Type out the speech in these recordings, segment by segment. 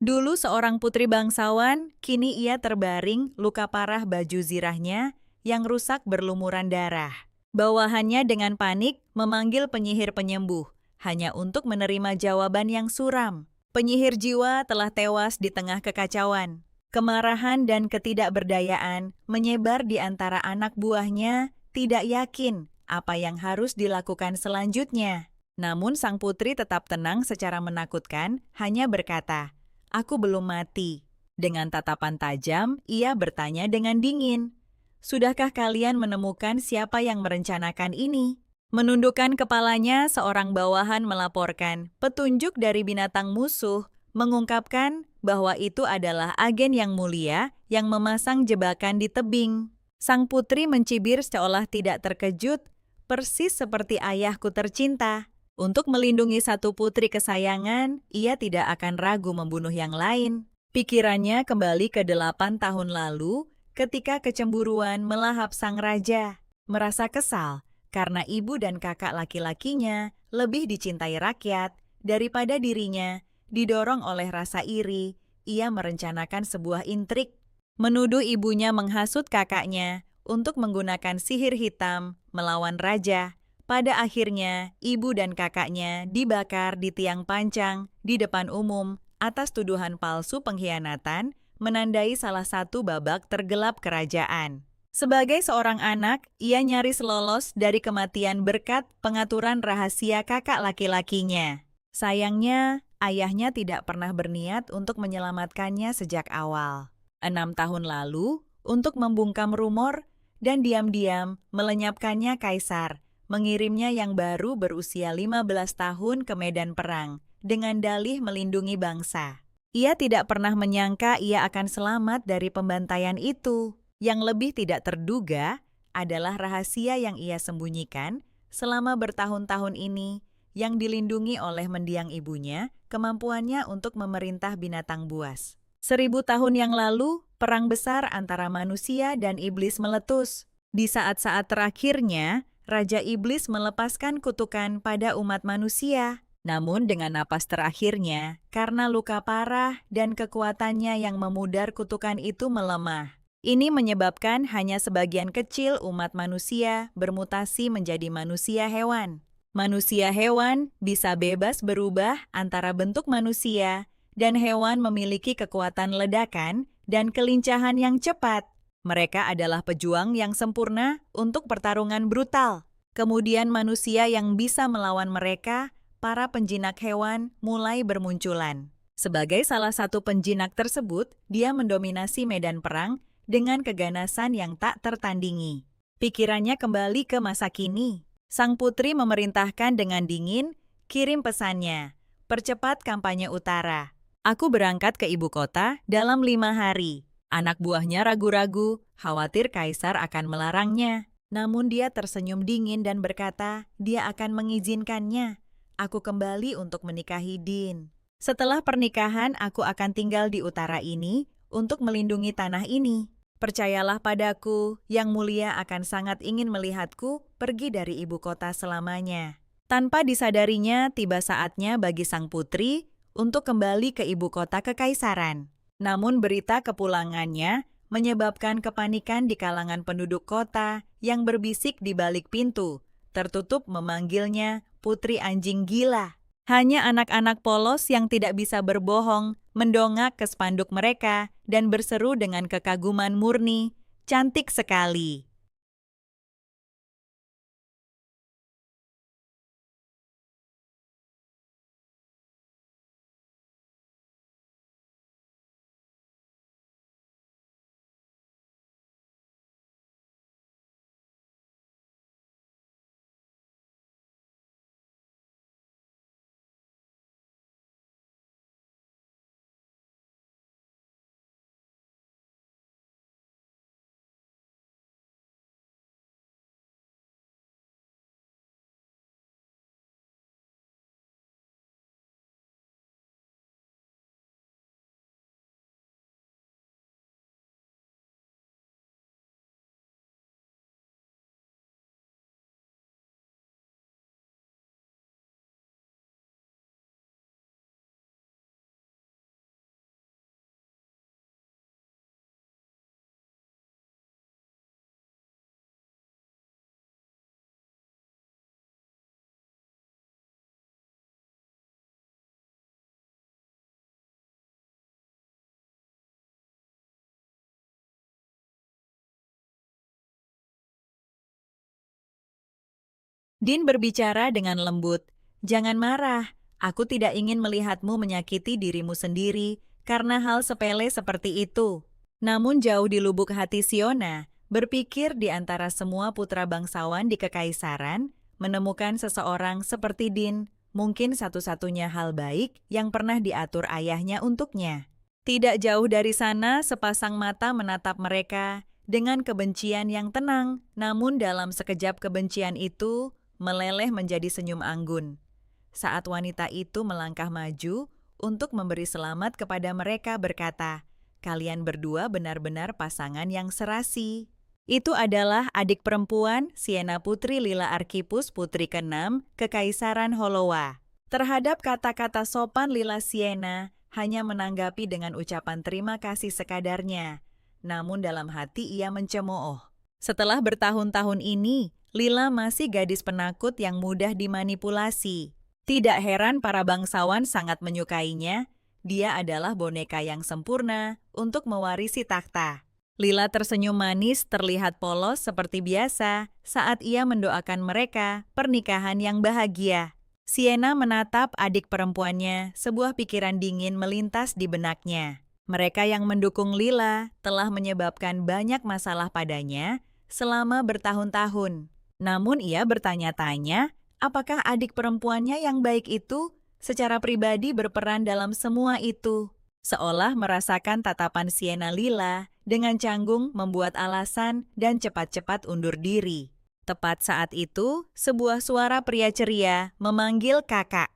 Dulu seorang putri bangsawan, kini ia terbaring luka parah baju zirahnya yang rusak berlumuran darah. Bawahannya dengan panik memanggil penyihir penyembuh, hanya untuk menerima jawaban yang suram. Penyihir jiwa telah tewas di tengah kekacauan. Kemarahan dan ketidakberdayaan menyebar di antara anak buahnya, tidak yakin apa yang harus dilakukan selanjutnya. Namun sang putri tetap tenang secara menakutkan, hanya berkata, "Aku belum mati." Dengan tatapan tajam, ia bertanya dengan dingin, "Sudahkah kalian menemukan siapa yang merencanakan ini?" Menundukkan kepalanya, seorang bawahan melaporkan petunjuk dari binatang musuh, mengungkapkan bahwa itu adalah agen yang mulia yang memasang jebakan di tebing. Sang putri mencibir seolah tidak terkejut, persis seperti ayahku tercinta. Untuk melindungi satu putri kesayangan, ia tidak akan ragu membunuh yang lain. Pikirannya kembali ke 8 tahun lalu ketika kecemburuan melahap sang raja. Merasa kesal karena ibu dan kakak laki-lakinya lebih dicintai rakyat daripada dirinya, didorong oleh rasa iri, ia merencanakan sebuah intrik. Menuduh ibunya menghasut kakaknya untuk menggunakan sihir hitam melawan raja. Pada akhirnya, ibu dan kakaknya dibakar di tiang pancang di depan umum atas tuduhan palsu pengkhianatan, menandai salah satu babak tergelap kerajaan. Sebagai seorang anak, ia nyaris lolos dari kematian berkat pengaturan rahasia kakak laki-lakinya. Sayangnya, ayahnya tidak pernah berniat untuk menyelamatkannya sejak awal. 6 tahun lalu, untuk membungkam rumor dan diam-diam melenyapkannya kaisar, mengirimnya yang baru berusia 15 tahun ke medan perang dengan dalih melindungi bangsa. Ia tidak pernah menyangka ia akan selamat dari pembantaian itu. Yang lebih tidak terduga adalah rahasia yang ia sembunyikan selama bertahun-tahun ini yang dilindungi oleh mendiang ibunya, kemampuannya untuk memerintah binatang buas. 1000 tahun yang lalu, perang besar antara manusia dan iblis meletus. Di saat-saat terakhirnya, Raja Iblis melepaskan kutukan pada umat manusia. Namun dengan napas terakhirnya, karena luka parah dan kekuatannya yang memudar kutukan itu melemah. Ini menyebabkan hanya sebagian kecil umat manusia bermutasi menjadi manusia hewan. Manusia hewan bisa bebas berubah antara bentuk manusia, dan hewan memiliki kekuatan ledakan dan kelincahan yang cepat. Mereka adalah pejuang yang sempurna untuk pertarungan brutal. Kemudian manusia yang bisa melawan mereka, para penjinak hewan mulai bermunculan. Sebagai salah satu penjinak tersebut, dia mendominasi medan perang dengan keganasan yang tak tertandingi. Pikirannya kembali ke masa kini. Sang putri memerintahkan dengan dingin, "Kirim pesannya, percepat kampanye utara. Aku berangkat ke ibu kota dalam 5 hari." Anak buahnya ragu-ragu, khawatir kaisar akan melarangnya. Namun dia tersenyum dingin dan berkata, dia akan mengizinkannya. "Aku kembali untuk menikahi Din. Setelah pernikahan, aku akan tinggal di utara ini untuk melindungi tanah ini. Percayalah padaku, Yang Mulia akan sangat ingin melihatku pergi dari ibu kota selamanya." Tanpa disadarinya, tiba saatnya bagi sang putri untuk kembali ke ibu kota kekaisaran. Namun berita kepulangannya menyebabkan kepanikan di kalangan penduduk kota yang berbisik di balik pintu, tertutup memanggilnya putri anjing gila. Hanya anak-anak polos yang tidak bisa berbohong mendongak ke spanduk mereka dan berseru dengan kekaguman murni, "Cantik sekali!" Din berbicara dengan lembut. Jangan marah, aku tidak ingin melihatmu menyakiti dirimu sendiri karena hal sepele seperti itu. Namun jauh di lubuk hati Siona, berpikir di antara semua putra bangsawan di Kekaisaran, menemukan seseorang seperti Din, mungkin satu-satunya hal baik yang pernah diatur ayahnya untuknya. Tidak jauh dari sana, sepasang mata menatap mereka dengan kebencian yang tenang, namun dalam sekejap kebencian itu meleleh menjadi senyum anggun. Saat wanita itu melangkah maju untuk memberi selamat kepada mereka berkata, "Kalian berdua benar-benar pasangan yang serasi." Itu adalah adik perempuan Siena Putri Lila Arkipus Putri ke-6 Kekaisaran Holowa. Terhadap kata-kata sopan Lila Siena hanya menanggapi dengan ucapan terima kasih sekadarnya. Namun dalam hati ia mencemooh. Setelah bertahun-tahun ini, Lila masih gadis penakut yang mudah dimanipulasi. Tidak heran para bangsawan sangat menyukainya. Dia adalah boneka yang sempurna untuk mewarisi takhta. Lila tersenyum manis terlihat polos seperti biasa saat ia mendoakan mereka pernikahan yang bahagia. Siena menatap adik perempuannya, sebuah pikiran dingin melintas di benaknya. Mereka yang mendukung Lila telah menyebabkan banyak masalah padanya selama bertahun-tahun. Namun ia bertanya-tanya, apakah adik perempuannya yang baik itu secara pribadi berperan dalam semua itu? Seolah merasakan tatapan Siena Lila dengan canggung membuat alasan dan cepat-cepat undur diri. Tepat saat itu, sebuah suara pria ceria memanggil kakak.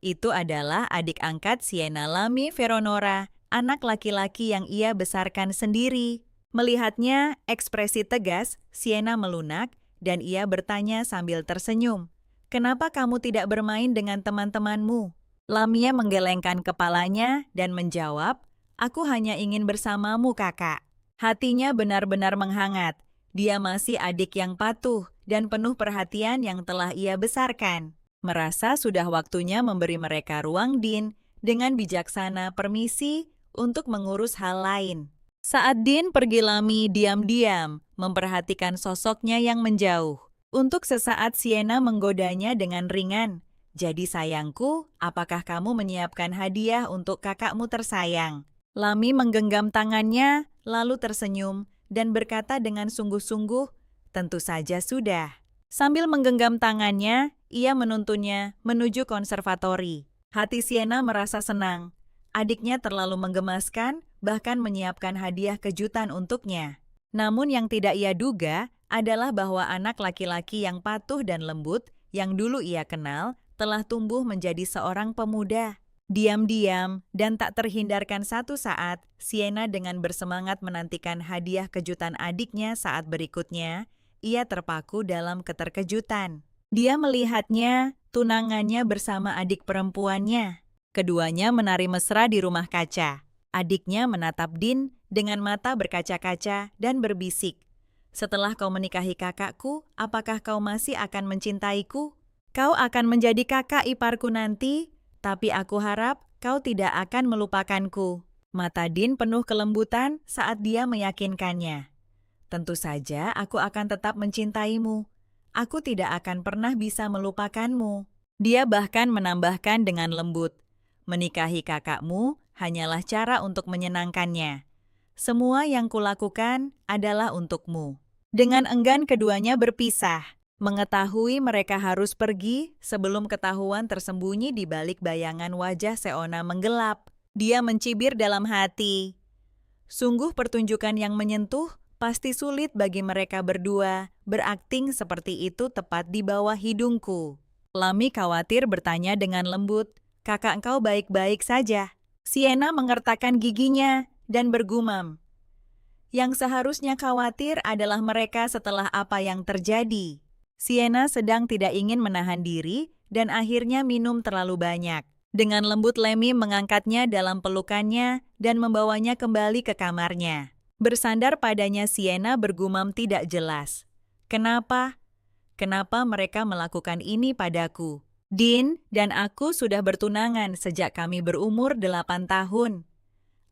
Itu adalah adik angkat Siena Lami Veronora, anak laki-laki yang ia besarkan sendiri. Melihatnya, ekspresi tegas, Siena melunak dan ia bertanya sambil tersenyum, "Kenapa kamu tidak bermain dengan teman-temanmu?" Lamia menggelengkan kepalanya dan menjawab, "Aku hanya ingin bersamamu, kakak." Hatinya benar-benar menghangat. Dia masih adik yang patuh dan penuh perhatian yang telah ia besarkan. Merasa sudah waktunya memberi mereka ruang, Din dengan bijaksana permisi untuk mengurus hal lain. Saat Din pergi, Lami diam-diam memperhatikan sosoknya yang menjauh. Untuk sesaat Siena menggodanya dengan ringan. "Jadi sayangku, apakah kamu menyiapkan hadiah untuk kakakmu tersayang?" Lami menggenggam tangannya, lalu tersenyum dan berkata dengan sungguh-sungguh, "Tentu saja sudah." Sambil menggenggam tangannya, ia menuntunnya menuju konservatori. Hati Siena merasa senang. Adiknya terlalu menggemaskan, bahkan menyiapkan hadiah kejutan untuknya. Namun yang tidak ia duga adalah bahwa anak laki-laki yang patuh dan lembut yang dulu ia kenal telah tumbuh menjadi seorang pemuda. Diam-diam dan tak terhindarkan satu saat, Siena dengan bersemangat menantikan hadiah kejutan adiknya saat berikutnya, ia terpaku dalam keterkejutan. Dia melihatnya, tunangannya bersama adik perempuannya. Keduanya menari mesra di rumah kaca. Adiknya menatap Din dengan mata berkaca-kaca dan berbisik, "Setelah kau menikahi kakakku, apakah kau masih akan mencintaiku? Kau akan menjadi kakak iparku nanti, tapi aku harap kau tidak akan melupakanku." Mata Din penuh kelembutan saat dia meyakinkannya. "Tentu saja aku akan tetap mencintaimu. Aku tidak akan pernah bisa melupakanmu." Dia bahkan menambahkan dengan lembut, "Menikahi kakakmu hanyalah cara untuk menyenangkannya. Semua yang kulakukan adalah untukmu." Dengan enggan keduanya berpisah. Mengetahui mereka harus pergi sebelum ketahuan tersembunyi di balik bayangan wajah Seona menggelap. Dia mencibir dalam hati. Sungguh pertunjukan yang menyentuh, pasti sulit bagi mereka berdua berakting seperti itu tepat di bawah hidungku. Lami khawatir bertanya dengan lembut, "Kakak engkau baik-baik saja?" Siena mengertakkan giginya dan bergumam, "Yang seharusnya khawatir adalah mereka setelah apa yang terjadi." Siena sedang tidak ingin menahan diri dan akhirnya minum terlalu banyak. Dengan lembut Lemi mengangkatnya dalam pelukannya dan membawanya kembali ke kamarnya. Bersandar padanya Siena bergumam tidak jelas, "Kenapa? Kenapa mereka melakukan ini padaku? Din dan aku sudah bertunangan sejak kami berumur 8 tahun.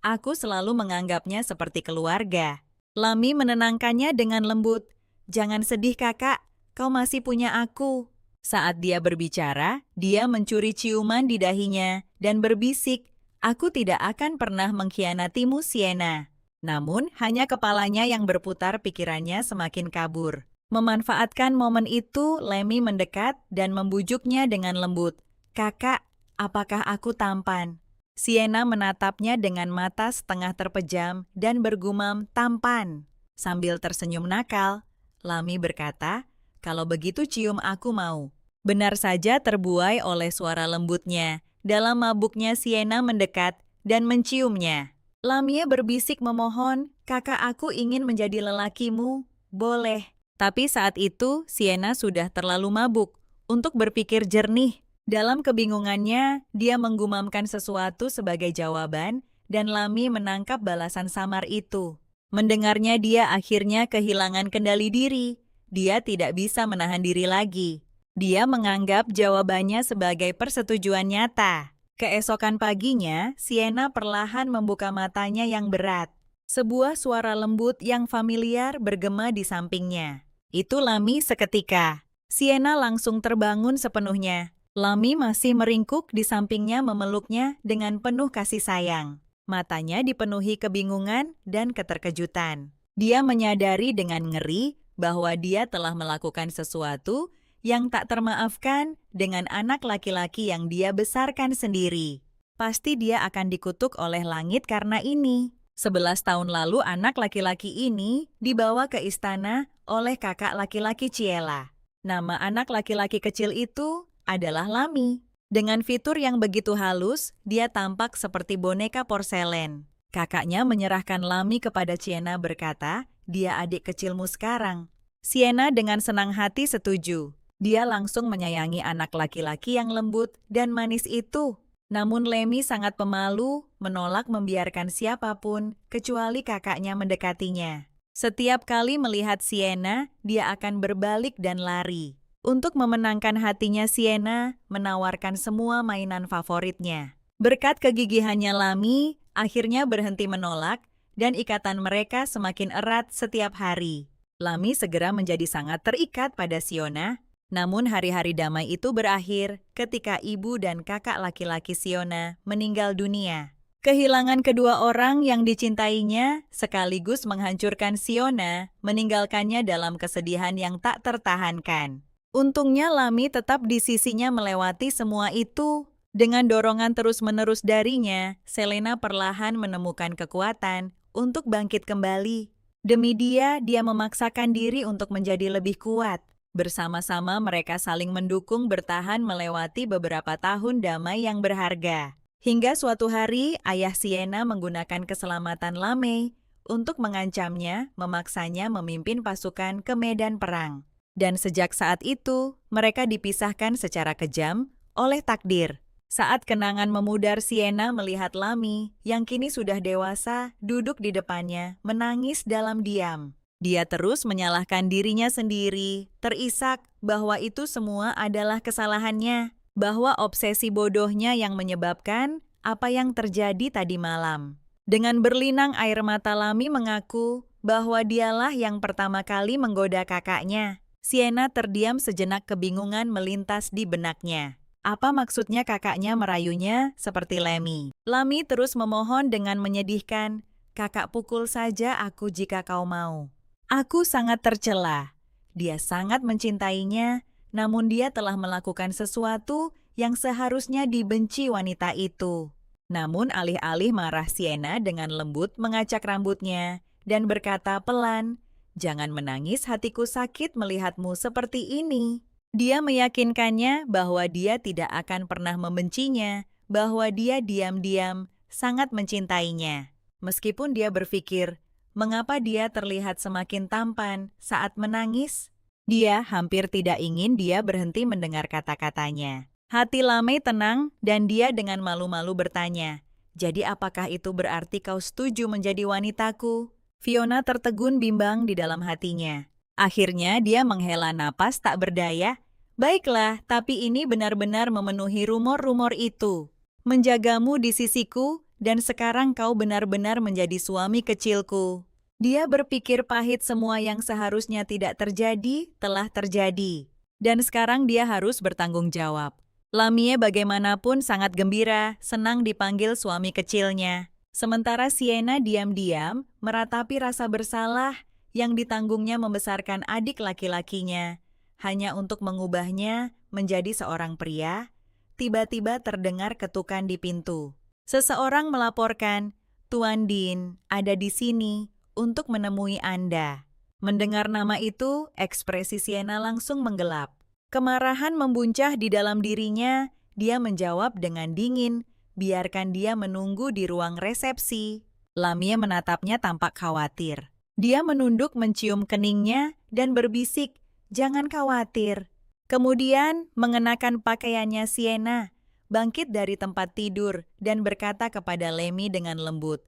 Aku selalu menganggapnya seperti keluarga." Lami menenangkannya dengan lembut, "Jangan sedih kakak, kau masih punya aku." Saat dia berbicara, dia mencuri ciuman di dahinya dan berbisik, "Aku tidak akan pernah mengkhianatimu, Sienna." Namun, hanya kepalanya yang berputar, pikirannya semakin kabur. Memanfaatkan momen itu, Lemmy mendekat dan membujuknya dengan lembut. "Kakak, apakah aku tampan?" Sienna menatapnya dengan mata setengah terpejam dan bergumam, "Tampan." Sambil tersenyum nakal, Lami berkata, "Kalau begitu cium aku mau." Benar saja terbuai oleh suara lembutnya. Dalam mabuknya Sienna mendekat dan menciumnya. Lamia berbisik memohon, "Kakak, aku ingin menjadi lelakimu." "Boleh." Tapi saat itu Sienna sudah terlalu mabuk untuk berpikir jernih. Dalam kebingungannya, dia menggumamkan sesuatu sebagai jawaban dan Lami menangkap balasan samar itu. Mendengarnya dia akhirnya kehilangan kendali diri. Dia tidak bisa menahan diri lagi. Dia menganggap jawabannya sebagai persetujuan nyata. Keesokan paginya, Sienna perlahan membuka matanya yang berat. Sebuah suara lembut yang familiar bergema di sampingnya. Itu Lami seketika. Sienna langsung terbangun sepenuhnya. Lami masih meringkuk di sampingnya memeluknya dengan penuh kasih sayang. Matanya dipenuhi kebingungan dan keterkejutan. Dia menyadari dengan ngeri bahwa dia telah melakukan sesuatu yang tak termaafkan dengan anak laki-laki yang dia besarkan sendiri. Pasti dia akan dikutuk oleh langit karena ini. 11 tahun lalu anak laki-laki ini dibawa ke istana oleh kakak laki-laki Ciela. Nama anak laki-laki kecil itu adalah Lami. Dengan fitur yang begitu halus, dia tampak seperti boneka porselen. Kakaknya menyerahkan Lami kepada Sienna berkata, "Dia adik kecilmu sekarang." Sienna dengan senang hati setuju. Dia langsung menyayangi anak laki-laki yang lembut dan manis itu. Namun Lemmy sangat pemalu, menolak membiarkan siapapun, kecuali kakaknya mendekatinya. Setiap kali melihat Sienna, dia akan berbalik dan lari. Untuk memenangkan hatinya, Sienna menawarkan semua mainan favoritnya. Berkat kegigihannya Lami, akhirnya berhenti menolak, dan ikatan mereka semakin erat setiap hari. Lami segera menjadi sangat terikat pada Siona. Namun hari-hari damai itu berakhir ketika ibu dan kakak laki-laki Siona meninggal dunia. Kehilangan kedua orang yang dicintainya sekaligus menghancurkan Siona, meninggalkannya dalam kesedihan yang tak tertahankan. Untungnya Lami tetap di sisinya melewati semua itu. Dengan dorongan terus-menerus darinya, Selena perlahan menemukan kekuatan untuk bangkit kembali. Demi dia memaksakan diri untuk menjadi lebih kuat. Bersama-sama mereka saling mendukung bertahan melewati beberapa tahun damai yang berharga. Hingga suatu hari, ayah Sienna menggunakan keselamatan Lame untuk mengancamnya, memaksanya memimpin pasukan ke medan perang. Dan sejak saat itu, mereka dipisahkan secara kejam oleh takdir. Saat kenangan memudar, Sienna melihat Lami yang kini sudah dewasa duduk di depannya, menangis dalam diam. Dia terus menyalahkan dirinya sendiri, terisak bahwa itu semua adalah kesalahannya, bahwa obsesi bodohnya yang menyebabkan apa yang terjadi tadi malam. Dengan berlinang air mata, Lami mengaku bahwa dialah yang pertama kali menggoda kakaknya. Sienna terdiam sejenak, kebingungan melintas di benaknya. Apa maksudnya kakaknya merayunya seperti Lemmy? Lami terus memohon dengan menyedihkan, "Kakak, pukul saja aku jika kau mau. Aku sangat tercela." Dia sangat mencintainya, namun dia telah melakukan sesuatu yang seharusnya dibenci wanita itu. Namun alih-alih marah, Sienna dengan lembut mengacak rambutnya dan berkata pelan, "Jangan menangis, hatiku sakit melihatmu seperti ini." Dia meyakinkannya bahwa dia tidak akan pernah membencinya, bahwa dia diam-diam sangat mencintainya. Meskipun dia berpikir, mengapa dia terlihat semakin tampan saat menangis? Dia hampir tidak ingin dia berhenti mendengar kata-katanya. Hati Lame tenang dan dia dengan malu-malu bertanya, "Jadi apakah itu berarti kau setuju menjadi wanitaku?" Fiona tertegun bimbang di dalam hatinya. Akhirnya dia menghela napas tak berdaya. "Baiklah, tapi ini benar-benar memenuhi rumor-rumor itu. Menjagamu di sisiku, dan sekarang kau benar-benar menjadi suami kecilku." Dia berpikir pahit, semua yang seharusnya tidak terjadi, telah terjadi. Dan sekarang dia harus bertanggung jawab. Lamie bagaimanapun sangat gembira, senang dipanggil suami kecilnya. Sementara Sienna diam-diam meratapi rasa bersalah yang ditanggungnya membesarkan adik laki-lakinya. Hanya untuk mengubahnya menjadi seorang pria, tiba-tiba terdengar ketukan di pintu. Seseorang melaporkan, "Tuan Dean ada di sini untuk menemui Anda." Mendengar nama itu, ekspresi Sienna langsung menggelap. Kemarahan membuncah di dalam dirinya, dia menjawab dengan dingin, biarkan dia menunggu di ruang resepsi. Lamia menatapnya tampak khawatir. Dia menunduk mencium keningnya dan berbisik, "Jangan khawatir." Kemudian mengenakan pakaiannya Sienna, bangkit dari tempat tidur dan berkata kepada Lemmy dengan lembut,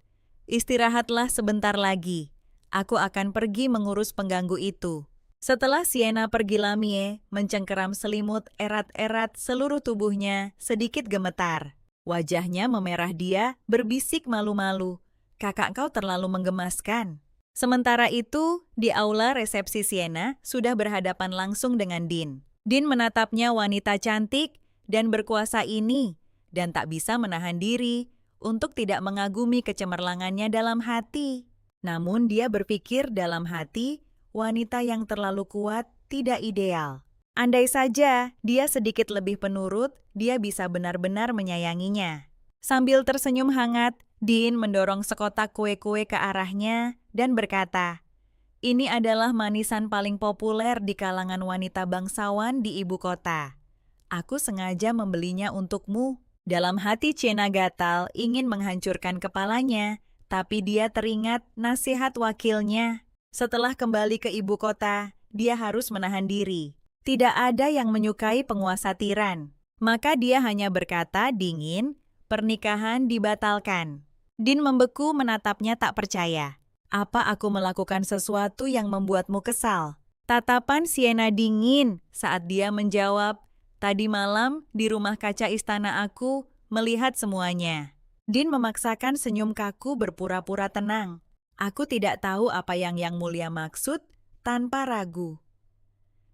"Istirahatlah sebentar lagi. Aku akan pergi mengurus pengganggu itu." Setelah Sienna pergi, Lamie mencengkeram selimut erat-erat seluruh tubuhnya, sedikit gemetar. Wajahnya memerah, dia berbisik malu-malu, "Kakak kau terlalu menggemaskan." Sementara itu, di aula resepsi Sienna sudah berhadapan langsung dengan Dean. Dean menatapnya wanita cantik dan berkuasa ini, dan tak bisa menahan diri untuk tidak mengagumi kecemerlangannya dalam hati. Namun dia berpikir dalam hati, wanita yang terlalu kuat tidak ideal. Andai saja dia sedikit lebih penurut, dia bisa benar-benar menyayanginya. Sambil tersenyum hangat, Dean mendorong sekotak kue-kue ke arahnya dan berkata, "Ini adalah manisan paling populer di kalangan wanita bangsawan di ibu kota. Aku sengaja membelinya untukmu." Dalam hati Sienna gatal ingin menghancurkan kepalanya, tapi dia teringat nasihat wakilnya. Setelah kembali ke ibu kota, dia harus menahan diri. Tidak ada yang menyukai penguasa tiran. Maka dia hanya berkata dingin, "Pernikahan dibatalkan." Dean membeku menatapnya tak percaya. "Apa aku melakukan sesuatu yang membuatmu kesal?" Tatapan Sienna dingin saat dia menjawab, "Tadi malam di rumah kaca istana aku melihat semuanya." Dean memaksakan senyum kaku berpura-pura tenang. "Aku tidak tahu apa yang mulia maksud," tanpa ragu.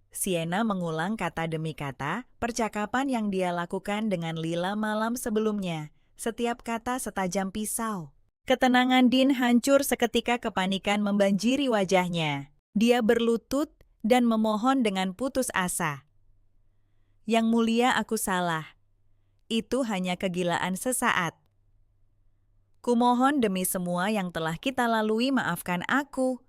Sienna mengulang kata demi kata percakapan yang dia lakukan dengan Lila malam sebelumnya. Setiap kata setajam pisau. Ketenangan Dean hancur seketika, kepanikan membanjiri wajahnya. Dia berlutut dan memohon dengan putus asa. "Yang mulia, aku salah. Itu hanya kegilaan sesaat. Kumohon demi semua yang telah kita lalui, maafkan aku.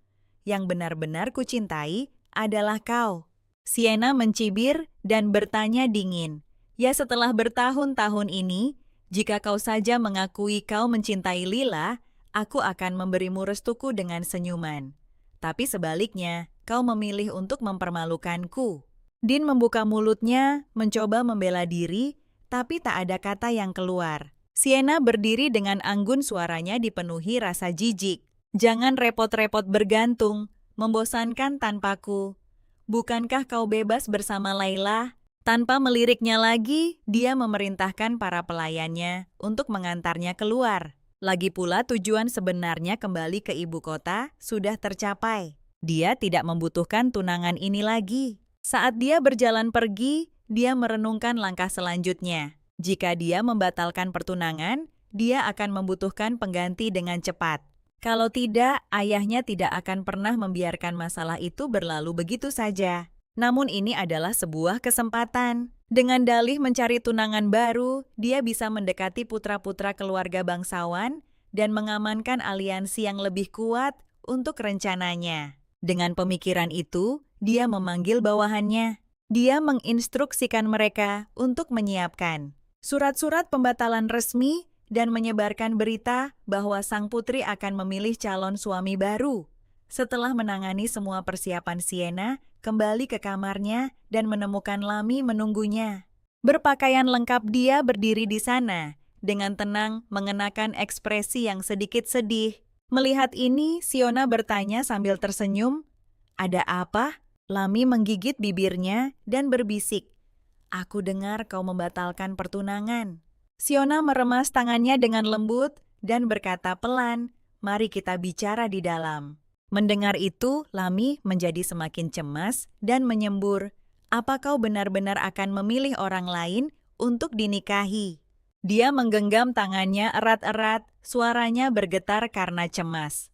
Yang benar-benar kucintai adalah kau." Sienna mencibir dan bertanya dingin, "Ya, setelah bertahun-tahun ini, jika kau saja mengakui kau mencintai Lila, aku akan memberimu restuku dengan senyuman. Tapi sebaliknya, kau memilih untuk mempermalukanku." Dean membuka mulutnya, mencoba membela diri, tapi tak ada kata yang keluar. Sienna berdiri dengan anggun, suaranya dipenuhi rasa jijik. "Jangan repot-repot bergantung, membosankan tanpaku. Bukankah kau bebas bersama Laila?" Tanpa meliriknya lagi, dia memerintahkan para pelayannya untuk mengantarnya keluar. Lagi pula tujuan sebenarnya kembali ke ibu kota sudah tercapai. Dia tidak membutuhkan tunangan ini lagi. Saat dia berjalan pergi, dia merenungkan langkah selanjutnya. Jika dia membatalkan pertunangan, dia akan membutuhkan pengganti dengan cepat. Kalau tidak, ayahnya tidak akan pernah membiarkan masalah itu berlalu begitu saja. Namun ini adalah sebuah kesempatan. Dengan dalih mencari tunangan baru, dia bisa mendekati putra-putra keluarga bangsawan dan mengamankan aliansi yang lebih kuat untuk rencananya. Dengan pemikiran itu, dia memanggil bawahannya. Dia menginstruksikan mereka untuk menyiapkan surat-surat pembatalan resmi dan menyebarkan berita bahwa sang putri akan memilih calon suami baru. Setelah menangani semua persiapan, Sienna kembali ke kamarnya dan menemukan Lami menunggunya. Berpakaian lengkap, dia berdiri di sana dengan tenang, mengenakan ekspresi yang sedikit sedih. Melihat ini, Sienna bertanya sambil tersenyum, "Ada apa?" Lami menggigit bibirnya dan berbisik, "Aku dengar kau membatalkan pertunangan." Sienna meremas tangannya dengan lembut dan berkata pelan, "Mari kita bicara di dalam." Mendengar itu, Lami menjadi semakin cemas dan menyembur, Apa kau benar-benar akan memilih orang lain untuk dinikahi? Dia menggenggam tangannya erat-erat, suaranya bergetar karena cemas.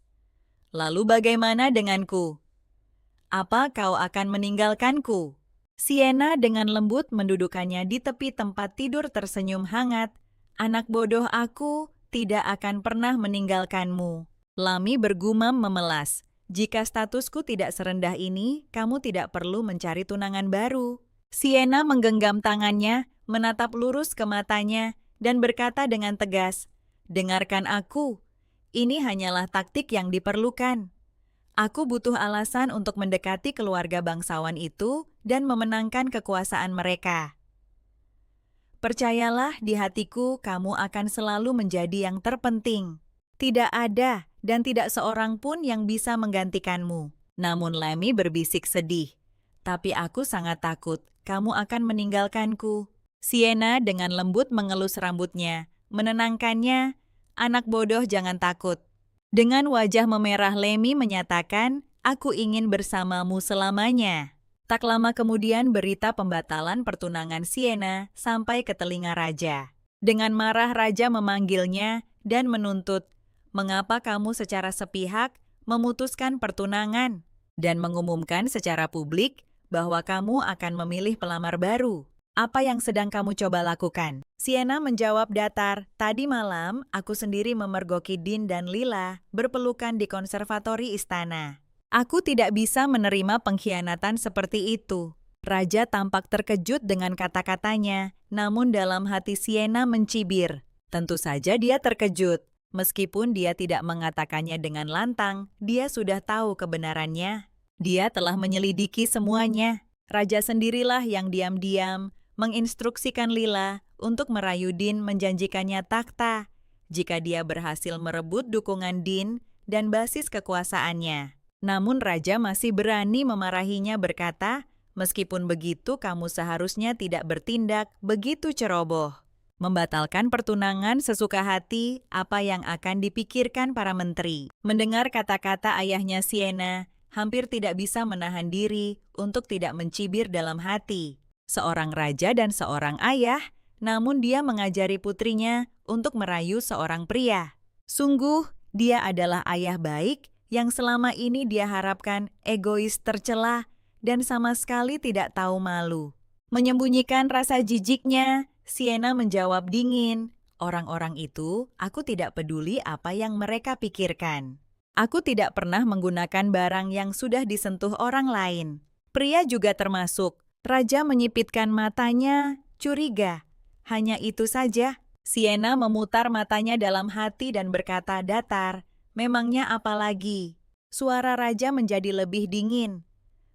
Lalu bagaimana denganku? Apa kau akan meninggalkanku? Sienna dengan lembut mendudukannya di tepi tempat tidur tersenyum hangat. Anak bodoh aku tidak akan pernah meninggalkanmu. Lami bergumam memelas. Jika statusku tidak serendah ini, kamu tidak perlu mencari tunangan baru. Sienna menggenggam tangannya, menatap lurus ke matanya, dan berkata dengan tegas, "Dengarkan aku, ini hanyalah taktik yang diperlukan. Aku butuh alasan untuk mendekati keluarga bangsawan itu dan memenangkan kekuasaan mereka. Percayalah di hatiku kamu akan selalu menjadi yang terpenting. Tidak ada dan tidak seorang pun yang bisa menggantikanmu." Namun Lami berbisik sedih. "Tapi aku sangat takut kamu akan meninggalkanku." Sienna dengan lembut mengelus rambutnya, menenangkannya. "Anak bodoh, jangan takut." Dengan wajah memerah Lemi menyatakan, "Aku ingin bersamamu selamanya." Tak lama kemudian berita pembatalan pertunangan Sienna sampai ke telinga raja. Dengan marah raja memanggilnya dan menuntut, "Mengapa kamu secara sepihak memutuskan pertunangan dan mengumumkan secara publik bahwa kamu akan memilih pelamar baru? Apa yang sedang kamu coba lakukan?" Sienna menjawab datar, "Tadi malam aku sendiri memergoki Din dan Lila berpelukan di konservatori istana. Aku tidak bisa menerima pengkhianatan seperti itu." Raja tampak terkejut dengan kata-katanya, namun dalam hati Sienna mencibir. Tentu saja dia terkejut. Meskipun dia tidak mengatakannya dengan lantang, dia sudah tahu kebenarannya. Dia telah menyelidiki semuanya. Raja sendirilah yang diam-diam menginstruksikan Lila untuk merayu Din menjanjikannya takhta jika dia berhasil merebut dukungan Din dan basis kekuasaannya. Namun raja masih berani memarahinya berkata, "Meskipun begitu kamu seharusnya tidak bertindak begitu ceroboh. Membatalkan pertunangan sesuka hati, apa yang akan dipikirkan para menteri." Mendengar kata-kata ayahnya Sienna, hampir tidak bisa menahan diri untuk tidak mencibir dalam hati. Seorang raja dan seorang ayah, namun dia mengajari putrinya untuk merayu seorang pria. Sungguh, dia adalah ayah baik yang selama ini dia harapkan egois tercela dan sama sekali tidak tahu malu. Menyembunyikan rasa jijiknya, Sienna menjawab dingin, "Orang-orang itu, aku tidak peduli apa yang mereka pikirkan. Aku tidak pernah menggunakan barang yang sudah disentuh orang lain. Pria juga termasuk." Raja menyipitkan matanya, curiga. "Hanya itu saja?" Sienna memutar matanya dalam hati dan berkata datar, "Memangnya apa lagi?" Suara raja menjadi lebih dingin.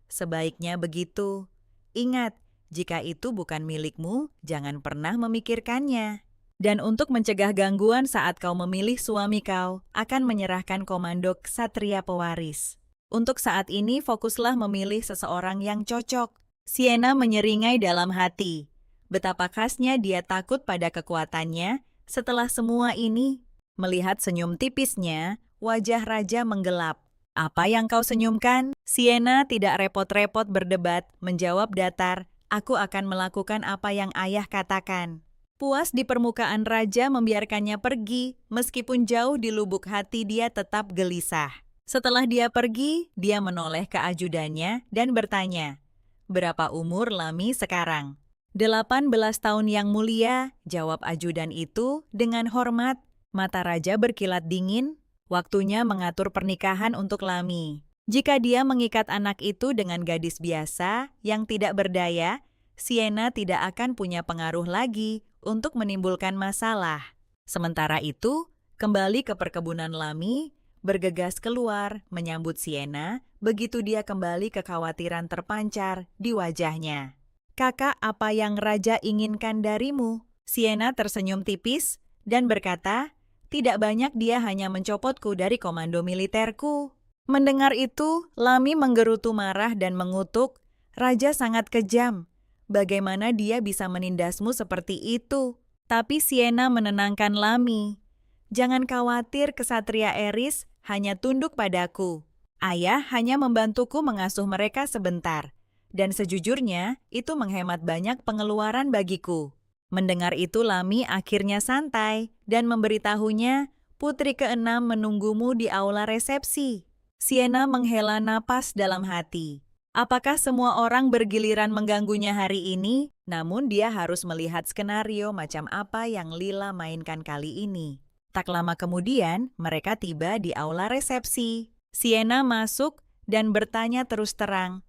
"Sebaiknya begitu. Ingat, jika itu bukan milikmu, jangan pernah memikirkannya. Dan untuk mencegah gangguan saat kau memilih suami kau, akan menyerahkan komando ksatria pewaris. Untuk saat ini fokuslah memilih seseorang yang cocok." Sienna menyeringai dalam hati. Betapa khasnya dia takut pada kekuatannya setelah semua ini. Melihat senyum tipisnya, wajah raja menggelap. "Apa yang kau senyumkan?" Sienna tidak repot-repot berdebat, menjawab datar, "Aku akan melakukan apa yang ayah katakan." Puas di permukaan raja membiarkannya pergi, meskipun jauh di lubuk hati dia tetap gelisah. Setelah dia pergi, dia menoleh ke ajudannya dan bertanya, "Berapa umur Lami sekarang?" 18 tahun yang mulia, jawab ajudan itu dengan hormat. Mata raja berkilat dingin, waktunya mengatur pernikahan untuk Lami. Jika dia mengikat anak itu dengan gadis biasa yang tidak berdaya, Sienna tidak akan punya pengaruh lagi untuk menimbulkan masalah. Sementara itu, kembali ke perkebunan Lami, bergegas keluar menyambut Sienna, begitu dia kembali kekhawatiran terpancar di wajahnya. "Kakak, apa yang raja inginkan darimu?" Sienna tersenyum tipis dan berkata, "Tidak banyak, dia hanya mencopotku dari komando militerku." Mendengar itu, Lami menggerutu marah dan mengutuk, "Raja sangat kejam. Bagaimana dia bisa menindasmu seperti itu?" Tapi Sienna menenangkan Lami. "Jangan khawatir, kesatria Eris hanya tunduk padaku. Ayah hanya membantuku mengasuh mereka sebentar. Dan sejujurnya, itu menghemat banyak pengeluaran bagiku. Mendengar itu Lami akhirnya santai dan memberitahunya putri keenam menunggumu di aula resepsi. Sienna menghela napas dalam hati. Apakah semua orang bergiliran mengganggunya hari ini? Namun dia harus melihat skenario macam apa yang Lila mainkan kali ini. Tak lama kemudian, mereka tiba di aula resepsi. Sienna masuk dan bertanya terus terang,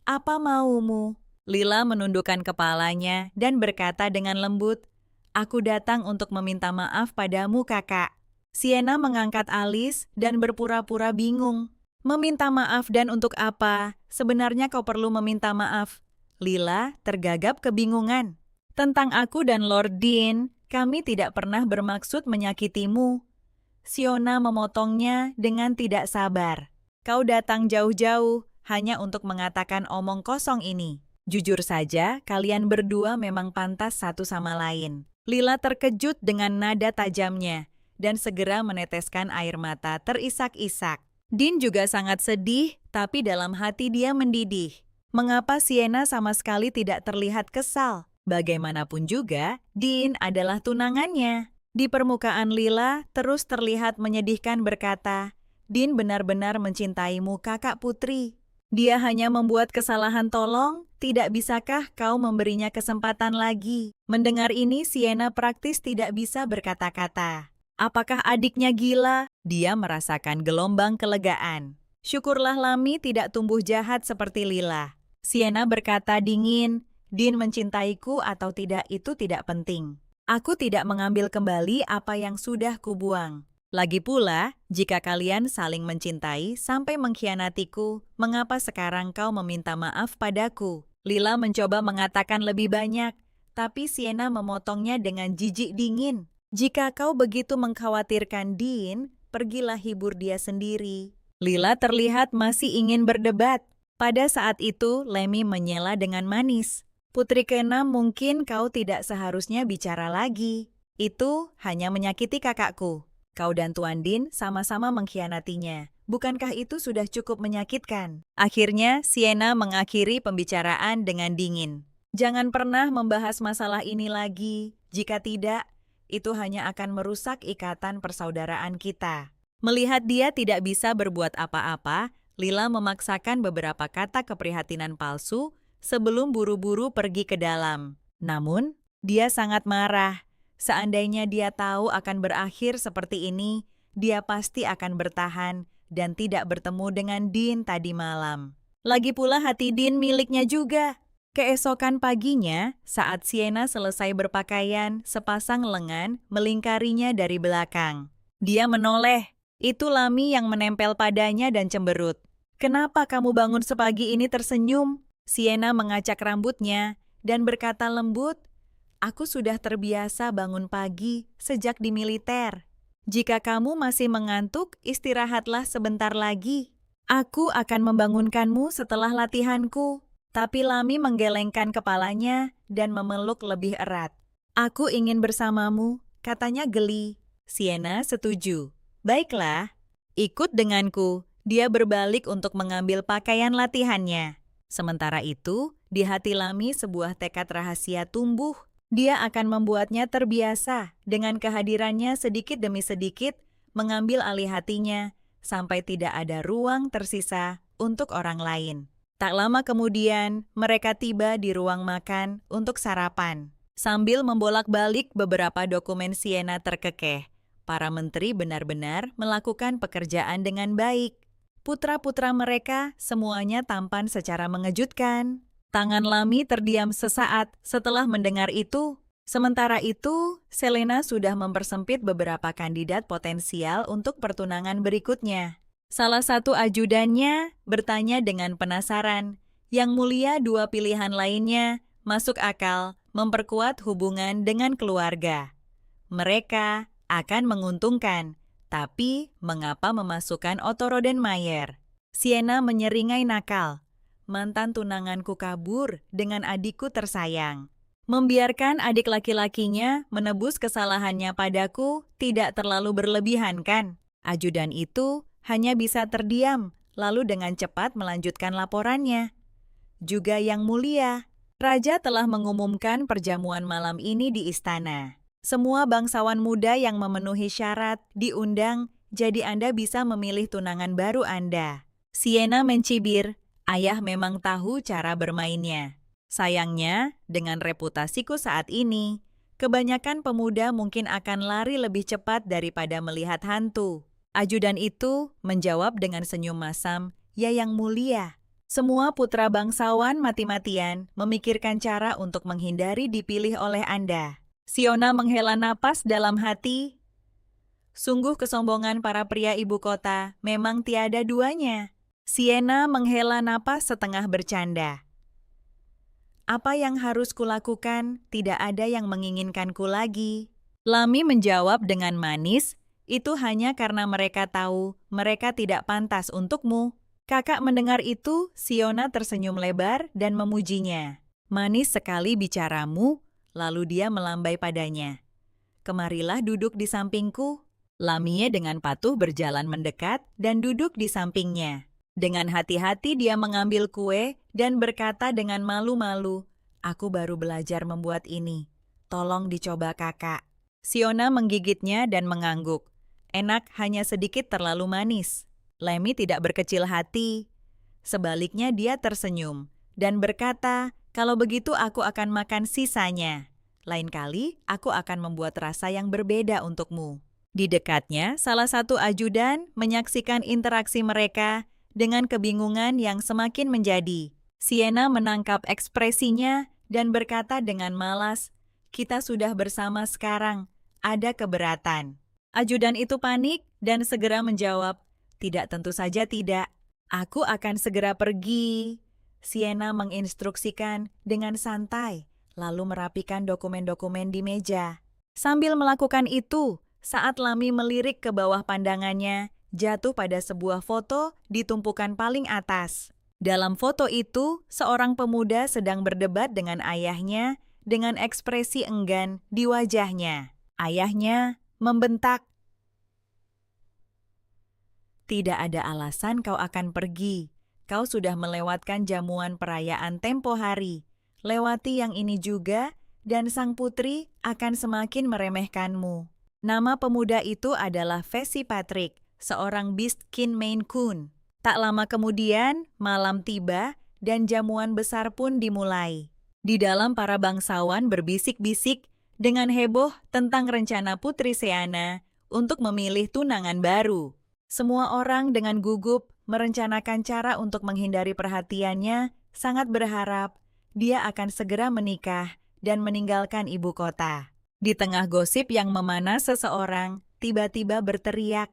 "Apa maumu?" Lila menundukkan kepalanya dan berkata dengan lembut, "Aku datang untuk meminta maaf padamu, kakak." Sienna mengangkat alis dan berpura-pura bingung. "Meminta maaf dan untuk apa? Sebenarnya kau perlu meminta maaf." Lila tergagap kebingungan. "Tentang aku dan Lord Dean, kami tidak pernah bermaksud menyakitimu." Siona memotongnya dengan tidak sabar. "Kau datang jauh-jauh hanya untuk mengatakan omong kosong ini. Jujur saja, kalian berdua memang pantas satu sama lain." Lila terkejut dengan nada tajamnya dan segera meneteskan air mata terisak-isak. Dean juga sangat sedih, tapi dalam hati dia mendidih. Mengapa Sienna sama sekali tidak terlihat kesal? Bagaimanapun juga, Dean adalah tunangannya. Di permukaan Lila terus terlihat menyedihkan berkata, "Dean benar-benar mencintaimu, kakak putri. Dia hanya membuat kesalahan, tolong, tidak bisakah kau memberinya kesempatan lagi?" Mendengar ini Sienna praktis tidak bisa berkata-kata. Apakah adiknya gila? Dia merasakan gelombang kelegaan. Syukurlah Lami tidak tumbuh jahat seperti Lila. Sienna berkata dingin, "Dean mencintaiku atau tidak itu tidak penting. Aku tidak mengambil kembali apa yang sudah kubuang. Lagi pula, jika kalian saling mencintai sampai mengkhianatiku, mengapa sekarang kau meminta maaf padaku?" Lila mencoba mengatakan lebih banyak, tapi Sienna memotongnya dengan jijik dingin. "Jika kau begitu mengkhawatirkan Dean, pergilah hibur dia sendiri." Lila terlihat masih ingin berdebat. Pada saat itu, Lemmy menyela dengan manis. "Putri keenam, mungkin kau tidak seharusnya bicara lagi. Itu hanya menyakiti kakakku. Kau dan Tuan Dean sama-sama mengkhianatinya. Bukankah itu sudah cukup menyakitkan?" Akhirnya, Sienna mengakhiri pembicaraan dengan dingin. "Jangan pernah membahas masalah ini lagi. Jika tidak, itu hanya akan merusak ikatan persaudaraan kita." Melihat dia tidak bisa berbuat apa-apa, Lila memaksakan beberapa kata keprihatinan palsu sebelum buru-buru pergi ke dalam. Namun, dia sangat marah. Seandainya dia tahu akan berakhir seperti ini, dia pasti akan bertahan dan tidak bertemu dengan Dean tadi malam. Lagi pula hati Dean miliknya juga. Keesokan paginya, saat Sienna selesai berpakaian, sepasang lengan melingkarinya dari belakang. Dia menoleh. Itu Lami yang menempel padanya dan cemberut. "Kenapa kamu bangun sepagi ini tersenyum?" Sienna mengacak rambutnya dan berkata lembut, "Aku sudah terbiasa bangun pagi sejak di militer. Jika kamu masih mengantuk, istirahatlah sebentar lagi. Aku akan membangunkanmu setelah latihanku." Tapi Lami menggelengkan kepalanya dan memeluk lebih erat. "Aku ingin bersamamu," katanya geli. Sienna setuju. "Baiklah, ikut denganku." Dia berbalik untuk mengambil pakaian latihannya. Sementara itu, di hati Lami sebuah tekad rahasia tumbuh. Dia akan membuatnya terbiasa dengan kehadirannya sedikit demi sedikit, mengambil alih hatinya, sampai tidak ada ruang tersisa untuk orang lain. Tak lama kemudian, mereka tiba di ruang makan untuk sarapan. Sambil membolak-balik beberapa dokumen Sienna terkekeh, para menteri benar-benar melakukan pekerjaan dengan baik. Putra-putra mereka semuanya tampan secara mengejutkan. Tangan Lami terdiam sesaat setelah mendengar itu. Sementara itu, Selena sudah mempersempit beberapa kandidat potensial untuk pertunangan berikutnya. Salah satu ajudannya bertanya dengan penasaran, "Yang mulia, dua pilihan lainnya masuk akal memperkuat hubungan dengan keluarga. Mereka akan menguntungkan, tapi mengapa memasukkan Otto Rodenmayer?" Sienna menyeringai nakal. "Mantan tunanganku kabur dengan adikku tersayang. Membiarkan adik laki-lakinya menebus kesalahannya padaku tidak terlalu berlebihan kan?" Ajudan itu hanya bisa terdiam, lalu dengan cepat melanjutkan laporannya. juga Yang Mulia. Raja telah mengumumkan perjamuan malam ini di istana. Semua bangsawan muda yang memenuhi syarat diundang, jadi Anda bisa memilih tunangan baru Anda. Sienna mencibir, ayah memang tahu cara bermainnya. Sayangnya, dengan reputasiku saat ini, kebanyakan pemuda mungkin akan lari lebih cepat daripada melihat hantu. Ajudan itu menjawab dengan senyum masam, ya Yang Mulia. Semua putra bangsawan mati-matian memikirkan cara untuk menghindari dipilih oleh Anda. Siona menghela napas dalam hati. Sungguh kesombongan para pria ibu kota, memang tiada duanya. Sienna menghela napas setengah bercanda. Apa yang harus kulakukan? Tidak ada yang menginginkanku lagi. Lami menjawab dengan manis, itu hanya karena mereka tahu mereka tidak pantas untukmu. Kakak mendengar itu, Siona tersenyum lebar dan memujinya. Manis sekali bicaramu, lalu dia melambai padanya. Kemarilah duduk di sampingku. Lamie dengan patuh berjalan mendekat dan duduk di sampingnya. Dengan hati-hati dia mengambil kue dan berkata dengan malu-malu, aku baru belajar membuat ini. Tolong dicoba kakak. Siona menggigitnya dan mengangguk. Enak, hanya sedikit terlalu manis. Lemmy tidak berkecil hati. Sebaliknya dia tersenyum dan berkata, kalau begitu aku akan makan sisanya. Lain kali aku akan membuat rasa yang berbeda untukmu. Di dekatnya, salah satu ajudan menyaksikan interaksi mereka dengan kebingungan yang semakin menjadi. Sienna menangkap ekspresinya dan berkata dengan malas, kita sudah bersama sekarang, ada keberatan. Ajudan itu panik dan segera menjawab, tidak, tentu saja tidak. Aku akan segera pergi. Sienna menginstruksikan dengan santai, lalu merapikan dokumen-dokumen di meja. Sambil melakukan itu, saat Lami melirik ke bawah pandangannya, jatuh pada sebuah foto di tumpukan paling atas. Dalam foto itu, seorang pemuda sedang berdebat dengan ayahnya dengan ekspresi enggan di wajahnya. Ayahnya membentak, tidak ada alasan kau akan pergi. Kau sudah melewatkan jamuan perayaan tempo hari. Lewati yang ini juga, dan sang putri akan semakin meremehkanmu. Nama pemuda itu adalah Fessy Patrick, seorang Beastkin Maine Coon. Tak lama kemudian, malam tiba, dan jamuan besar pun dimulai. Di dalam para bangsawan berbisik-bisik dengan heboh tentang rencana Putri Sienna untuk memilih tunangan baru. Semua orang dengan gugup merencanakan cara untuk menghindari perhatiannya, sangat berharap dia akan segera menikah dan meninggalkan ibu kota. Di tengah gosip yang memanas, seseorang tiba-tiba berteriak,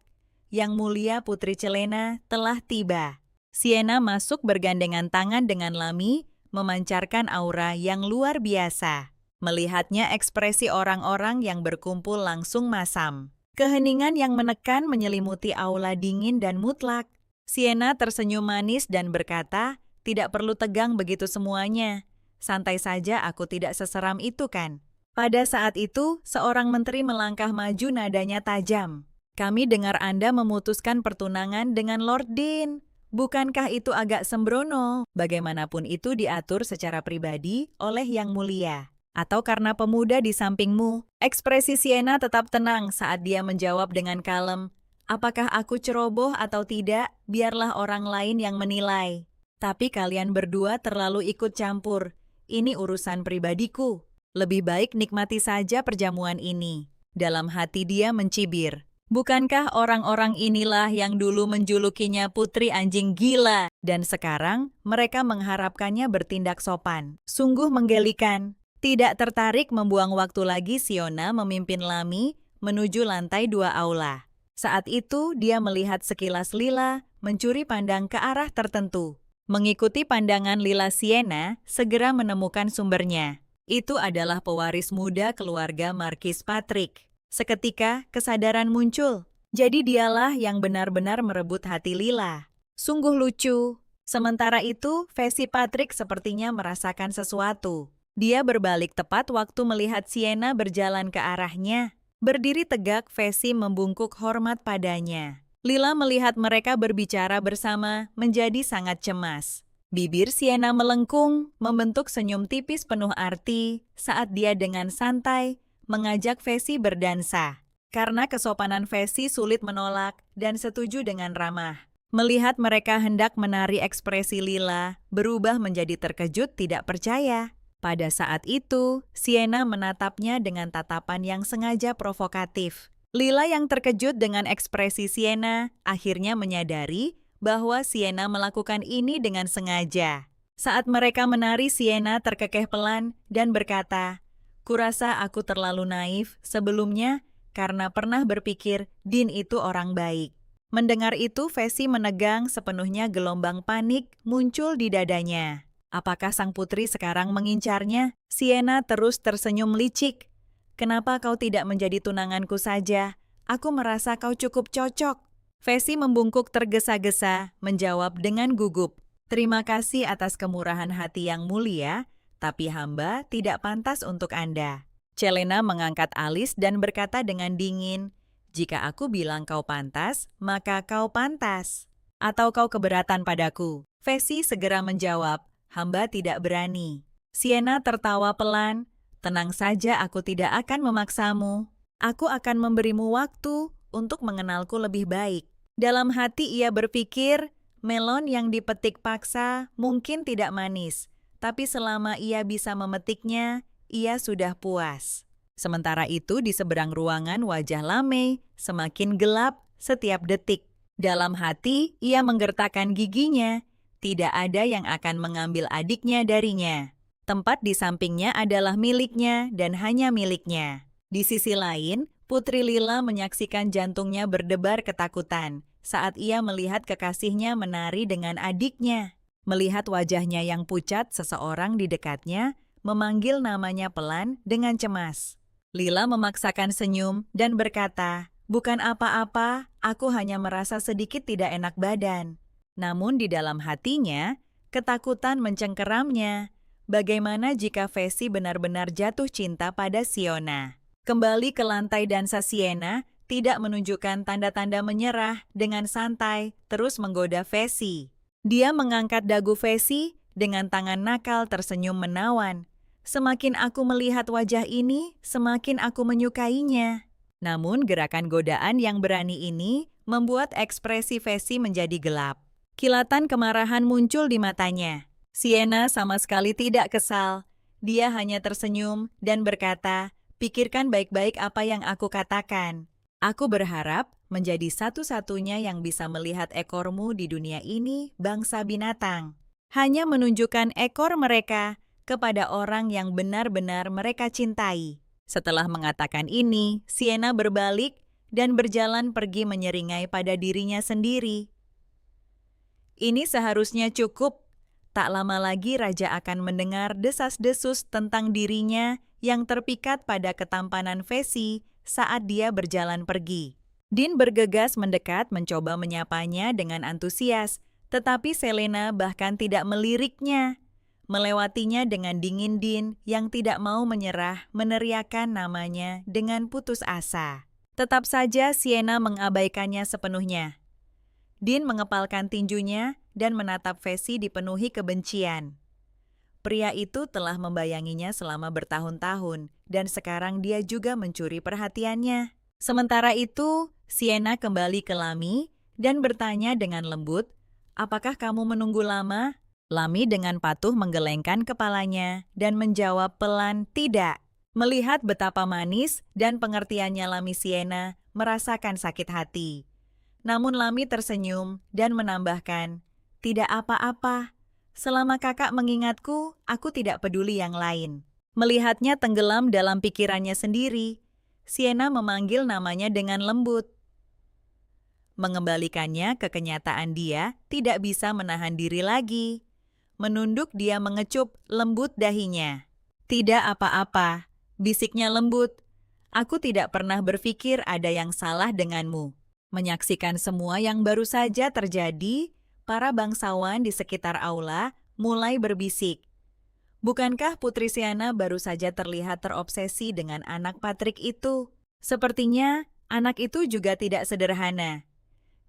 Yang Mulia Putri Celena telah tiba. Sienna masuk bergandengan tangan dengan Lami, memancarkan aura yang luar biasa. Melihatnya, ekspresi orang-orang yang berkumpul langsung masam. Keheningan yang menekan menyelimuti aula dingin dan mutlak. Sienna tersenyum manis dan berkata, tidak perlu tegang begitu semuanya. Santai saja, aku tidak seseram itu kan. Pada saat itu, seorang menteri melangkah maju, nadanya tajam. Kami dengar Anda memutuskan pertunangan dengan Lord Dean. Bukankah itu agak sembrono? Bagaimanapun itu diatur secara pribadi oleh Yang Mulia. Atau karena pemuda di sampingmu? Ekspresi Sienna tetap tenang saat dia menjawab dengan kalem. Apakah aku ceroboh atau tidak, biarlah orang lain yang menilai. Tapi kalian berdua terlalu ikut campur. Ini urusan pribadiku. Lebih baik nikmati saja perjamuan ini. Dalam hati dia mencibir. Bukankah orang-orang inilah yang dulu menjulukinya Putri Anjing Gila? Dan sekarang mereka mengharapkannya bertindak sopan. Sungguh menggelikan. Tidak tertarik membuang waktu lagi, Siona memimpin Lami menuju lantai 2 aula. Saat itu dia melihat sekilas Lila mencuri pandang ke arah tertentu. Mengikuti pandangan Lila, Sienna segera menemukan sumbernya. Itu adalah pewaris muda keluarga Markis Patrick. Seketika kesadaran muncul. Jadi dialah yang benar-benar merebut hati Lila. Sungguh lucu. Sementara itu, Fessy Patrick sepertinya merasakan sesuatu. Dia berbalik tepat waktu melihat Sienna berjalan ke arahnya. Berdiri tegak, Fessy membungkuk hormat padanya. Lila melihat mereka berbicara bersama menjadi sangat cemas. Bibir Sienna melengkung, membentuk senyum tipis penuh arti saat dia dengan santai mengajak Fesi berdansa. Karena kesopanan Fesi sulit menolak dan setuju dengan ramah. Melihat mereka hendak menari, ekspresi Lila berubah menjadi terkejut tidak percaya. Pada saat itu, Sienna menatapnya dengan tatapan yang sengaja provokatif. Lila yang terkejut dengan ekspresi Sienna akhirnya menyadari bahwa Sienna melakukan ini dengan sengaja. Saat mereka menari, Sienna terkekeh pelan dan berkata, "Kurasa aku terlalu naif sebelumnya karena pernah berpikir Din itu orang baik." Mendengar itu, Fesi menegang sepenuhnya, gelombang panik muncul di dadanya. Apakah sang putri sekarang mengincarnya? Sienna terus tersenyum licik. "Kenapa kau tidak menjadi tunanganku saja? Aku merasa kau cukup cocok." Fesi membungkuk tergesa-gesa, menjawab dengan gugup, "Terima kasih atas kemurahan hati yang mulia, tapi hamba tidak pantas untuk Anda." Chelena mengangkat alis dan berkata dengan dingin, "Jika aku bilang kau pantas, maka kau pantas. Atau kau keberatan padaku?" Fesi segera menjawab, "Hamba tidak berani." Sienna tertawa pelan, "Tenang saja, aku tidak akan memaksamu. Aku akan memberimu waktu untuk mengenalku lebih baik." Dalam hati ia berpikir, melon yang dipetik paksa mungkin tidak manis, tapi selama ia bisa memetiknya, ia sudah puas. Sementara itu di seberang ruangan wajah Lamei semakin gelap setiap detik. Dalam hati ia menggertakkan giginya, tidak ada yang akan mengambil adiknya darinya. Tempat di sampingnya adalah miliknya dan hanya miliknya. Di sisi lain, Putri Lila menyaksikan jantungnya berdebar ketakutan saat ia melihat kekasihnya menari dengan adiknya. Melihat wajahnya yang pucat, seseorang di dekatnya memanggil namanya pelan dengan cemas. Lila memaksakan senyum dan berkata, "Bukan apa-apa, aku hanya merasa sedikit tidak enak badan." Namun di dalam hatinya, ketakutan mencengkeramnya. Bagaimana jika Fesi benar-benar jatuh cinta pada Siona? Kembali ke lantai dansa, Sienna tidak menunjukkan tanda-tanda menyerah, dengan santai terus menggoda Fesi. Dia mengangkat dagu Fesi dengan tangan nakal tersenyum menawan. "Semakin aku melihat wajah ini, semakin aku menyukainya." Namun gerakan godaan yang berani ini membuat ekspresi Fesi menjadi gelap. Kilatan kemarahan muncul di matanya. Sienna sama sekali tidak kesal. Dia hanya tersenyum dan berkata, "Pikirkan baik-baik apa yang aku katakan. Aku berharap menjadi satu-satunya yang bisa melihat ekormu di dunia ini, bangsa binatang. Hanya menunjukkan ekor mereka kepada orang yang benar-benar mereka cintai." Setelah mengatakan ini, Sienna berbalik dan berjalan pergi menyeringai pada dirinya sendiri. Ini seharusnya cukup. Tak lama lagi raja akan mendengar desas-desus tentang dirinya yang terpikat pada ketampanan Fesi saat dia berjalan pergi. Din bergegas mendekat mencoba menyapanya dengan antusias, tetapi Selena bahkan tidak meliriknya. Melewatinya dengan dingin, Din yang tidak mau menyerah meneriakkan namanya dengan putus asa. Tetap saja Sienna mengabaikannya sepenuhnya. Din mengepalkan tinjunya dan menatap Fesi dipenuhi kebencian. Pria itu telah membayanginya selama bertahun-tahun dan sekarang dia juga mencuri perhatiannya. Sementara itu, Sienna kembali ke Lami dan bertanya dengan lembut, "Apakah kamu menunggu lama?" Lami dengan patuh menggelengkan kepalanya dan menjawab pelan, "Tidak." Melihat betapa manis dan pengertiannya Lami, Sienna merasakan sakit hati. Namun Lami tersenyum dan menambahkan, "Tidak apa-apa. Selama kakak mengingatku, aku tidak peduli yang lain." Melihatnya tenggelam dalam pikirannya sendiri, Sienna memanggil namanya dengan lembut. Mengembalikannya ke kenyataan, dia tidak bisa menahan diri lagi. Menunduk, dia mengecup lembut dahinya. "Tidak apa-apa," bisiknya lembut. "Aku tidak pernah berpikir ada yang salah denganmu." Menyaksikan semua yang baru saja terjadi, para bangsawan di sekitar aula mulai berbisik. Bukankah Putri Sienna baru saja terlihat terobsesi dengan anak Patrick itu? Sepertinya anak itu juga tidak sederhana.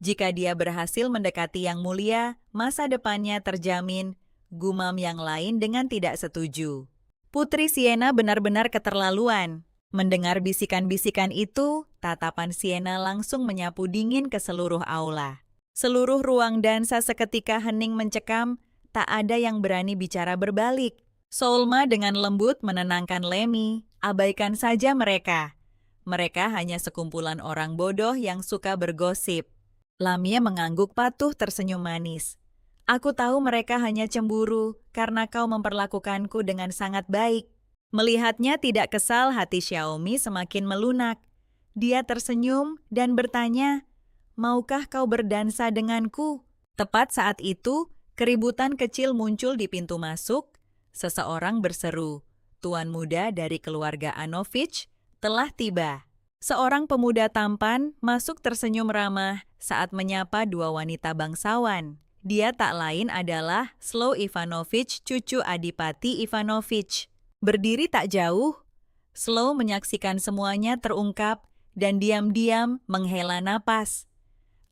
Jika dia berhasil mendekati yang mulia, masa depannya terjamin, gumam yang lain dengan tidak setuju. Putri Siena benar-benar keterlaluan. Mendengar bisikan-bisikan itu, tatapan Siena langsung menyapu dingin ke seluruh aula. Seluruh ruang dansa seketika hening mencekam, tak ada yang berani bicara berbalik. Soulma dengan lembut menenangkan Lemmy, abaikan saja mereka. Mereka hanya sekumpulan orang bodoh yang suka bergosip. Lamia mengangguk patuh tersenyum manis. Aku tahu mereka hanya cemburu karena kau memperlakukanku dengan sangat baik. Melihatnya tidak kesal, hati Xiaomi semakin melunak. Dia tersenyum dan bertanya, maukah kau berdansa denganku? Tepat saat itu, keributan kecil muncul di pintu masuk. Seseorang berseru, tuan muda dari keluarga Anovich telah tiba. Seorang pemuda tampan masuk tersenyum ramah saat menyapa dua wanita bangsawan. Dia tak lain adalah Slow Ivanovich, cucu Adipati Ivanovich. Berdiri tak jauh, Slow menyaksikan semuanya terungkap dan diam-diam menghela napas.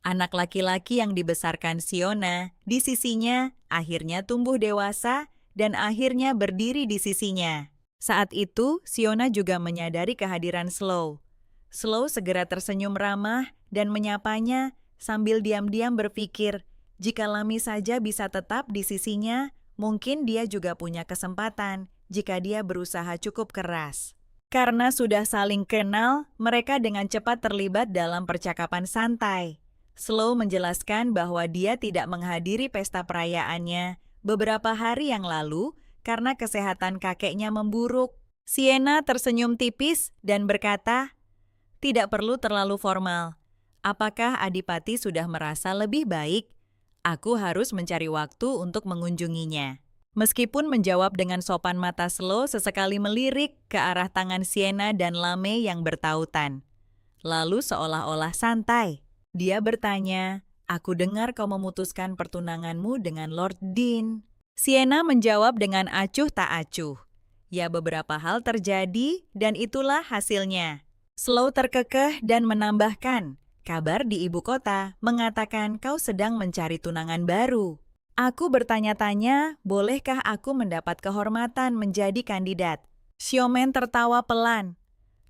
Anak laki-laki yang dibesarkan Siona di sisinya akhirnya tumbuh dewasa dan akhirnya berdiri di sisinya. Saat itu, Siona juga menyadari kehadiran Slow. Slow segera tersenyum ramah dan menyapanya sambil diam-diam berpikir, jika Lami saja bisa tetap di sisinya, mungkin dia juga punya kesempatan jika dia berusaha cukup keras. Karena sudah saling kenal, mereka dengan cepat terlibat dalam percakapan santai. Slow menjelaskan bahwa dia tidak menghadiri pesta perayaannya beberapa hari yang lalu karena kesehatan kakeknya memburuk. Siena tersenyum tipis dan berkata, tidak perlu terlalu formal. Apakah Adipati sudah merasa lebih baik? Aku harus mencari waktu untuk mengunjunginya. Meskipun menjawab dengan sopan, mata Slow sesekali melirik ke arah tangan Siena dan Lame yang bertautan. Lalu seolah-olah santai, dia bertanya, aku dengar kau memutuskan pertunanganmu dengan Lord Dean. Siena menjawab dengan acuh tak acuh. Ya, beberapa hal terjadi dan itulah hasilnya. Slow terkekeh dan menambahkan, kabar di ibu kota mengatakan kau sedang mencari tunangan baru. Aku bertanya-tanya, bolehkah aku mendapat kehormatan menjadi kandidat? Xiaomen tertawa pelan.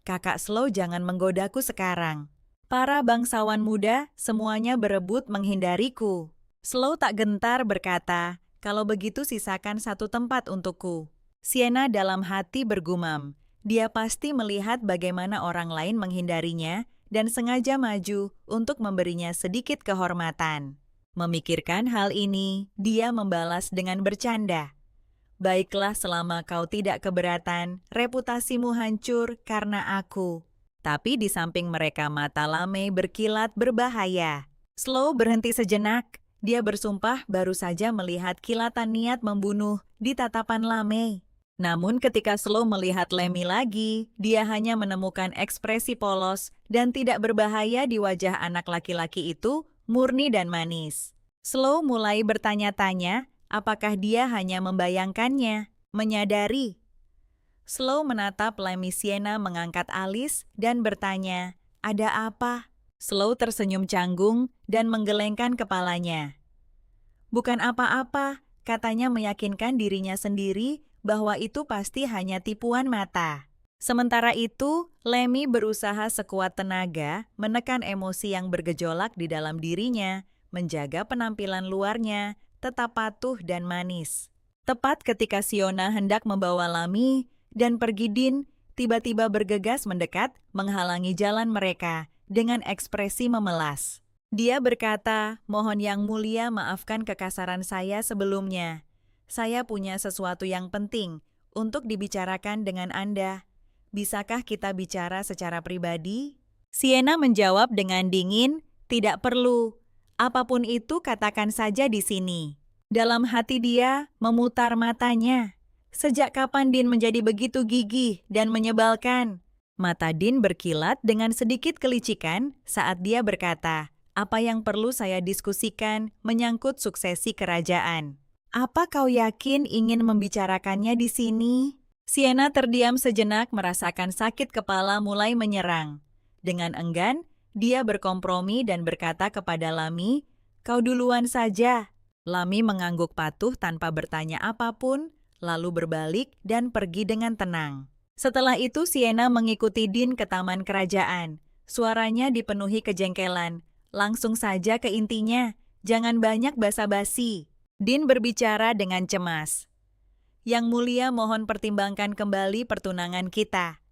Kakak Slow, jangan menggodaku sekarang. Para bangsawan muda semuanya berebut menghindariku. Slow tak gentar berkata, kalau begitu sisakan satu tempat untukku. Siena dalam hati bergumam. Dia pasti melihat bagaimana orang lain menghindarinya dan sengaja maju untuk memberinya sedikit kehormatan. Memikirkan hal ini, dia membalas dengan bercanda. Baiklah, selama kau tidak keberatan, reputasimu hancur karena aku. Tapi di samping mereka, mata Lame berkilat berbahaya. Slow berhenti sejenak. Dia bersumpah baru saja melihat kilatan niat membunuh di tatapan Lame. Namun ketika Slow melihat Lemmy lagi, dia hanya menemukan ekspresi polos dan tidak berbahaya di wajah anak laki-laki itu, murni dan manis. Slow mulai bertanya-tanya, apakah dia hanya membayangkannya, menyadari. Slow menatap Lemmy. Siena mengangkat alis dan bertanya, ada apa? Slow tersenyum canggung dan menggelengkan kepalanya. Bukan apa-apa, katanya meyakinkan dirinya sendiri bahwa itu pasti hanya tipuan mata. Sementara itu, Lemmy berusaha sekuat tenaga menekan emosi yang bergejolak di dalam dirinya, menjaga penampilan luarnya tetap patuh dan manis. Tepat ketika Siona hendak membawa Lami dan pergi, Din tiba-tiba bergegas mendekat menghalangi jalan mereka dengan ekspresi memelas. Dia berkata, mohon yang mulia maafkan kekasaran saya sebelumnya. Saya punya sesuatu yang penting untuk dibicarakan dengan Anda. Bisakah kita bicara secara pribadi? Siena menjawab dengan dingin, tidak perlu. Apapun itu katakan saja di sini. Dalam hati dia memutar matanya. Sejak kapan Din menjadi begitu gigih dan menyebalkan? Mata Din berkilat dengan sedikit kelicikan saat dia berkata, apa yang perlu saya diskusikan menyangkut suksesi kerajaan. Apa kau yakin ingin membicarakannya di sini? Siena terdiam sejenak, merasakan sakit kepala mulai menyerang. Dengan enggan, dia berkompromi dan berkata kepada Lami, kau duluan saja. Lami mengangguk patuh tanpa bertanya apapun, lalu berbalik dan pergi dengan tenang. Setelah itu Sienna mengikuti Din ke taman kerajaan. Suaranya dipenuhi kejengkelan. Langsung saja ke intinya, jangan banyak basa-basi. Din berbicara dengan cemas. Yang mulia mohon pertimbangkan kembali pertunangan kita.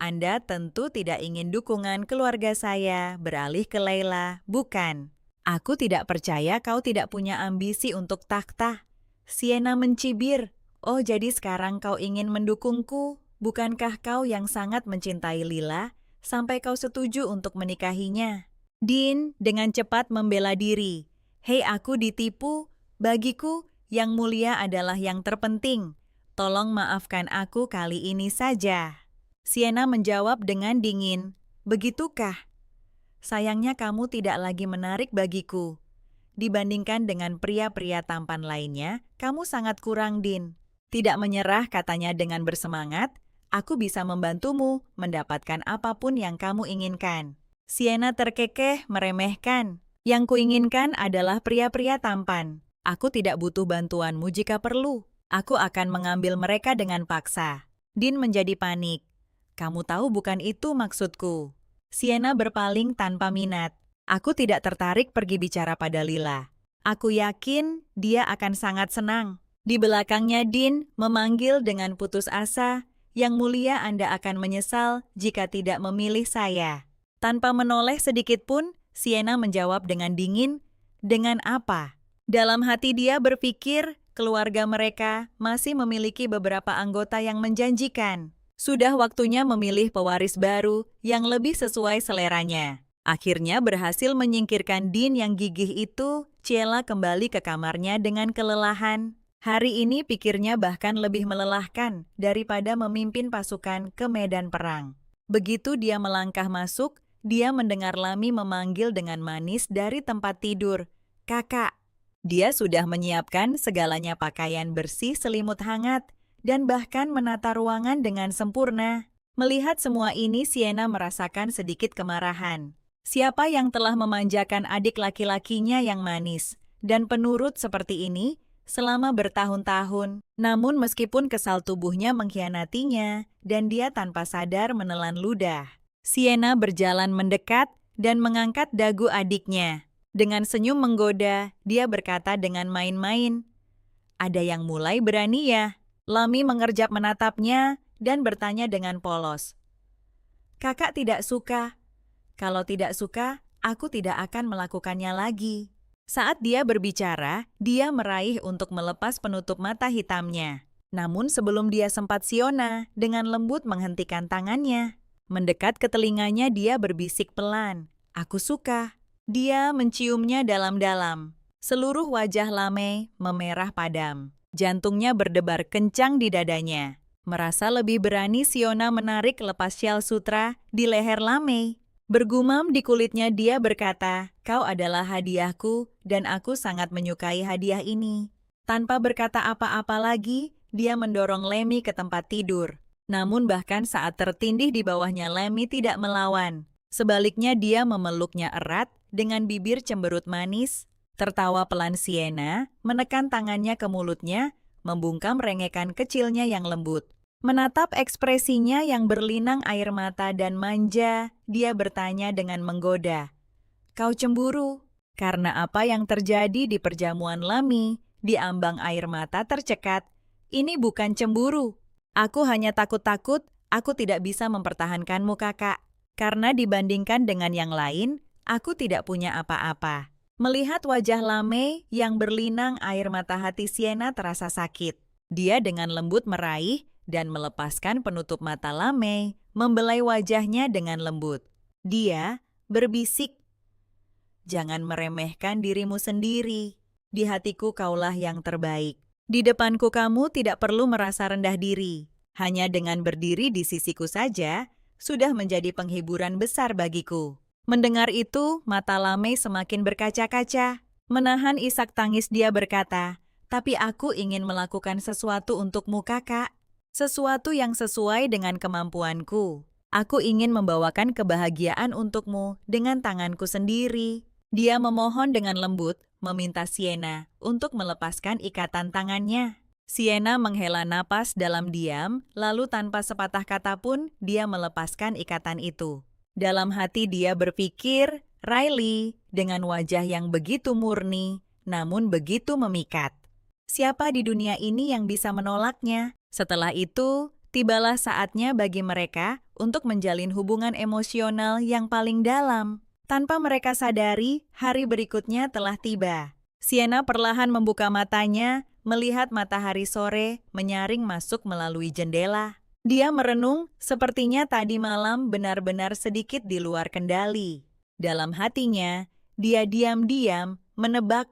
Anda tentu tidak ingin dukungan keluarga saya beralih ke Layla, bukan? Aku tidak percaya kau tidak punya ambisi untuk takhta. Sienna mencibir. Oh, jadi sekarang kau ingin mendukungku? Bukankah kau yang sangat mencintai Lila sampai kau setuju untuk menikahinya? Din dengan cepat membela diri. Hei, aku ditipu. Bagiku, yang mulia adalah yang terpenting. Tolong maafkan aku kali ini saja. Sienna menjawab dengan dingin. Begitukah? Sayangnya kamu tidak lagi menarik bagiku. Dibandingkan dengan pria-pria tampan lainnya, kamu sangat kurang, Din. Tidak menyerah, katanya dengan bersemangat. Aku bisa membantumu mendapatkan apapun yang kamu inginkan. Sienna terkekeh meremehkan. Yang kuinginkan adalah pria-pria tampan. Aku tidak butuh bantuanmu jika perlu. Aku akan mengambil mereka dengan paksa. Din menjadi panik. Kamu tahu bukan itu maksudku. Sienna berpaling tanpa minat. Aku tidak tertarik pergi bicara pada Lila. Aku yakin dia akan sangat senang. Di belakangnya Din memanggil dengan putus asa, Yang mulia Anda akan menyesal jika tidak memilih saya. Tanpa menoleh sedikit pun, Sienna menjawab dengan dingin, dengan apa? Dalam hati dia berpikir, keluarga mereka masih memiliki beberapa anggota yang menjanjikan. Sudah waktunya memilih pewaris baru yang lebih sesuai seleranya. Akhirnya berhasil menyingkirkan Din yang gigih itu, Ciela kembali ke kamarnya dengan kelelahan. Hari ini pikirnya bahkan lebih melelahkan daripada memimpin pasukan ke medan perang. Begitu dia melangkah masuk, dia mendengar Lami memanggil dengan manis dari tempat tidur. Kakak, dia sudah menyiapkan segalanya, pakaian bersih, selimut hangat, dan bahkan menata ruangan dengan sempurna. Melihat semua ini, Sienna merasakan sedikit kemarahan. Siapa yang telah memanjakan adik laki-lakinya yang manis dan penurut seperti ini selama bertahun-tahun? Namun meskipun kesal tubuhnya mengkhianatinya dan dia tanpa sadar menelan ludah, Sienna berjalan mendekat dan mengangkat dagu adiknya. Dengan senyum menggoda, dia berkata dengan main-main, "Ada yang mulai berani ya?" Lami mengerjap menatapnya dan bertanya dengan polos, "Kakak tidak suka? Kalau tidak suka, aku tidak akan melakukannya lagi." Saat dia berbicara, dia meraih untuk melepas penutup mata hitamnya. Namun sebelum dia sempat, Siona dengan lembut menghentikan tangannya. Mendekat ke telinganya, dia berbisik pelan, "Aku suka." Dia menciumnya dalam-dalam. Seluruh wajah Lame memerah padam. Jantungnya berdebar kencang di dadanya. Merasa lebih berani, Siona menarik lepas syal sutra di leher Lame. Bergumam di kulitnya, dia berkata, "Kau adalah hadiahku dan aku sangat menyukai hadiah ini." Tanpa berkata apa-apa lagi, dia mendorong Lemmy ke tempat tidur. Namun bahkan saat tertindih di bawahnya, Lemmy tidak melawan. Sebaliknya dia memeluknya erat dengan bibir cemberut manis. Tertawa pelan, Sienna menekan tangannya ke mulutnya, membungkam rengekan kecilnya yang lembut. Menatap ekspresinya yang berlinang air mata dan manja, dia bertanya dengan menggoda, "Kau cemburu?" Karena apa yang terjadi di perjamuan Lami, di ambang air mata tercekat. "Ini bukan cemburu. Aku hanya takut-takut aku tidak bisa mempertahankanmu, kakak. Karena dibandingkan dengan yang lain, aku tidak punya apa-apa." Melihat wajah Lame yang berlinang air mata, hati Sienna terasa sakit. Dia dengan lembut meraih dan melepaskan penutup mata Lame, membelai wajahnya dengan lembut. Dia berbisik, "Jangan meremehkan dirimu sendiri. Di hatiku kaulah yang terbaik. Di depanku kamu tidak perlu merasa rendah diri. Hanya dengan berdiri di sisiku saja, sudah menjadi penghiburan besar bagiku." Mendengar itu, mata Lame semakin berkaca-kaca. Menahan isak tangis, dia berkata, "Tapi aku ingin melakukan sesuatu untukmu, kakak. Sesuatu yang sesuai dengan kemampuanku. Aku ingin membawakan kebahagiaan untukmu dengan tanganku sendiri." Dia memohon dengan lembut, meminta Sienna untuk melepaskan ikatan tangannya. Sienna menghela napas dalam diam, lalu tanpa sepatah kata pun dia melepaskan ikatan itu. Dalam hati dia berpikir, Riley, dengan wajah yang begitu murni, namun begitu memikat. Siapa di dunia ini yang bisa menolaknya? Setelah itu, tibalah saatnya bagi mereka untuk menjalin hubungan emosional yang paling dalam. Tanpa mereka sadari, hari berikutnya telah tiba. Sienna perlahan membuka matanya, melihat matahari sore menyaring masuk melalui jendela. Dia merenung, sepertinya tadi malam benar-benar sedikit di luar kendali. Dalam hatinya, dia diam-diam menebak,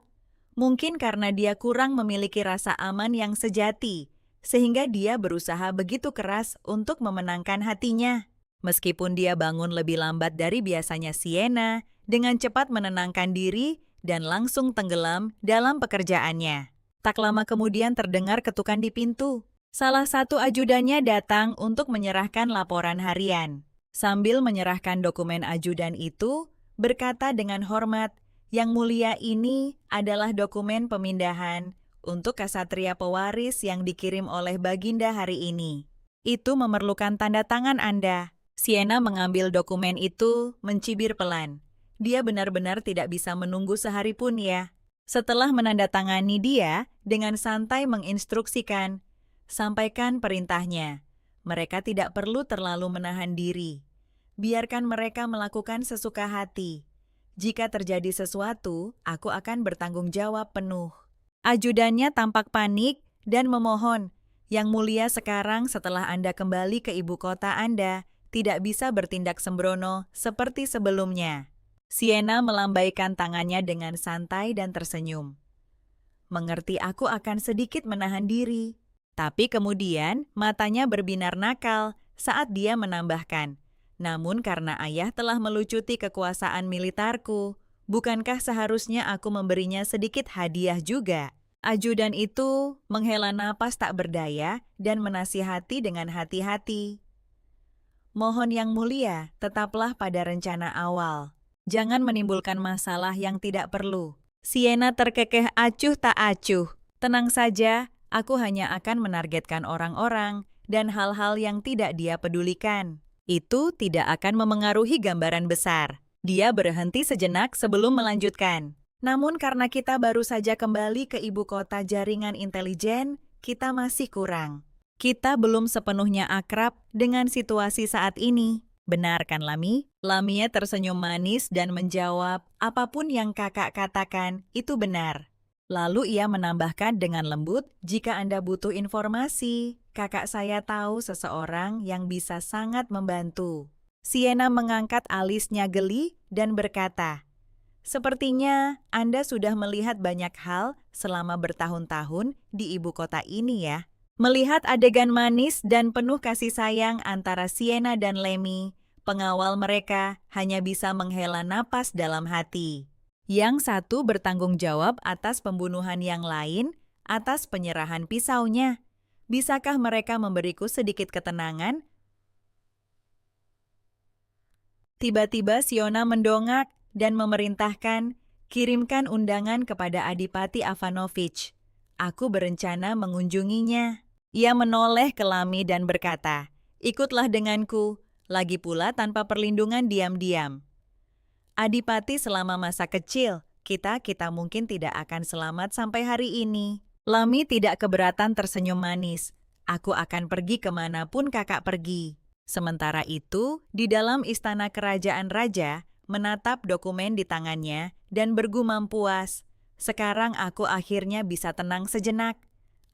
mungkin karena dia kurang memiliki rasa aman yang sejati, sehingga dia berusaha begitu keras untuk memenangkan hatinya. Meskipun dia bangun lebih lambat dari biasanya Sienna, dengan cepat menenangkan diri dan langsung tenggelam dalam pekerjaannya. Tak lama kemudian terdengar ketukan di pintu. Salah satu ajudannya datang untuk menyerahkan laporan harian. Sambil menyerahkan dokumen ajudan itu, berkata dengan hormat, "Yang mulia, ini adalah dokumen pemindahan untuk Ksatria pewaris yang dikirim oleh Baginda hari ini. Itu memerlukan tanda tangan Anda." Sienna mengambil dokumen itu, mencibir pelan. Dia benar-benar tidak bisa menunggu sehari pun ya. Setelah menandatangani, dia dengan santai menginstruksikan, "Sampaikan perintahnya. Mereka tidak perlu terlalu menahan diri. Biarkan mereka melakukan sesuka hati. Jika terjadi sesuatu, aku akan bertanggung jawab penuh." Ajudannya tampak panik dan memohon, "Yang mulia, sekarang setelah Anda kembali ke ibu kota Anda, tidak bisa bertindak sembrono seperti sebelumnya." Sienna melambaikan tangannya dengan santai dan tersenyum. "Mengerti, aku akan sedikit menahan diri." Tapi kemudian matanya berbinar nakal saat dia menambahkan, "Namun karena ayah telah melucuti kekuasaan militerku, bukankah seharusnya aku memberinya sedikit hadiah juga?" Ajudan itu menghela napas tak berdaya dan menasihati dengan hati-hati, "Mohon Yang Mulia, tetaplah pada rencana awal. Jangan menimbulkan masalah yang tidak perlu." Sienna terkekeh acuh tak acuh. "Tenang saja, aku hanya akan menargetkan orang-orang dan hal-hal yang tidak dia pedulikan. Itu tidak akan memengaruhi gambaran besar." Dia berhenti sejenak sebelum melanjutkan, "Namun karena kita baru saja kembali ke ibu kota jaringan intelijen, kita masih kurang. Kita belum sepenuhnya akrab dengan situasi saat ini. Benar kan, Lami?" Lamia tersenyum manis dan menjawab, "Apapun yang kakak katakan, itu benar." Lalu ia menambahkan dengan lembut, "Jika Anda butuh informasi, kakak saya tahu seseorang yang bisa sangat membantu." Sienna mengangkat alisnya geli dan berkata, "Sepertinya Anda sudah melihat banyak hal selama bertahun-tahun di ibu kota ini ya." Melihat adegan manis dan penuh kasih sayang antara Sienna dan Lemmy, pengawal mereka hanya bisa menghela napas dalam hati. Yang satu bertanggung jawab atas pembunuhan yang lain, atas penyerahan pisaunya. Bisakah mereka memberiku sedikit ketenangan? Tiba-tiba Siona mendongak dan memerintahkan, "Kirimkan undangan kepada Adipati Avanovich. Aku berencana mengunjunginya." Ia menoleh ke Lami dan berkata, "Ikutlah denganku, lagi pula tanpa perlindungan diam-diam. Adipati, selama masa kecil, kita mungkin tidak akan selamat sampai hari ini." Lami tidak keberatan tersenyum manis. "Aku akan pergi kemanapun kakak pergi." Sementara itu, di dalam istana kerajaan raja, menatap dokumen di tangannya dan bergumam puas, "Sekarang aku akhirnya bisa tenang sejenak.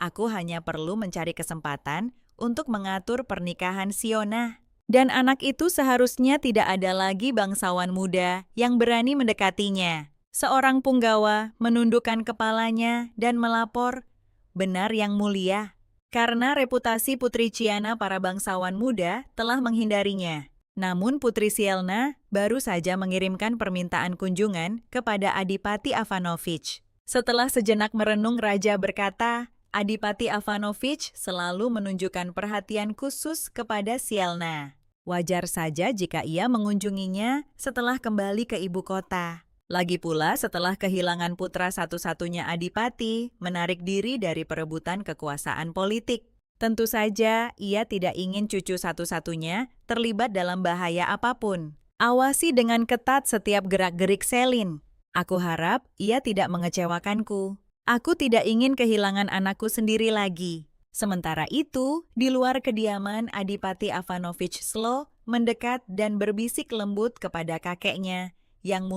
Aku hanya perlu mencari kesempatan untuk mengatur pernikahan Siona. Dan anak itu seharusnya tidak ada lagi bangsawan muda yang berani mendekatinya." Seorang punggawa menundukkan kepalanya dan melapor, "Benar Yang Mulia." Karena reputasi Putri Chiana para bangsawan muda telah menghindarinya. Namun Putri Sielna baru saja mengirimkan permintaan kunjungan kepada Adipati Avanovich. Setelah sejenak merenung, Raja berkata, "Adipati Avanovich selalu menunjukkan perhatian khusus kepada Sielna. Wajar saja jika ia mengunjunginya setelah kembali ke ibu kota." Lagi pula setelah kehilangan putra satu-satunya Adipati, menarik diri dari perebutan kekuasaan politik. Tentu saja ia tidak ingin cucu satu-satunya terlibat dalam bahaya apapun. Awasi dengan ketat setiap gerak-gerik Selin. Aku harap ia tidak mengecewakanku. Aku tidak ingin kehilangan anakku sendiri lagi. Sementara itu, di luar kediaman Adipati Avanovich Slo mendekat dan berbisik lembut kepada kakeknya. Yang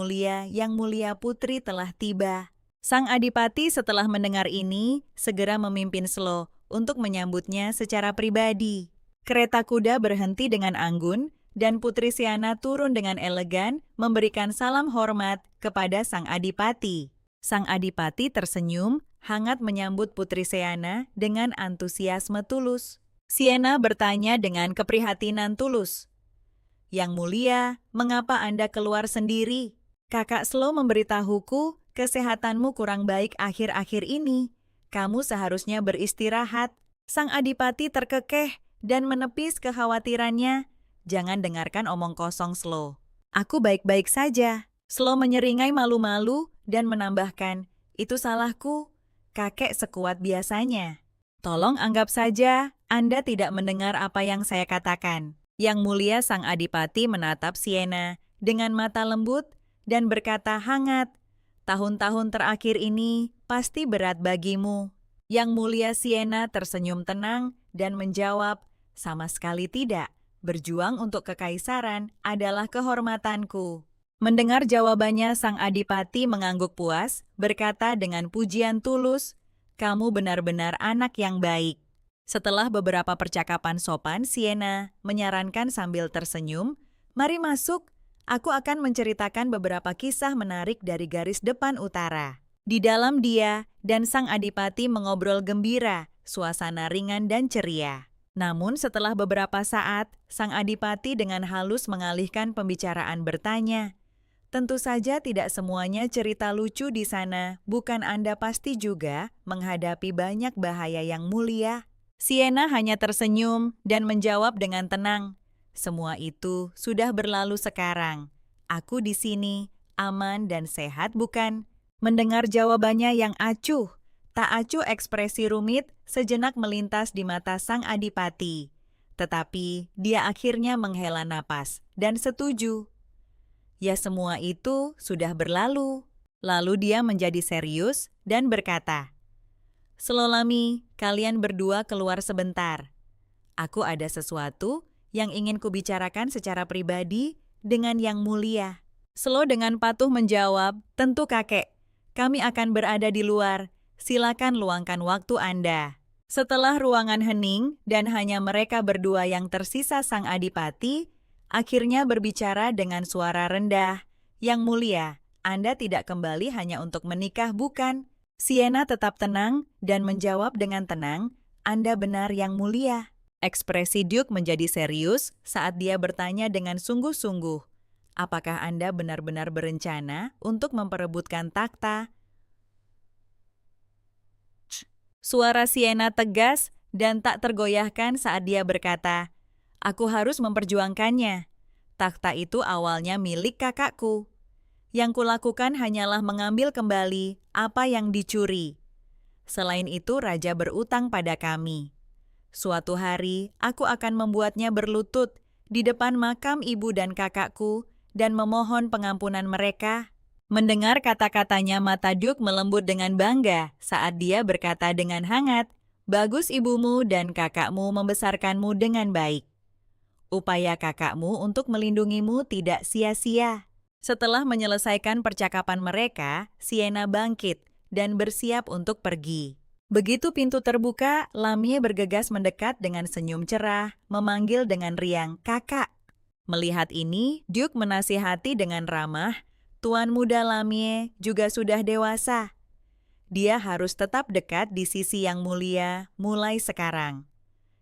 mulia putri telah tiba. Sang Adipati setelah mendengar ini, segera memimpin Slo untuk menyambutnya secara pribadi. Kereta kuda berhenti dengan anggun, dan Putri Siana turun dengan elegan memberikan salam hormat kepada Sang Adipati. Sang Adipati tersenyum, hangat menyambut Putri Siana dengan antusiasme tulus. Siena bertanya dengan keprihatinan tulus. Yang mulia, mengapa Anda keluar sendiri? Kakak Slo memberitahuku, kesehatanmu kurang baik akhir-akhir ini. Kamu seharusnya beristirahat. Sang Adipati terkekeh dan menepis kekhawatirannya. Jangan dengarkan omong kosong Slo. Aku baik-baik saja. Slo menyeringai malu-malu dan menambahkan, itu salahku. Kakek sekuat biasanya. Tolong anggap saja Anda tidak mendengar apa yang saya katakan. Yang mulia Sang Adipati menatap Siena dengan mata lembut dan berkata hangat, tahun-tahun terakhir ini pasti berat bagimu. Yang mulia Siena tersenyum tenang dan menjawab, sama sekali tidak. Berjuang untuk kekaisaran adalah kehormatanku. Mendengar jawabannya, Sang Adipati mengangguk puas, berkata dengan pujian tulus, kamu benar-benar anak yang baik. Setelah beberapa percakapan sopan, Siena menyarankan sambil tersenyum, mari masuk, aku akan menceritakan beberapa kisah menarik dari garis depan utara. Di dalam dia dan Sang Adipati mengobrol gembira, suasana ringan dan ceria. Namun setelah beberapa saat, Sang Adipati dengan halus mengalihkan pembicaraan bertanya, tentu saja tidak semuanya cerita lucu di sana, bukan Anda pasti juga menghadapi banyak bahaya yang mulia. Siena hanya tersenyum dan menjawab dengan tenang, semua itu sudah berlalu sekarang. Aku di sini, aman dan sehat bukan? Mendengar jawabannya yang acuh, tak acuh ekspresi rumit sejenak melintas di mata Sang Adipati. Tetapi dia akhirnya menghela napas dan setuju. Ya semua itu sudah berlalu. Lalu dia menjadi serius dan berkata, Slolami, kalian berdua keluar sebentar. Aku ada sesuatu yang ingin kubicarakan secara pribadi dengan Yang Mulia. Slo dengan patuh menjawab, tentu kakek. Kami akan berada di luar. Silakan luangkan waktu Anda. Setelah ruangan hening dan hanya mereka berdua yang tersisa, Sang Adipati akhirnya berbicara dengan suara rendah. Yang Mulia, Anda tidak kembali hanya untuk menikah, bukan? Siena tetap tenang dan menjawab dengan tenang, Anda benar Yang Mulia. Ekspresi Duke menjadi serius saat dia bertanya dengan sungguh-sungguh, apakah Anda benar-benar berencana untuk memperebutkan takhta? Suara Siena tegas dan tak tergoyahkan saat dia berkata, aku harus memperjuangkannya. Takhta itu awalnya milik kakakku. Yang kulakukan hanyalah mengambil kembali apa yang dicuri. Selain itu, raja berutang pada kami. Suatu hari, aku akan membuatnya berlutut di depan makam ibu dan kakakku dan memohon pengampunan mereka. Mendengar kata-katanya, mata Duke melembut dengan bangga saat dia berkata dengan hangat, bagus ibumu dan kakakmu membesarkanmu dengan baik. Upaya kakakmu untuk melindungimu tidak sia-sia. Setelah menyelesaikan percakapan mereka, Siena bangkit dan bersiap untuk pergi. Begitu pintu terbuka, Lamie bergegas mendekat dengan senyum cerah, memanggil dengan riang, kakak. Melihat ini, Duke menasihati dengan ramah, Tuan muda Lamie juga sudah dewasa. Dia harus tetap dekat di sisi Yang Mulia mulai sekarang.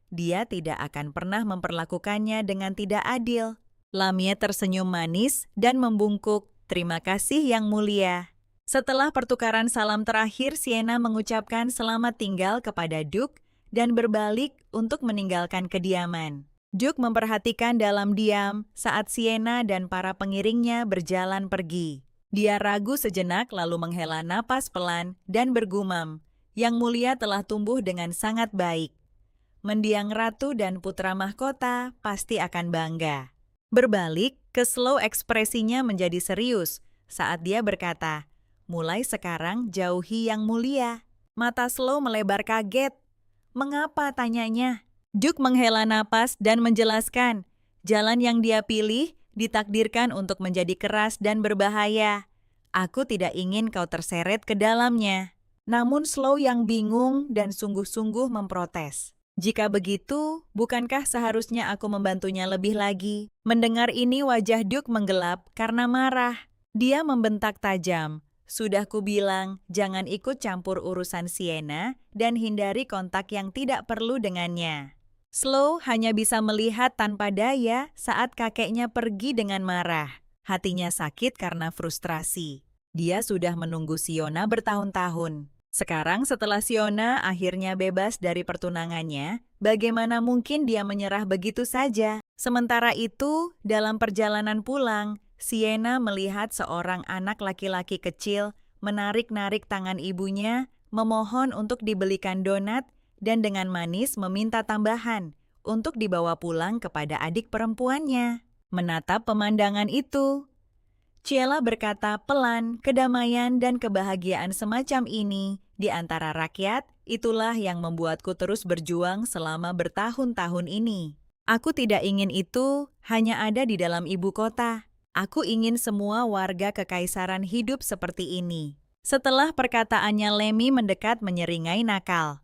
Dia tidak akan pernah memperlakukannya dengan tidak adil. Lamie tersenyum manis dan membungkuk, terima kasih Yang Mulia. Setelah pertukaran salam terakhir, Siena mengucapkan selamat tinggal kepada Duke dan berbalik untuk meninggalkan kediaman. Duke memperhatikan dalam diam saat Siena dan para pengiringnya berjalan pergi. Dia ragu sejenak lalu menghela napas pelan dan bergumam, "Yang mulia telah tumbuh dengan sangat baik. Mendiang ratu dan putra mahkota pasti akan bangga." Berbalik, ke Slow ekspresinya menjadi serius saat dia berkata, "Mulai sekarang jauhi yang mulia." Mata Slow melebar kaget. "Mengapa?" tanyanya. Duke menghela napas dan menjelaskan, jalan yang dia pilih ditakdirkan untuk menjadi keras dan berbahaya. Aku tidak ingin kau terseret ke dalamnya. Namun Slow yang bingung dan sungguh-sungguh memprotes. "Jika begitu, bukankah seharusnya aku membantunya lebih lagi?" Mendengar ini wajah Duke menggelap karena marah. Dia membentak tajam. "Sudah kubilang, jangan ikut campur urusan Sienna dan hindari kontak yang tidak perlu dengannya." Slow hanya bisa melihat tanpa daya saat kakeknya pergi dengan marah. Hatinya sakit karena frustrasi. Dia sudah menunggu Siona bertahun-tahun. Sekarang setelah Siona akhirnya bebas dari pertunangannya, bagaimana mungkin dia menyerah begitu saja? Sementara itu, dalam perjalanan pulang, Sienna melihat seorang anak laki-laki kecil menarik-narik tangan ibunya, memohon untuk dibelikan donat, dan dengan manis meminta tambahan untuk dibawa pulang kepada adik perempuannya. Menatap pemandangan itu, Ciela berkata pelan, kedamaian dan kebahagiaan semacam ini di antara rakyat, itulah yang membuatku terus berjuang selama bertahun-tahun ini. Aku tidak ingin itu hanya ada di dalam ibu kota. Aku ingin semua warga kekaisaran hidup seperti ini. Setelah perkataannya, Lemmy mendekat menyeringai nakal.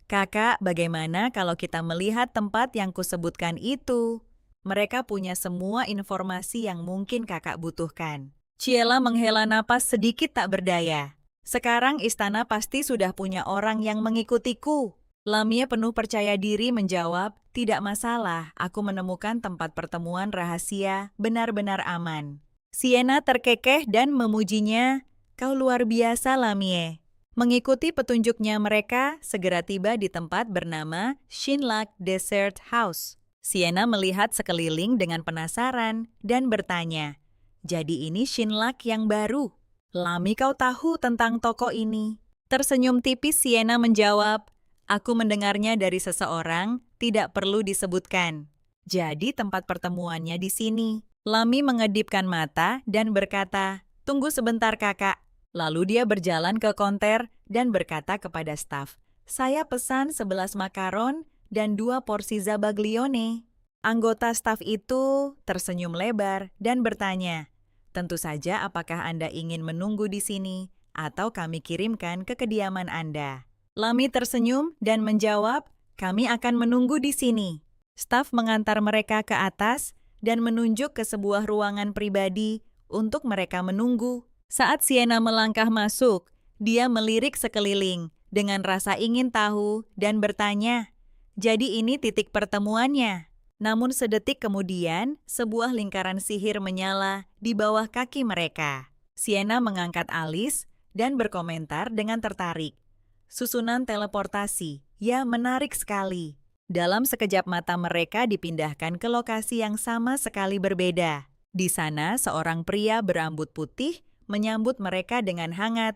"Kakak, bagaimana kalau kita melihat tempat yang kusebutkan itu? Mereka punya semua informasi yang mungkin kakak butuhkan." Ciela menghela napas sedikit tak berdaya. "Sekarang istana pasti sudah punya orang yang mengikutiku." Lamia penuh percaya diri menjawab, "Tidak masalah, aku menemukan tempat pertemuan rahasia benar-benar aman." Sienna terkekeh dan memujinya, "Kau luar biasa, Lamie." Mengikuti petunjuknya mereka segera tiba di tempat bernama Shinlak Desert House. Sienna melihat sekeliling dengan penasaran dan bertanya, "Jadi ini Shinlak yang baru? Lami, kau tahu tentang toko ini?" Tersenyum tipis Sienna menjawab, "Aku mendengarnya dari seseorang, tidak perlu disebutkan." "Jadi tempat pertemuannya di sini." Lami mengedipkan mata dan berkata, "Tunggu sebentar kakak." Lalu dia berjalan ke konter dan berkata kepada staf, "Saya pesan 11 makaron dan 2 porsi zabaglione." Anggota staf itu tersenyum lebar dan bertanya, "Tentu saja, apakah Anda ingin menunggu di sini atau kami kirimkan ke kediaman Anda?" Lami tersenyum dan menjawab, "Kami akan menunggu di sini." Staf mengantar mereka ke atas dan menunjuk ke sebuah ruangan pribadi untuk mereka menunggu. Saat Sienna melangkah masuk, dia melirik sekeliling dengan rasa ingin tahu dan bertanya, "Jadi ini titik pertemuannya?" Namun sedetik kemudian, sebuah lingkaran sihir menyala di bawah kaki mereka. Sienna mengangkat alis dan berkomentar dengan tertarik. "Susunan teleportasi, ya menarik sekali." Dalam sekejap mata mereka dipindahkan ke lokasi yang sama sekali berbeda. Di sana seorang pria berambut putih menyambut mereka dengan hangat.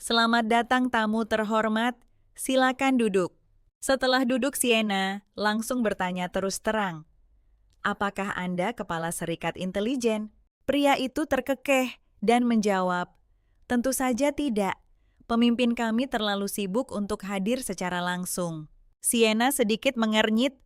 "Selamat datang tamu terhormat, silakan duduk." Setelah duduk, Sienna langsung bertanya terus terang, "Apakah Anda kepala serikat intelijen?" Pria itu terkekeh dan menjawab, "Tentu saja tidak. Pemimpin kami terlalu sibuk untuk hadir secara langsung." Sienna sedikit mengernyit.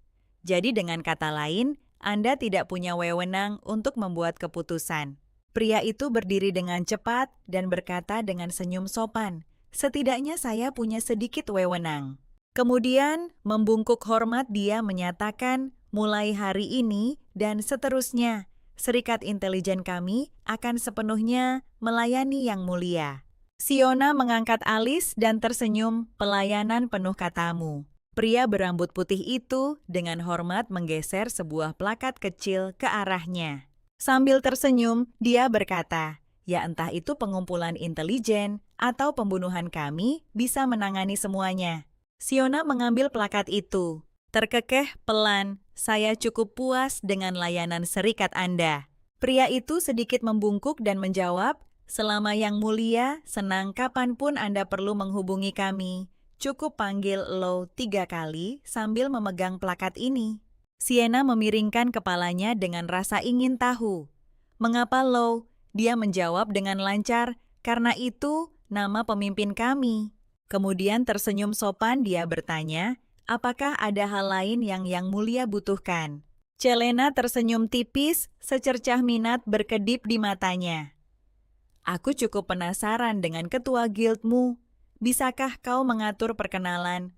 "Jadi dengan kata lain, Anda tidak punya wewenang untuk membuat keputusan." Pria itu berdiri dengan cepat dan berkata dengan senyum sopan, "Setidaknya saya punya sedikit wewenang." Kemudian, membungkuk hormat dia menyatakan, "Mulai hari ini dan seterusnya, Serikat Intelijen kami akan sepenuhnya melayani Yang Mulia." Siona mengangkat alis dan tersenyum, "Pelayanan penuh katamu." Pria berambut putih itu dengan hormat menggeser sebuah plakat kecil ke arahnya. Sambil tersenyum, dia berkata, "Ya entah itu pengumpulan intelijen atau pembunuhan, kami bisa menangani semuanya." Siona mengambil plakat itu. Terkekeh pelan, "Saya cukup puas dengan layanan serikat Anda." Pria itu sedikit membungkuk dan menjawab, Selama Yang Mulia, senang kapanpun Anda perlu menghubungi kami. Cukup panggil Lo 3 kali sambil memegang plakat ini. Sienna memiringkan kepalanya dengan rasa ingin tahu. Mengapa Lo? Dia menjawab dengan lancar, karena itu nama pemimpin kami. Kemudian tersenyum sopan dia bertanya, apakah ada hal lain yang Yang Mulia butuhkan? Celena tersenyum tipis, secercah minat berkedip di matanya. Aku cukup penasaran dengan ketua guildmu. Bisakah kau mengatur perkenalan?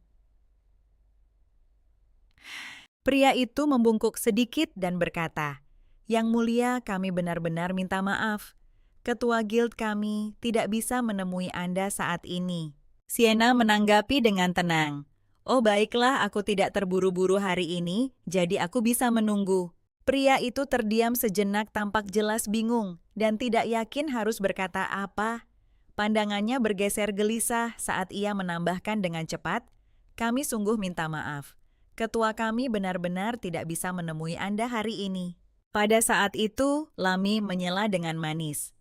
Pria itu membungkuk sedikit dan berkata, Yang Mulia, kami benar-benar minta maaf. Ketua guild kami tidak bisa menemui Anda saat ini. Sienna menanggapi dengan tenang. Oh baiklah, aku tidak terburu-buru hari ini, jadi aku bisa menunggu. Pria itu terdiam sejenak tampak jelas bingung dan tidak yakin harus berkata apa. Pandangannya bergeser gelisah saat ia menambahkan dengan cepat, kami sungguh minta maaf. Ketua kami benar-benar tidak bisa menemui Anda hari ini. Pada saat itu, Lami menyela dengan manis.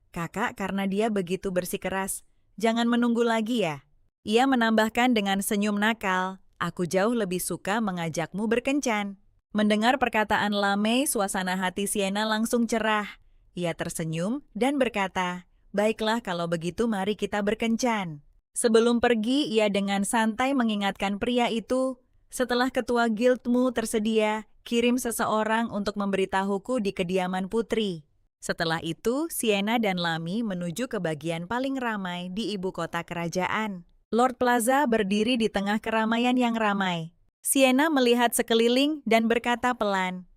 Kakak, karena dia begitu bersikeras, jangan menunggu lagi ya. Ia menambahkan dengan senyum nakal, aku jauh lebih suka mengajakmu berkencan. Mendengar perkataan Lame, suasana hati Sienna langsung cerah. Ia tersenyum dan berkata, baiklah kalau begitu mari kita berkencan. Sebelum pergi, ia dengan santai mengingatkan pria itu, setelah ketua guildmu tersedia, kirim seseorang untuk memberitahuku di kediaman putri. Setelah itu, Sienna dan Lami menuju ke bagian paling ramai di ibu kota kerajaan. Lord Plaza berdiri di tengah keramaian yang ramai. Sienna melihat sekeliling dan berkata pelan,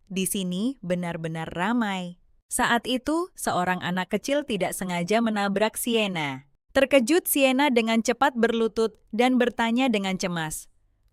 di sini benar-benar ramai. Saat itu, seorang anak kecil tidak sengaja menabrak Sienna. Terkejut Sienna dengan cepat berlutut dan bertanya dengan cemas,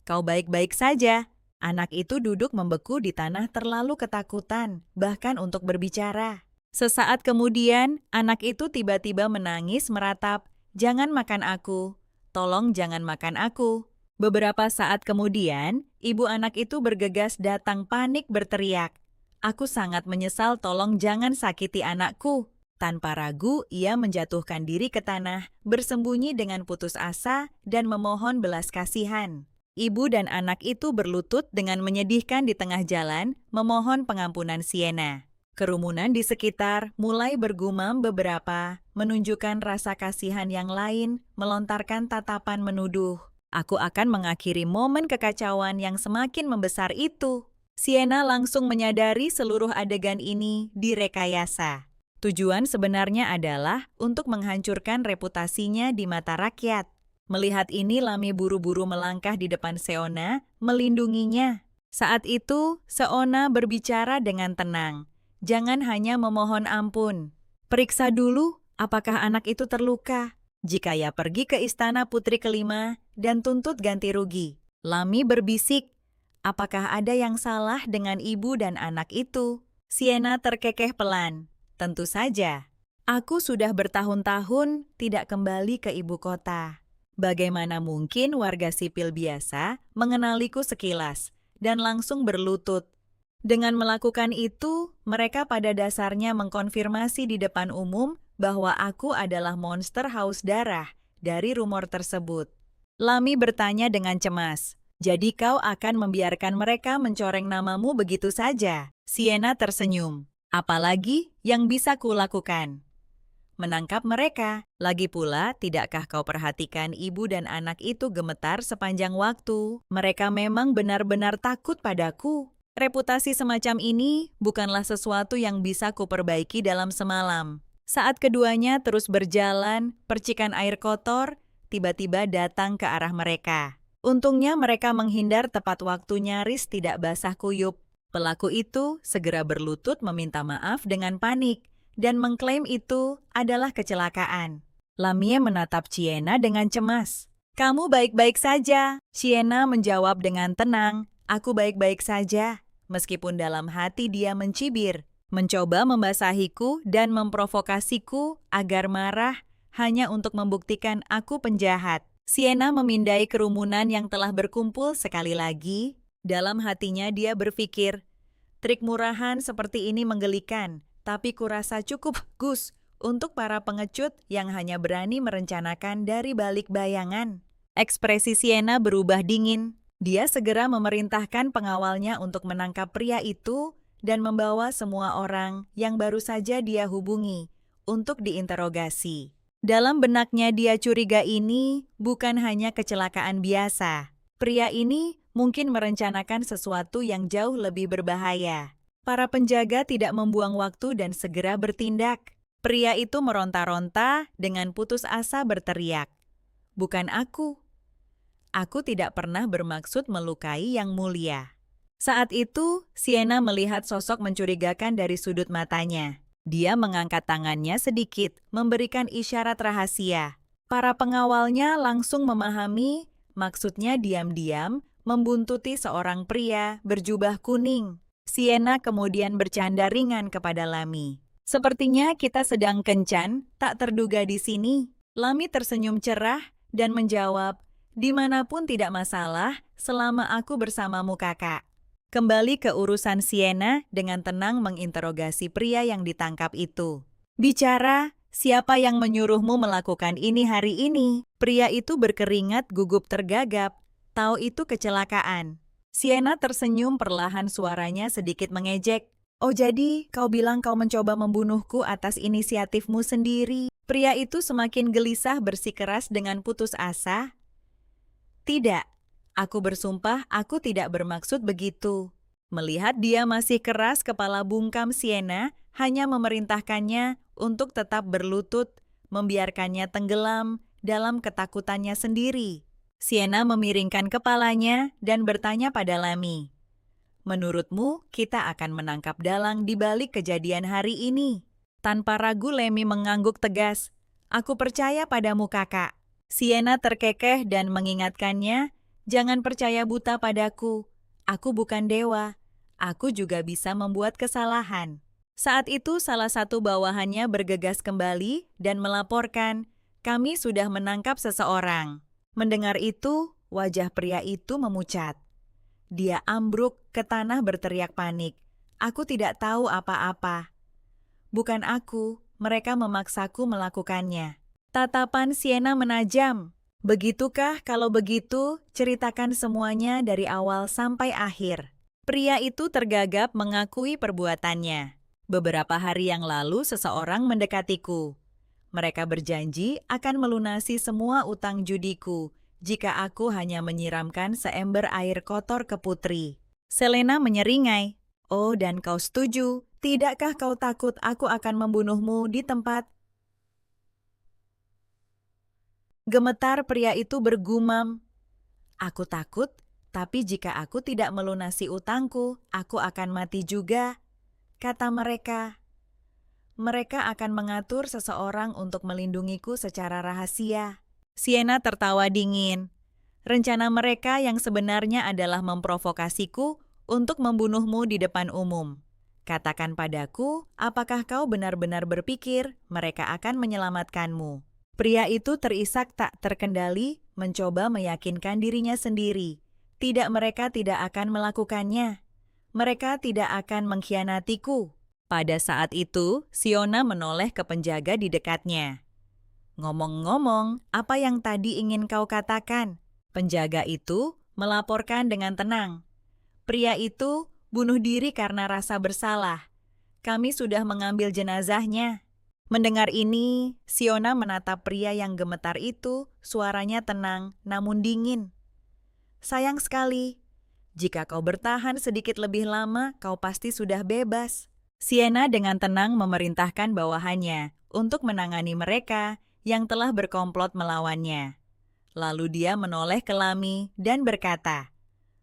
kau baik-baik saja? Anak itu duduk membeku di tanah terlalu ketakutan, bahkan untuk berbicara. Sesaat kemudian, anak itu tiba-tiba menangis meratap, jangan makan aku, tolong jangan makan aku. Beberapa saat kemudian, ibu anak itu bergegas datang panik berteriak, aku sangat menyesal, tolong jangan sakiti anakku. Tanpa ragu, ia menjatuhkan diri ke tanah, bersembunyi dengan putus asa dan memohon belas kasihan. Ibu dan anak itu berlutut dengan menyedihkan di tengah jalan, memohon pengampunan Sienna. Kerumunan di sekitar mulai bergumam beberapa, menunjukkan rasa kasihan yang lain, melontarkan tatapan menuduh. Aku akan mengakhiri momen kekacauan yang semakin membesar itu. Sienna langsung menyadari seluruh adegan ini direkayasa. Tujuan sebenarnya adalah untuk menghancurkan reputasinya di mata rakyat. Melihat ini, Lami buru-buru melangkah di depan Seona, melindunginya. Saat itu, Seona berbicara dengan tenang. Jangan hanya memohon ampun. Periksa dulu apakah anak itu terluka. Jika ia pergi ke istana putri kelima dan tuntut ganti rugi. Lami berbisik, apakah ada yang salah dengan ibu dan anak itu? Sienna terkekeh pelan. Tentu saja. Aku sudah bertahun-tahun tidak kembali ke ibu kota. Bagaimana mungkin warga sipil biasa mengenaliku sekilas dan langsung berlutut? Dengan melakukan itu, mereka pada dasarnya mengkonfirmasi di depan umum bahwa aku adalah monster haus darah dari rumor tersebut. Lami bertanya dengan cemas, jadi kau akan membiarkan mereka mencoreng namamu begitu saja? Sienna tersenyum. Apalagi yang bisa kulakukan? Menangkap mereka. Lagi pula, tidakkah kau perhatikan ibu dan anak itu gemetar sepanjang waktu? Mereka memang benar-benar takut padaku. Reputasi semacam ini bukanlah sesuatu yang bisa kuperbaiki dalam semalam. Saat keduanya terus berjalan, percikan air kotor tiba-tiba datang ke arah mereka. Untungnya mereka menghindar tepat waktu, nyaris tidak basah kuyup. Pelaku itu segera berlutut meminta maaf dengan panik dan mengklaim itu adalah kecelakaan. Lamie menatap Sienna dengan cemas. Kamu baik-baik saja? Sienna menjawab dengan tenang, aku baik-baik saja. Meskipun dalam hati dia mencibir, mencoba membasahiku dan memprovokasiku agar marah hanya untuk membuktikan aku penjahat. Sienna memindai kerumunan yang telah berkumpul sekali lagi. Dalam hatinya dia berpikir, trik murahan seperti ini menggelikan, tapi kurasa cukup, Gus, untuk para pengecut yang hanya berani merencanakan dari balik bayangan. Ekspresi Sienna berubah dingin. Dia segera memerintahkan pengawalnya untuk menangkap pria itu dan membawa semua orang yang baru saja dia hubungi untuk diinterogasi. Dalam benaknya dia curiga ini bukan hanya kecelakaan biasa. Pria ini mungkin merencanakan sesuatu yang jauh lebih berbahaya. Para penjaga tidak membuang waktu dan segera bertindak. Pria itu meronta-ronta dengan putus asa berteriak, "Bukan aku. Aku tidak pernah bermaksud melukai yang mulia." Saat itu, Sienna melihat sosok mencurigakan dari sudut matanya. Dia mengangkat tangannya sedikit, memberikan isyarat rahasia. Para pengawalnya langsung memahami maksudnya diam-diam membuntuti seorang pria berjubah kuning. Sienna kemudian bercanda ringan kepada Lami. "Sepertinya kita sedang kencan, tak terduga di sini." Lami tersenyum cerah dan menjawab, "Dimanapun tidak masalah selama aku bersamamu, Kakak." Kembali ke urusan Sienna dengan tenang menginterogasi pria yang ditangkap itu. "Bicara, siapa yang menyuruhmu melakukan ini hari ini?" Pria itu berkeringat gugup tergagap. Tahu itu kecelakaan. Sienna tersenyum perlahan, suaranya sedikit mengejek. "Oh, jadi kau bilang kau mencoba membunuhku atas inisiatifmu sendiri?" Pria itu semakin gelisah bersikeras dengan putus asa. "Tidak, aku bersumpah aku tidak bermaksud begitu." Melihat dia masih keras, kepala bungkam Sienna hanya memerintahkannya untuk tetap berlutut, membiarkannya tenggelam dalam ketakutannya sendiri. Sienna memiringkan kepalanya dan bertanya pada Lami, "Menurutmu, kita akan menangkap dalang di balik kejadian hari ini?" Tanpa ragu Lami mengangguk tegas, "Aku percaya padamu, Kakak." Sienna terkekeh dan mengingatkannya, "Jangan percaya buta padaku. Aku bukan dewa. Aku juga bisa membuat kesalahan." Saat itu salah satu bawahannya bergegas kembali dan melaporkan, "Kami sudah menangkap seseorang." Mendengar itu, wajah pria itu memucat. Dia ambruk ke tanah berteriak panik, "Aku tidak tahu apa-apa. Bukan aku, mereka memaksaku melakukannya." Tatapan Sienna menajam. "Begitukah? Kalau begitu, ceritakan semuanya dari awal sampai akhir." Pria itu tergagap mengakui perbuatannya. "Beberapa hari yang lalu seseorang mendekatiku. Mereka berjanji akan melunasi semua utang judiku jika aku hanya menyiramkan seember air kotor ke putri." Selena menyeringai, "Oh, dan kau setuju? Tidakkah kau takut aku akan membunuhmu di tempat?" Gemetar pria itu bergumam, "Aku takut, tapi jika aku tidak melunasi utangku, aku akan mati juga," kata mereka. "Mereka akan mengatur seseorang untuk melindungiku secara rahasia." Sienna tertawa dingin. "Rencana mereka yang sebenarnya adalah memprovokasiku untuk membunuhmu di depan umum. Katakan padaku, apakah kau benar-benar berpikir mereka akan menyelamatkanmu?" Pria itu terisak tak terkendali, mencoba meyakinkan dirinya sendiri. Mereka tidak akan melakukannya. Mereka tidak akan mengkhianatiku." Pada saat itu, Sienna menoleh ke penjaga di dekatnya. "Ngomong-ngomong, apa yang tadi ingin kau katakan?" Penjaga itu melaporkan dengan tenang. "Pria itu bunuh diri karena rasa bersalah. Kami sudah mengambil jenazahnya." Mendengar ini, Sienna menatap pria yang gemetar itu, suaranya tenang namun dingin. "Sayang sekali. Jika kau bertahan sedikit lebih lama, kau pasti sudah bebas." Sienna dengan tenang memerintahkan bawahannya untuk menangani mereka yang telah berkomplot melawannya. Lalu dia menoleh ke Lami dan berkata,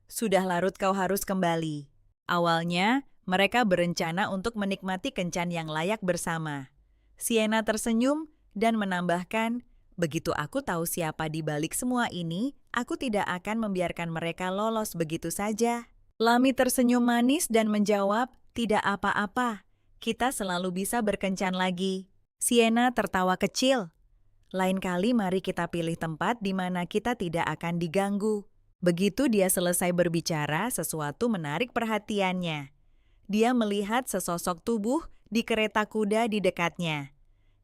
"Sudah larut kau harus kembali." Awalnya, mereka berencana untuk menikmati kencan yang layak bersama. Sienna tersenyum dan menambahkan, "Begitu aku tahu siapa di balik semua ini, aku tidak akan membiarkan mereka lolos begitu saja." Lami tersenyum manis dan menjawab, "Tidak apa-apa, kita selalu bisa berkencan lagi." Sienna tertawa kecil. "Lain kali mari kita pilih tempat di mana kita tidak akan diganggu." Begitu dia selesai berbicara, sesuatu menarik perhatiannya. Dia melihat sesosok tubuh di kereta kuda di dekatnya.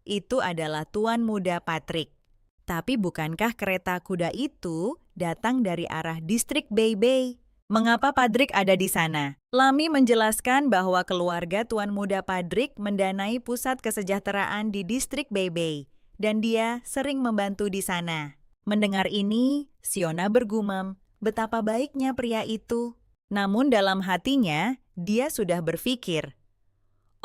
itu adalah Tuan Muda Patrick. Tapi bukankah kereta kuda itu datang dari arah distrik Beibei? Mengapa Patrick ada di sana? Lami menjelaskan bahwa keluarga Tuan Muda Patrick mendanai pusat kesejahteraan di distrik Beibei, dan dia sering membantu di sana. Mendengar ini, Siona bergumam, betapa baiknya pria itu. Namun dalam hatinya, dia sudah berpikir,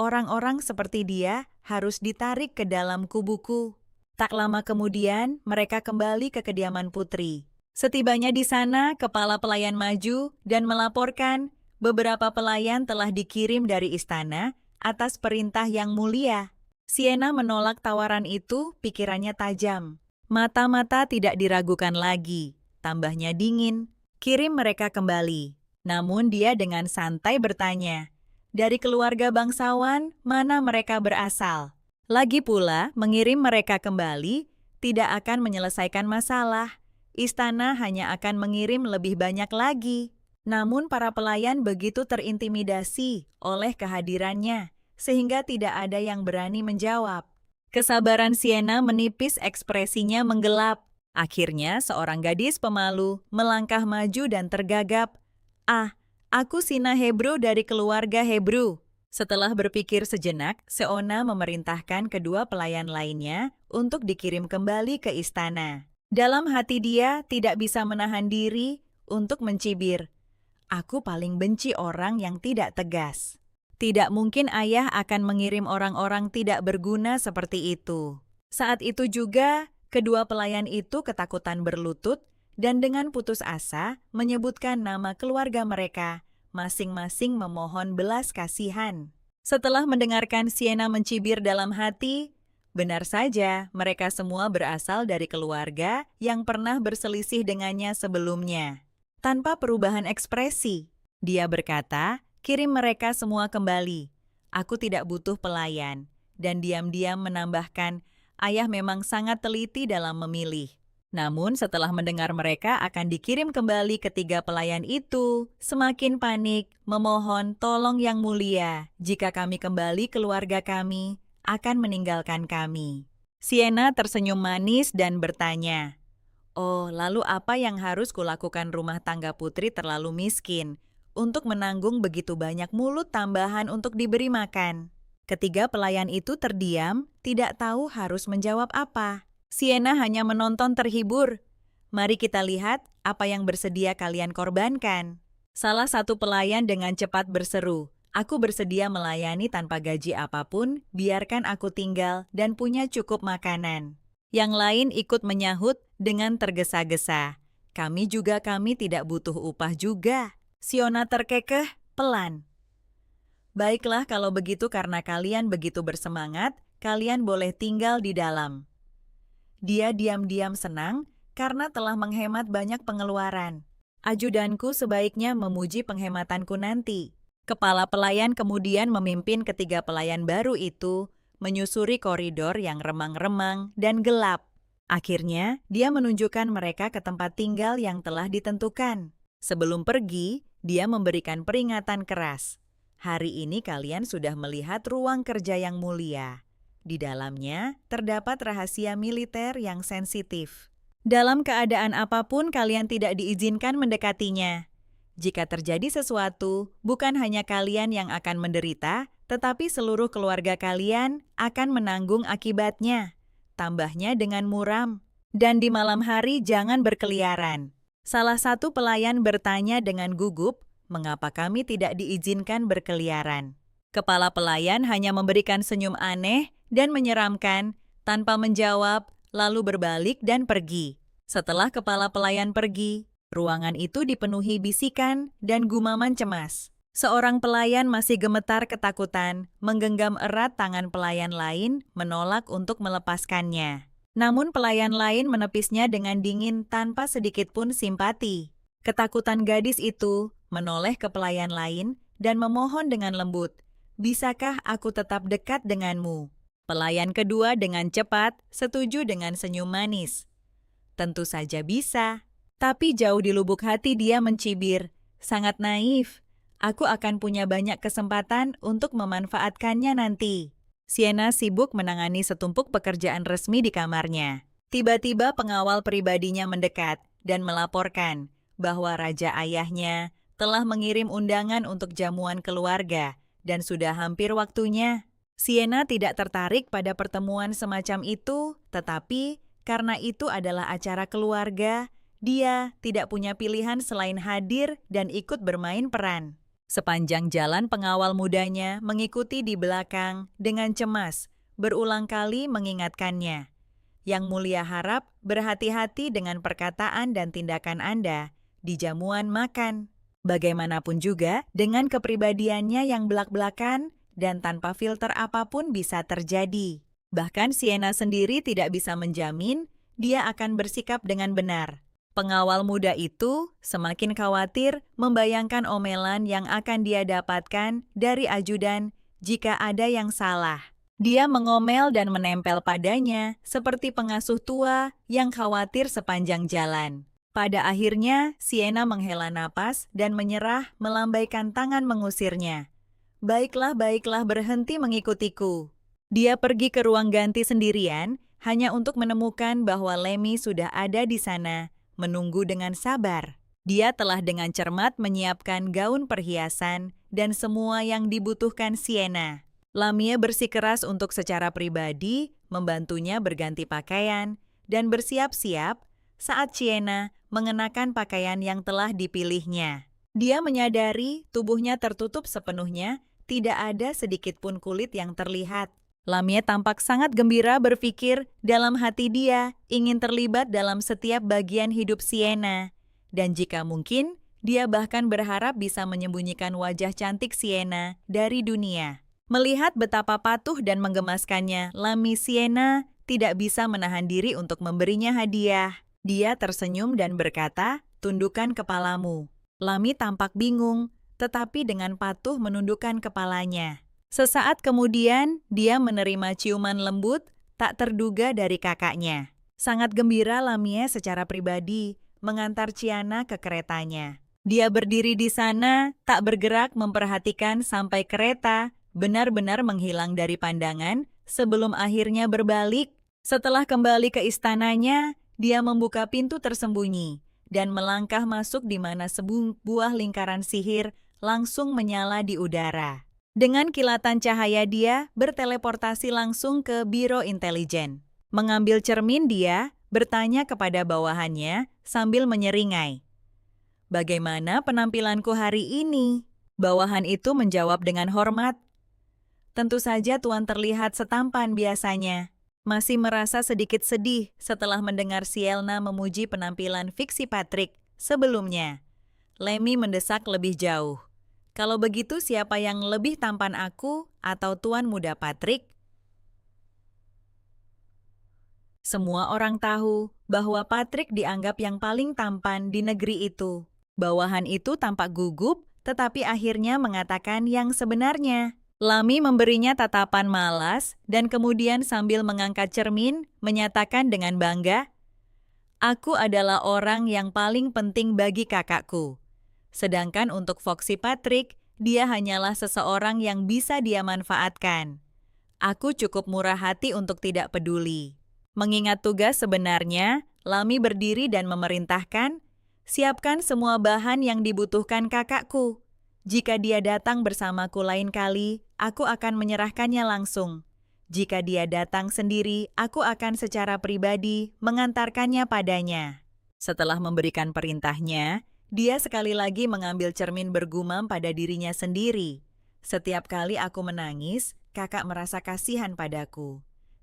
orang-orang seperti dia harus ditarik ke dalam kubuku. Tak lama kemudian, mereka kembali ke kediaman putri. Setibanya di sana, kepala pelayan maju dan melaporkan beberapa pelayan telah dikirim dari istana atas perintah yang mulia. Siena menolak tawaran itu, pikirannya tajam. Mata-mata tidak diragukan lagi, tambahnya dingin. Kirim mereka kembali. Namun dia dengan santai bertanya, dari keluarga bangsawan, mana mereka berasal? Lagi pula, mengirim mereka kembali tidak akan menyelesaikan masalah. Istana hanya akan mengirim lebih banyak lagi. Namun para pelayan begitu terintimidasi oleh kehadirannya, sehingga tidak ada yang berani menjawab. Kesabaran Siena menipis, ekspresinya menggelap. Akhirnya seorang gadis pemalu melangkah maju dan tergagap. Ah, aku Sina Hebru dari keluarga Hebru. Setelah berpikir sejenak, Seona memerintahkan kedua pelayan lainnya untuk dikirim kembali ke istana. Dalam hati dia tidak bisa menahan diri untuk mencibir. Aku paling benci orang yang tidak tegas. Tidak mungkin ayah akan mengirim orang-orang tidak berguna seperti itu. Saat itu juga, kedua pelayan itu ketakutan berlutut dan dengan putus asa menyebutkan nama keluarga mereka, masing-masing memohon belas kasihan. Setelah mendengarkan Siena mencibir dalam hati, benar saja mereka semua berasal dari keluarga yang pernah berselisih dengannya sebelumnya. Tanpa perubahan ekspresi, dia berkata, kirim mereka semua kembali. Aku tidak butuh pelayan. Dan diam-diam menambahkan, ayah memang sangat teliti dalam memilih. Namun setelah mendengar mereka akan dikirim kembali ketiga pelayan itu, semakin panik, memohon tolong yang mulia, jika kami kembali keluarga kami, akan meninggalkan kami. Siena tersenyum manis dan bertanya, oh, lalu apa yang harus kulakukan? Rumah tangga putri terlalu miskin untuk menanggung begitu banyak mulut tambahan untuk diberi makan. Ketiga pelayan itu terdiam, tidak tahu harus menjawab apa. Siena hanya menonton terhibur. Mari kita lihat apa yang bersedia kalian korbankan. Salah satu pelayan dengan cepat berseru, aku bersedia melayani tanpa gaji apapun, biarkan aku tinggal dan punya cukup makanan. Yang lain ikut menyahut dengan tergesa-gesa. Kami tidak butuh upah juga. Siona terkekeh, pelan. Baiklah kalau begitu karena kalian begitu bersemangat, kalian boleh tinggal di dalam. Dia diam-diam senang karena telah menghemat banyak pengeluaran. Ajudanku sebaiknya memuji penghematanku nanti. Kepala pelayan kemudian memimpin ketiga pelayan baru itu menyusuri koridor yang remang-remang dan gelap. Akhirnya, dia menunjukkan mereka ke tempat tinggal yang telah ditentukan. Sebelum pergi, dia memberikan peringatan keras. Hari ini kalian sudah melihat ruang kerja yang mulia. Di dalamnya terdapat rahasia militer yang sensitif. Dalam keadaan apapun kalian tidak diizinkan mendekatinya. Jika terjadi sesuatu, bukan hanya kalian yang akan menderita, tetapi seluruh keluarga kalian akan menanggung akibatnya. Tambahnya dengan muram. Dan di malam hari jangan berkeliaran. Salah satu pelayan bertanya dengan gugup, mengapa kami tidak diizinkan berkeliaran? Kepala pelayan hanya memberikan senyum aneh dan menyeramkan, tanpa menjawab, lalu berbalik dan pergi. Setelah kepala pelayan pergi, ruangan itu dipenuhi bisikan dan gumaman cemas. Seorang pelayan masih gemetar ketakutan, menggenggam erat tangan pelayan lain, menolak untuk melepaskannya. Namun pelayan lain menepisnya dengan dingin tanpa sedikit pun simpati. Ketakutan gadis itu menoleh ke pelayan lain dan memohon dengan lembut, bisakah aku tetap dekat denganmu? Pelayan kedua dengan cepat setuju dengan senyum manis. Tentu saja bisa, tapi jauh di lubuk hati dia mencibir, sangat naif. Aku akan punya banyak kesempatan untuk memanfaatkannya nanti. Sienna sibuk menangani setumpuk pekerjaan resmi di kamarnya. Tiba-tiba pengawal pribadinya mendekat dan melaporkan bahwa raja ayahnya telah mengirim undangan untuk jamuan keluarga dan sudah hampir waktunya. Sienna tidak tertarik pada pertemuan semacam itu, tetapi karena itu adalah acara keluarga, dia tidak punya pilihan selain hadir dan ikut bermain peran. Sepanjang jalan pengawal mudanya mengikuti di belakang dengan cemas, berulang kali mengingatkannya. Yang Mulia harap berhati-hati dengan perkataan dan tindakan Anda di jamuan makan. Bagaimanapun juga, dengan kepribadiannya yang belak-belakan dan tanpa filter apapun bisa terjadi. Bahkan Sienna sendiri tidak bisa menjamin dia akan bersikap dengan benar. Pengawal muda itu semakin khawatir membayangkan omelan yang akan dia dapatkan dari ajudan jika ada yang salah. Dia mengomel dan menempel padanya seperti pengasuh tua yang khawatir sepanjang jalan. Pada akhirnya, Sienna menghela napas dan menyerah melambaikan tangan mengusirnya. Baiklah, berhenti mengikutiku. Dia pergi ke ruang ganti sendirian hanya untuk menemukan bahwa Lemmy sudah ada di sana, menunggu dengan sabar. Dia telah dengan cermat menyiapkan gaun perhiasan dan semua yang dibutuhkan Sienna. Lamia bersikeras untuk secara pribadi membantunya berganti pakaian dan bersiap-siap saat Sienna mengenakan pakaian yang telah dipilihnya. Dia menyadari tubuhnya tertutup sepenuhnya, tidak ada sedikit pun kulit yang terlihat. Lamia tampak sangat gembira berpikir dalam hati dia ingin terlibat dalam setiap bagian hidup Sienna. Dan jika mungkin, dia bahkan berharap bisa menyembunyikan wajah cantik Sienna dari dunia. Melihat betapa patuh dan menggemaskannya, Lamia Sienna tidak bisa menahan diri untuk memberinya hadiah. Dia tersenyum dan berkata, "Tundukkan kepalamu." Lamia tampak bingung, tetapi dengan patuh menundukkan kepalanya. Sesaat kemudian, dia menerima ciuman lembut tak terduga dari kakaknya. Sangat gembira Lamia secara pribadi mengantar Ciana ke keretanya. Dia berdiri di sana, tak bergerak memperhatikan sampai kereta benar-benar menghilang dari pandangan sebelum akhirnya berbalik. Setelah kembali ke istananya, dia membuka pintu tersembunyi dan melangkah masuk di mana sebuah lingkaran sihir langsung menyala di udara. Dengan kilatan cahaya dia berteleportasi langsung ke Biro Intelijen. Mengambil cermin dia bertanya kepada bawahannya sambil menyeringai. "Bagaimana penampilanku hari ini?" Bawahan itu menjawab dengan hormat. "Tentu saja Tuan terlihat setampan biasanya." Masih merasa sedikit sedih setelah mendengar Sienna memuji penampilan fiksi Patrick sebelumnya. Lemmy mendesak lebih jauh. "Kalau begitu siapa yang lebih tampan, aku atau Tuan Muda Patrick?" Semua orang tahu bahwa Patrick dianggap yang paling tampan di negeri itu. Bawahan itu tampak gugup, tetapi akhirnya mengatakan yang sebenarnya. Lamia memberinya tatapan malas dan kemudian sambil mengangkat cermin menyatakan dengan bangga, "Aku adalah orang yang paling penting bagi kakakku." Sedangkan untuk Foxy Patrick, dia hanyalah seseorang yang bisa dia manfaatkan. "Aku cukup murah hati untuk tidak peduli." Mengingat tugas sebenarnya, Lamia berdiri dan memerintahkan, "Siapkan semua bahan yang dibutuhkan kakakku. Jika dia datang bersamaku lain kali, aku akan menyerahkannya langsung. Jika dia datang sendiri, aku akan secara pribadi mengantarkannya padanya." Setelah memberikan perintahnya, dia sekali lagi mengambil cermin bergumam pada dirinya sendiri. "Setiap kali aku menangis, kakak merasa kasihan padaku.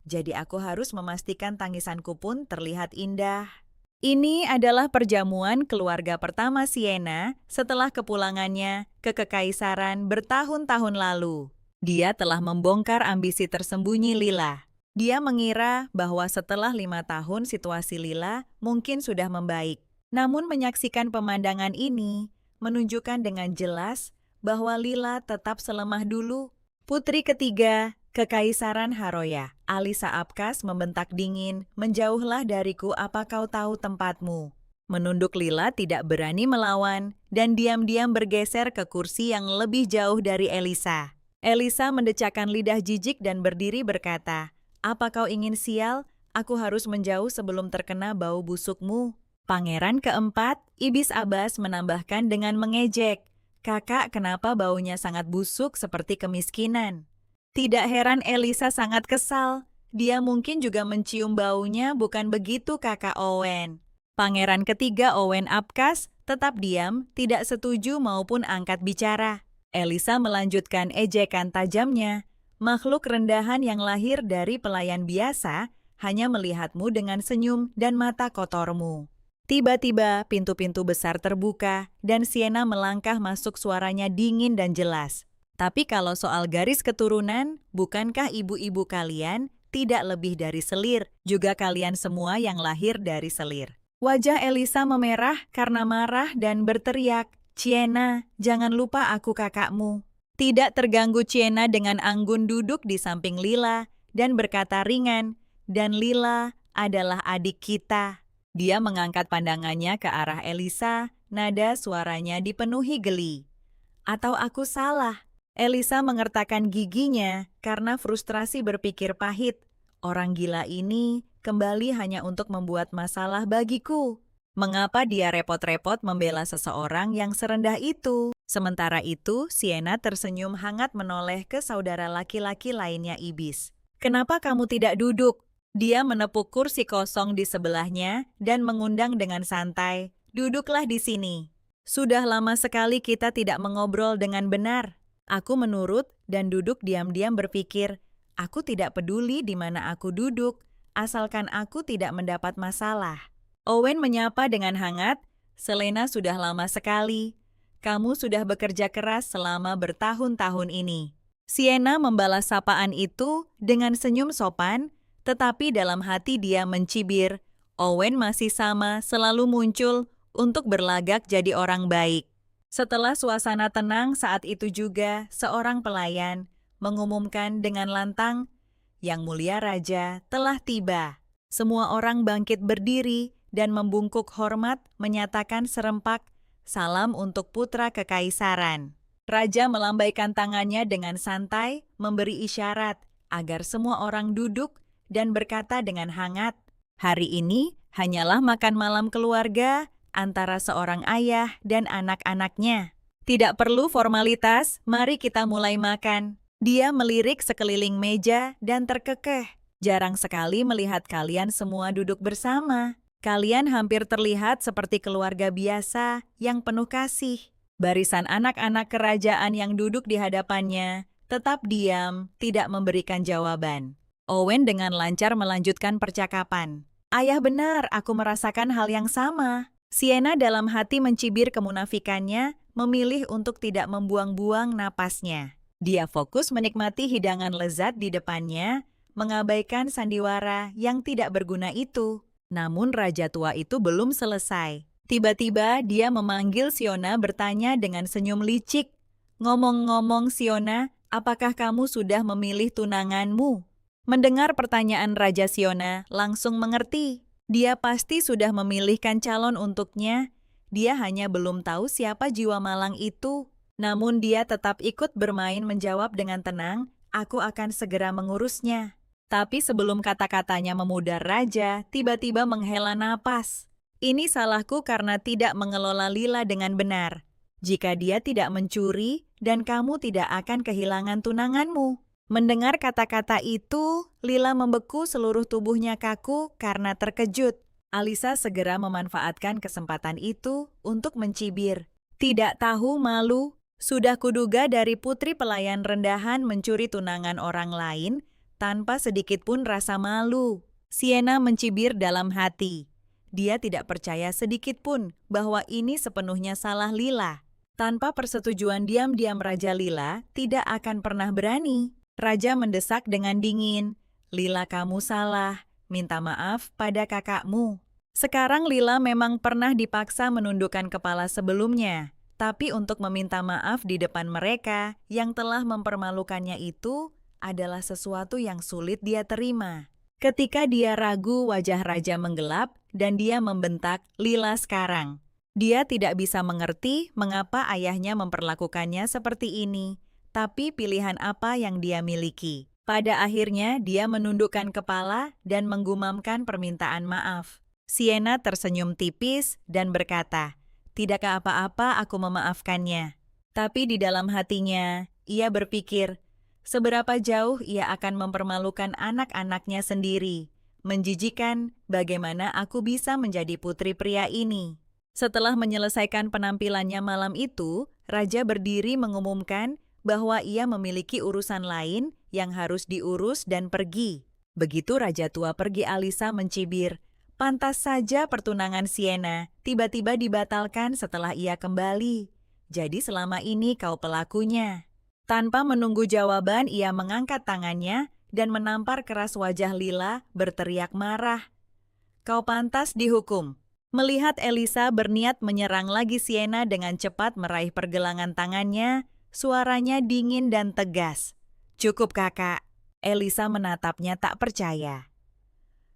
Jadi aku harus memastikan tangisanku pun terlihat indah." Ini adalah perjamuan keluarga pertama Sienna setelah kepulangannya ke Kekaisaran bertahun-tahun lalu. Dia telah membongkar ambisi tersembunyi Lila. Dia mengira bahwa setelah 5 tahun situasi Lila mungkin sudah membaik. Namun menyaksikan pemandangan ini menunjukkan dengan jelas bahwa Lila tetap selemah dulu. Putri ketiga, Kekaisaran Haroya, Alisa Apkas membentak dingin, "Menjauhlah dariku, apa kau tahu tempatmu?" Menunduk Lila tidak berani melawan dan diam-diam bergeser ke kursi yang lebih jauh dari Elisa. Elisa mendecakkan lidah jijik dan berdiri berkata, "Apa kau ingin sial? Aku harus menjauh sebelum terkena bau busukmu." Pangeran keempat, Ibis Abbas menambahkan dengan mengejek, "Kakak, kenapa baunya sangat busuk seperti kemiskinan?" Tidak heran Elisa sangat kesal. Dia mungkin juga mencium baunya, bukan begitu Kakak Owen? Pangeran ketiga Owen Apkas tetap diam, tidak setuju maupun angkat bicara. Elisa melanjutkan ejekan tajamnya. "Makhluk rendahan yang lahir dari pelayan biasa hanya melihatmu dengan senyum dan mata kotormu." Tiba-tiba pintu-pintu besar terbuka dan Sienna melangkah masuk, suaranya dingin dan jelas. "Tapi kalau soal garis keturunan, bukankah ibu-ibu kalian tidak lebih dari selir? Juga kalian semua yang lahir dari selir." Wajah Elisa memerah karena marah dan berteriak, "Sienna, jangan lupa aku kakakmu." Tidak terganggu, Sienna dengan anggun duduk di samping Lila dan berkata ringan, "Dan Lila adalah adik kita." Dia mengangkat pandangannya ke arah Elisa, nada suaranya dipenuhi geli. "Atau aku salah?" Elisa mengertakkan giginya karena frustrasi berpikir pahit. "Orang gila ini kembali hanya untuk membuat masalah bagiku. Mengapa dia repot-repot membela seseorang yang serendah itu?" Sementara itu, Sienna tersenyum hangat menoleh ke saudara laki-laki lainnya Ibis. "Kenapa kamu tidak duduk?" Dia menepuk kursi kosong di sebelahnya dan mengundang dengan santai, "Duduklah di sini. Sudah lama sekali kita tidak mengobrol dengan benar." Aku menurut dan duduk diam-diam berpikir, aku tidak peduli di mana aku duduk, asalkan aku tidak mendapat masalah. Owen menyapa dengan hangat, "Selena, sudah lama sekali. Kamu sudah bekerja keras selama bertahun-tahun ini." Sienna membalas sapaan itu dengan senyum sopan, tetapi dalam hati dia mencibir, Owen masih sama, selalu muncul untuk berlagak jadi orang baik. Setelah suasana tenang saat itu juga, seorang pelayan mengumumkan dengan lantang, "Yang mulia Raja telah tiba." Semua orang bangkit berdiri dan membungkuk hormat, menyatakan serempak, "Salam untuk putra kekaisaran." Raja melambaikan tangannya dengan santai, memberi isyarat agar semua orang duduk dan berkata dengan hangat, "Hari ini hanyalah makan malam keluarga antara seorang ayah dan anak-anaknya. Tidak perlu formalitas, mari kita mulai makan." Dia melirik sekeliling meja dan terkekeh. "Jarang sekali melihat kalian semua duduk bersama. Kalian hampir terlihat seperti keluarga biasa yang penuh kasih." Barisan anak-anak kerajaan yang duduk di hadapannya tetap diam, tidak memberikan jawaban. Owen dengan lancar melanjutkan percakapan. "Ayah, benar, aku merasakan hal yang sama." Sienna dalam hati mencibir kemunafikannya, memilih untuk tidak membuang-buang napasnya. Dia fokus menikmati hidangan lezat di depannya, mengabaikan sandiwara yang tidak berguna itu. Namun raja tua itu belum selesai. Tiba-tiba dia memanggil Siona, bertanya dengan senyum licik, "Ngomong-ngomong Siona, apakah kamu sudah memilih tunanganmu?" Mendengar pertanyaan Raja, Siona langsung mengerti. Dia pasti sudah memilihkan calon untuknya. Dia hanya belum tahu siapa jiwa malang itu. Namun dia tetap ikut bermain, menjawab dengan tenang, "Aku akan segera mengurusnya." Tapi sebelum kata-katanya memudar, Raja tiba-tiba menghela napas. "Ini salahku karena tidak mengelola Lila dengan benar. Jika dia tidak mencuri, dan kamu tidak akan kehilangan tunanganmu." Mendengar kata-kata itu, Lila membeku, seluruh tubuhnya kaku karena terkejut. Alisa segera memanfaatkan kesempatan itu untuk mencibir. "Tidak tahu malu? Sudah kuduga dari putri pelayan rendahan mencuri tunangan orang lain tanpa sedikit pun rasa malu." Sienna mencibir dalam hati. Dia tidak percaya sedikit pun bahwa ini sepenuhnya salah Lila. Tanpa persetujuan diam-diam Raja, Lila tidak akan pernah berani. Raja mendesak dengan dingin, "Lila, kamu salah. Minta maaf pada kakakmu." Sekarang Lila memang pernah dipaksa menundukkan kepala sebelumnya, tapi untuk meminta maaf di depan mereka yang telah mempermalukannya itu adalah sesuatu yang sulit dia terima. Ketika dia ragu, wajah Raja menggelap dan dia membentak, "Lila, sekarang." Dia tidak bisa mengerti mengapa ayahnya memperlakukannya seperti ini, tapi pilihan apa yang dia miliki. Pada akhirnya, dia menundukkan kepala dan menggumamkan permintaan maaf. Sienna tersenyum tipis dan berkata, "Tidak apa-apa, aku memaafkannya." Tapi di dalam hatinya, ia berpikir, seberapa jauh ia akan mempermalukan anak-anaknya sendiri. Menjijikan bagaimana aku bisa menjadi putri pria ini. Setelah menyelesaikan penampilannya malam itu, Raja berdiri mengumumkan bahwa ia memiliki urusan lain yang harus diurus dan pergi. Begitu Raja tua pergi, Alisa mencibir, "Pantas saja pertunangan Sienna tiba-tiba dibatalkan setelah ia kembali. Jadi selama ini kau pelakunya." Tanpa menunggu jawaban, ia mengangkat tangannya dan menampar keras wajah Lila, berteriak marah, "Kau pantas dihukum." Melihat Elisa berniat menyerang lagi, Sienna dengan cepat meraih pergelangan tangannya, suaranya dingin dan tegas. "Cukup, kakak." Elisa menatapnya tak percaya.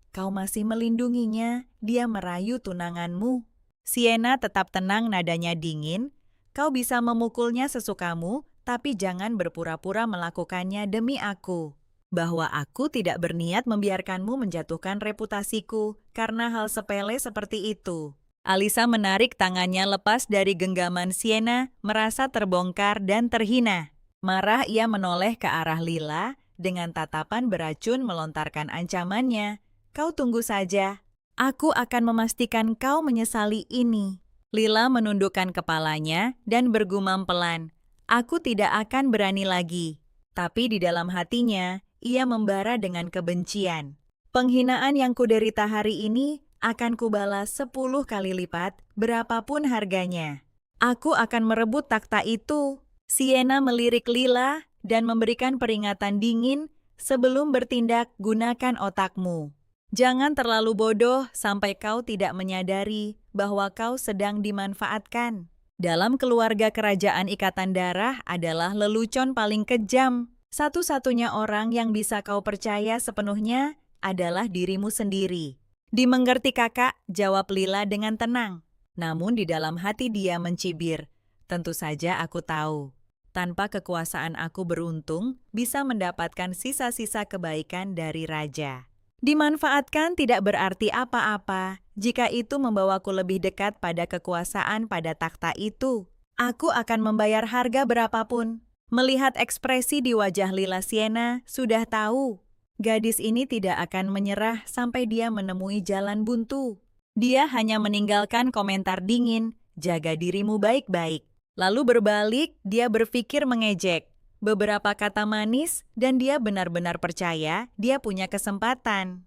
"Kau masih melindunginya, dia merayu tunanganmu." Sienna tetap tenang, nadanya dingin. "Kau bisa memukulnya sesukamu, tapi jangan berpura-pura melakukannya demi aku. Bahwa aku tidak berniat membiarkanmu menjatuhkan reputasiku karena hal sepele seperti itu." Alisa menarik tangannya lepas dari genggaman Sienna, merasa terbongkar dan terhina. Marah, ia menoleh ke arah Lila, dengan tatapan beracun melontarkan ancamannya. "Kau tunggu saja. Aku akan memastikan kau menyesali ini." Lila menundukkan kepalanya dan bergumam pelan, "Aku tidak akan berani lagi." Tapi di dalam hatinya, ia membara dengan kebencian. "Penghinaan yang kuderita hari ini akan kubalas 10 kali lipat, berapapun harganya. Aku akan merebut takhta itu." Sienna melirik Lila dan memberikan peringatan dingin, "Sebelum bertindak, gunakan otakmu. Jangan terlalu bodoh sampai kau tidak menyadari bahwa kau sedang dimanfaatkan. Dalam keluarga kerajaan Ikatan Darah adalah lelucon paling kejam. Satu-satunya orang yang bisa kau percaya sepenuhnya adalah dirimu sendiri." "Dimengerti, kakak," jawab Lila dengan tenang. Namun di dalam hati dia mencibir, "Tentu saja aku tahu. Tanpa kekuasaan aku beruntung bisa mendapatkan sisa-sisa kebaikan dari raja. Dimanfaatkan tidak berarti apa-apa jika itu membawaku lebih dekat pada kekuasaan pada takhta itu. Aku akan membayar harga berapapun." Melihat ekspresi di wajah Lila, Sienna sudah tahu gadis ini tidak akan menyerah sampai dia menemui jalan buntu. Dia hanya meninggalkan komentar dingin, "Jaga dirimu baik-baik." Lalu berbalik, dia berpikir mengejek. Beberapa kata manis dan dia benar-benar percaya dia punya kesempatan.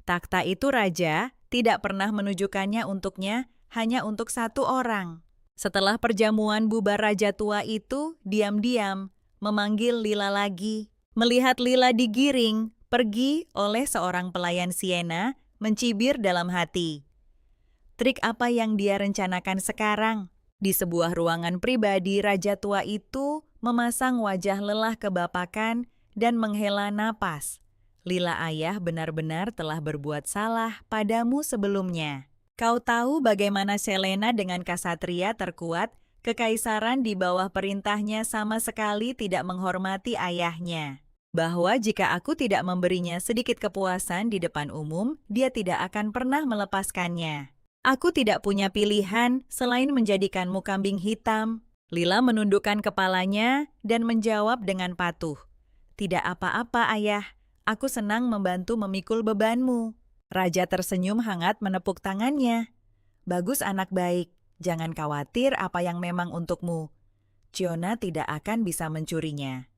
Takhta itu raja tidak pernah menunjukkannya untuknya, hanya untuk satu orang. Setelah perjamuan bubar, raja tua itu diam-diam memanggil Lila lagi. Melihat Lila digiring pergi oleh seorang pelayan, Sienna mencibir dalam hati. Trik apa yang dia rencanakan sekarang? Di sebuah ruangan pribadi, raja tua itu memasang wajah lelah kebapakan dan menghela napas. "Lila, ayah benar-benar telah berbuat salah padamu sebelumnya. Kau tahu bagaimana Selena dengan Ksatria terkuat, kekaisaran di bawah perintahnya sama sekali tidak menghormati ayahnya. Bahwa jika aku tidak memberinya sedikit kepuasan di depan umum, dia tidak akan pernah melepaskannya. Aku tidak punya pilihan selain menjadikanmu kambing hitam." Lila menundukkan kepalanya dan menjawab dengan patuh, "Tidak apa-apa, ayah. Aku senang membantu memikul bebanmu." Raja tersenyum hangat menepuk tangannya. "Bagus, anak baik. Jangan khawatir apa yang memang untukmu. Ciona tidak akan bisa mencurinya.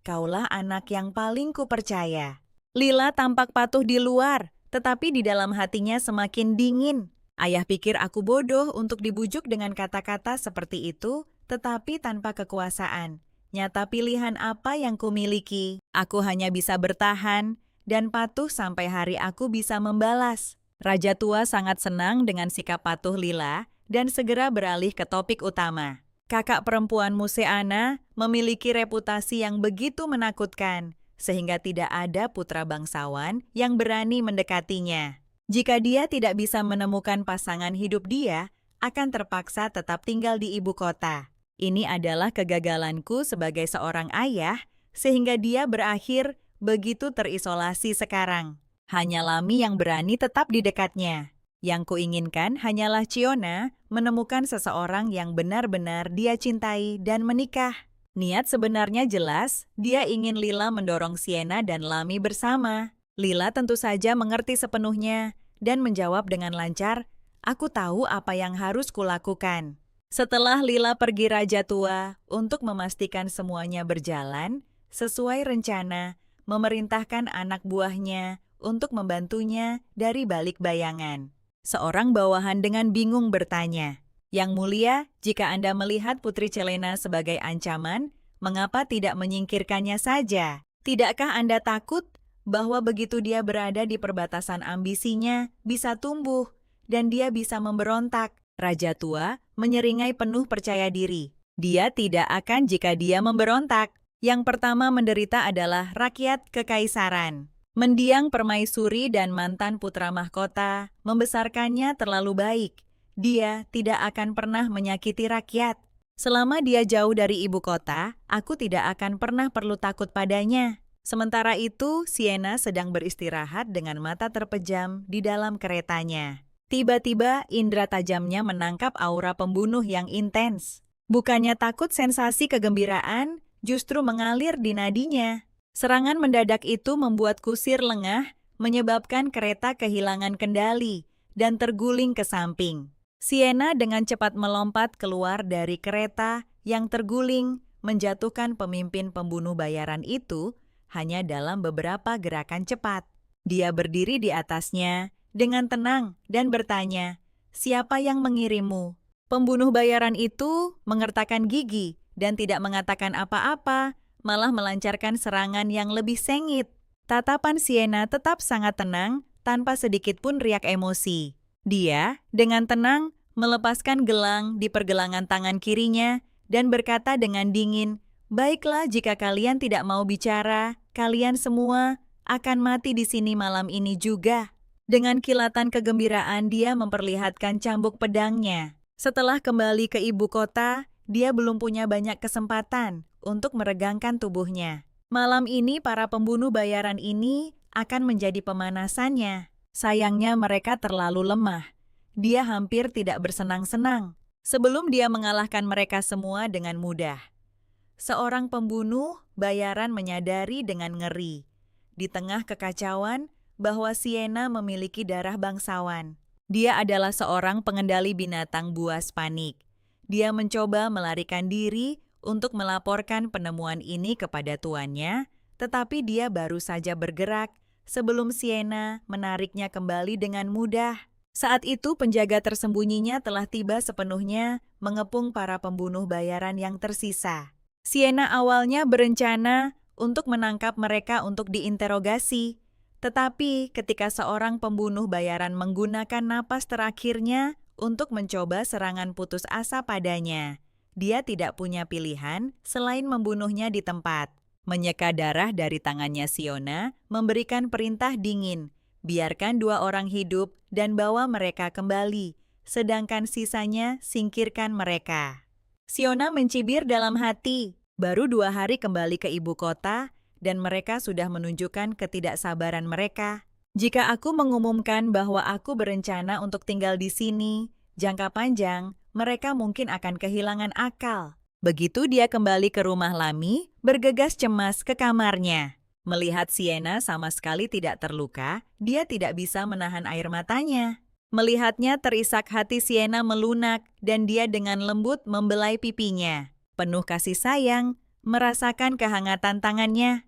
Kaulah anak yang paling kupercaya." Lila tampak patuh di luar, tetapi di dalam hatinya semakin dingin. "Ayah pikir aku bodoh untuk dibujuk dengan kata-kata seperti itu, tetapi tanpa kekuasaan. Nyata pilihan apa yang kumiliki? Aku hanya bisa bertahan dan patuh sampai hari aku bisa membalas." Raja tua sangat senang dengan sikap patuh Lila dan segera beralih ke topik utama. "Kakak perempuanmu Seana memiliki reputasi yang begitu menakutkan, sehingga tidak ada putra bangsawan yang berani mendekatinya. Jika dia tidak bisa menemukan pasangan hidup, dia akan terpaksa tetap tinggal di ibu kota. Ini adalah kegagalanku sebagai seorang ayah, sehingga dia berakhir begitu terisolasi sekarang. Hanya Lami yang berani tetap di dekatnya. Yang kuinginkan hanyalah Ciona menemukan seseorang yang benar-benar dia cintai dan menikah. Niat sebenarnya jelas, dia ingin Lila mendorong Sienna dan Lami bersama. Lila tentu saja mengerti sepenuhnya dan menjawab dengan lancar, "Aku tahu apa yang harus kulakukan." Setelah Lila pergi Raja Tua untuk memastikan semuanya berjalan sesuai rencana, memerintahkan anak buahnya untuk membantunya dari balik bayangan. Seorang bawahan dengan bingung bertanya, "Yang mulia, jika Anda melihat Putri Chelena sebagai ancaman, mengapa tidak menyingkirkannya saja? Tidakkah Anda takut bahwa begitu dia berada di perbatasan ambisinya, bisa tumbuh, dan dia bisa memberontak?" Raja Tua menyeringai penuh percaya diri. Dia tidak akan jika dia memberontak. Yang pertama menderita adalah rakyat kekaisaran. Mendiang permaisuri dan mantan putra mahkota membesarkannya terlalu baik. Dia tidak akan pernah menyakiti rakyat. Selama dia jauh dari ibu kota, aku tidak akan pernah perlu takut padanya. Sementara itu, Sienna sedang beristirahat dengan mata terpejam di dalam keretanya. Tiba-tiba, indera tajamnya menangkap aura pembunuh yang intens. Bukannya takut, sensasi kegembiraan justru mengalir di nadinya. Serangan mendadak itu membuat kusir lengah, menyebabkan kereta kehilangan kendali dan terguling ke samping. Sienna dengan cepat melompat keluar dari kereta yang terguling, menjatuhkan pemimpin pembunuh bayaran itu hanya dalam beberapa gerakan cepat. Dia berdiri di atasnya dengan tenang dan bertanya, "Siapa yang mengirimmu?" Pembunuh bayaran itu mengertakkan gigi dan tidak mengatakan apa-apa, malah melancarkan serangan yang lebih sengit. Tatapan Sienna tetap sangat tenang, tanpa sedikit pun riak emosi. Dia, dengan tenang, melepaskan gelang di pergelangan tangan kirinya dan berkata dengan dingin, "Baiklah, jika kalian tidak mau bicara, kalian semua akan mati di sini malam ini juga." Dengan kilatan kegembiraan, dia memperlihatkan cambuk pedangnya. Setelah kembali ke ibu kota, dia belum punya banyak kesempatan untuk meregangkan tubuhnya. Malam ini para pembunuh bayaran ini akan menjadi pemanasannya. Sayangnya mereka terlalu lemah. Dia hampir tidak bersenang-senang sebelum dia mengalahkan mereka semua dengan mudah. Seorang pembunuh bayaran menyadari dengan ngeri di tengah kekacauan bahwa Sienna memiliki darah bangsawan. Dia adalah seorang pengendali binatang buas panik. Dia mencoba melarikan diri untuk melaporkan penemuan ini kepada tuannya, tetapi dia baru saja bergerak sebelum Sienna menariknya kembali dengan mudah. Saat itu penjaga tersembunyinya telah tiba sepenuhnya mengepung para pembunuh bayaran yang tersisa. Sienna awalnya berencana untuk menangkap mereka untuk diinterogasi, tetapi ketika seorang pembunuh bayaran menggunakan napas terakhirnya untuk mencoba serangan putus asa padanya, dia tidak punya pilihan selain membunuhnya di tempat. Menyeka darah dari tangannya Sienna memberikan perintah dingin, biarkan 2 orang hidup dan bawa mereka kembali, sedangkan sisanya singkirkan mereka. Sienna mencibir dalam hati, baru 2 hari kembali ke ibu kota, dan mereka sudah menunjukkan ketidaksabaran mereka. Jika aku mengumumkan bahwa aku berencana untuk tinggal di sini, jangka panjang, mereka mungkin akan kehilangan akal. Begitu dia kembali ke rumah Lami, bergegas cemas ke kamarnya. Melihat Sienna sama sekali tidak terluka, dia tidak bisa menahan air matanya. Melihatnya terisak hati Sienna melunak dan dia dengan lembut membelai pipinya. Penuh kasih sayang, merasakan kehangatan tangannya.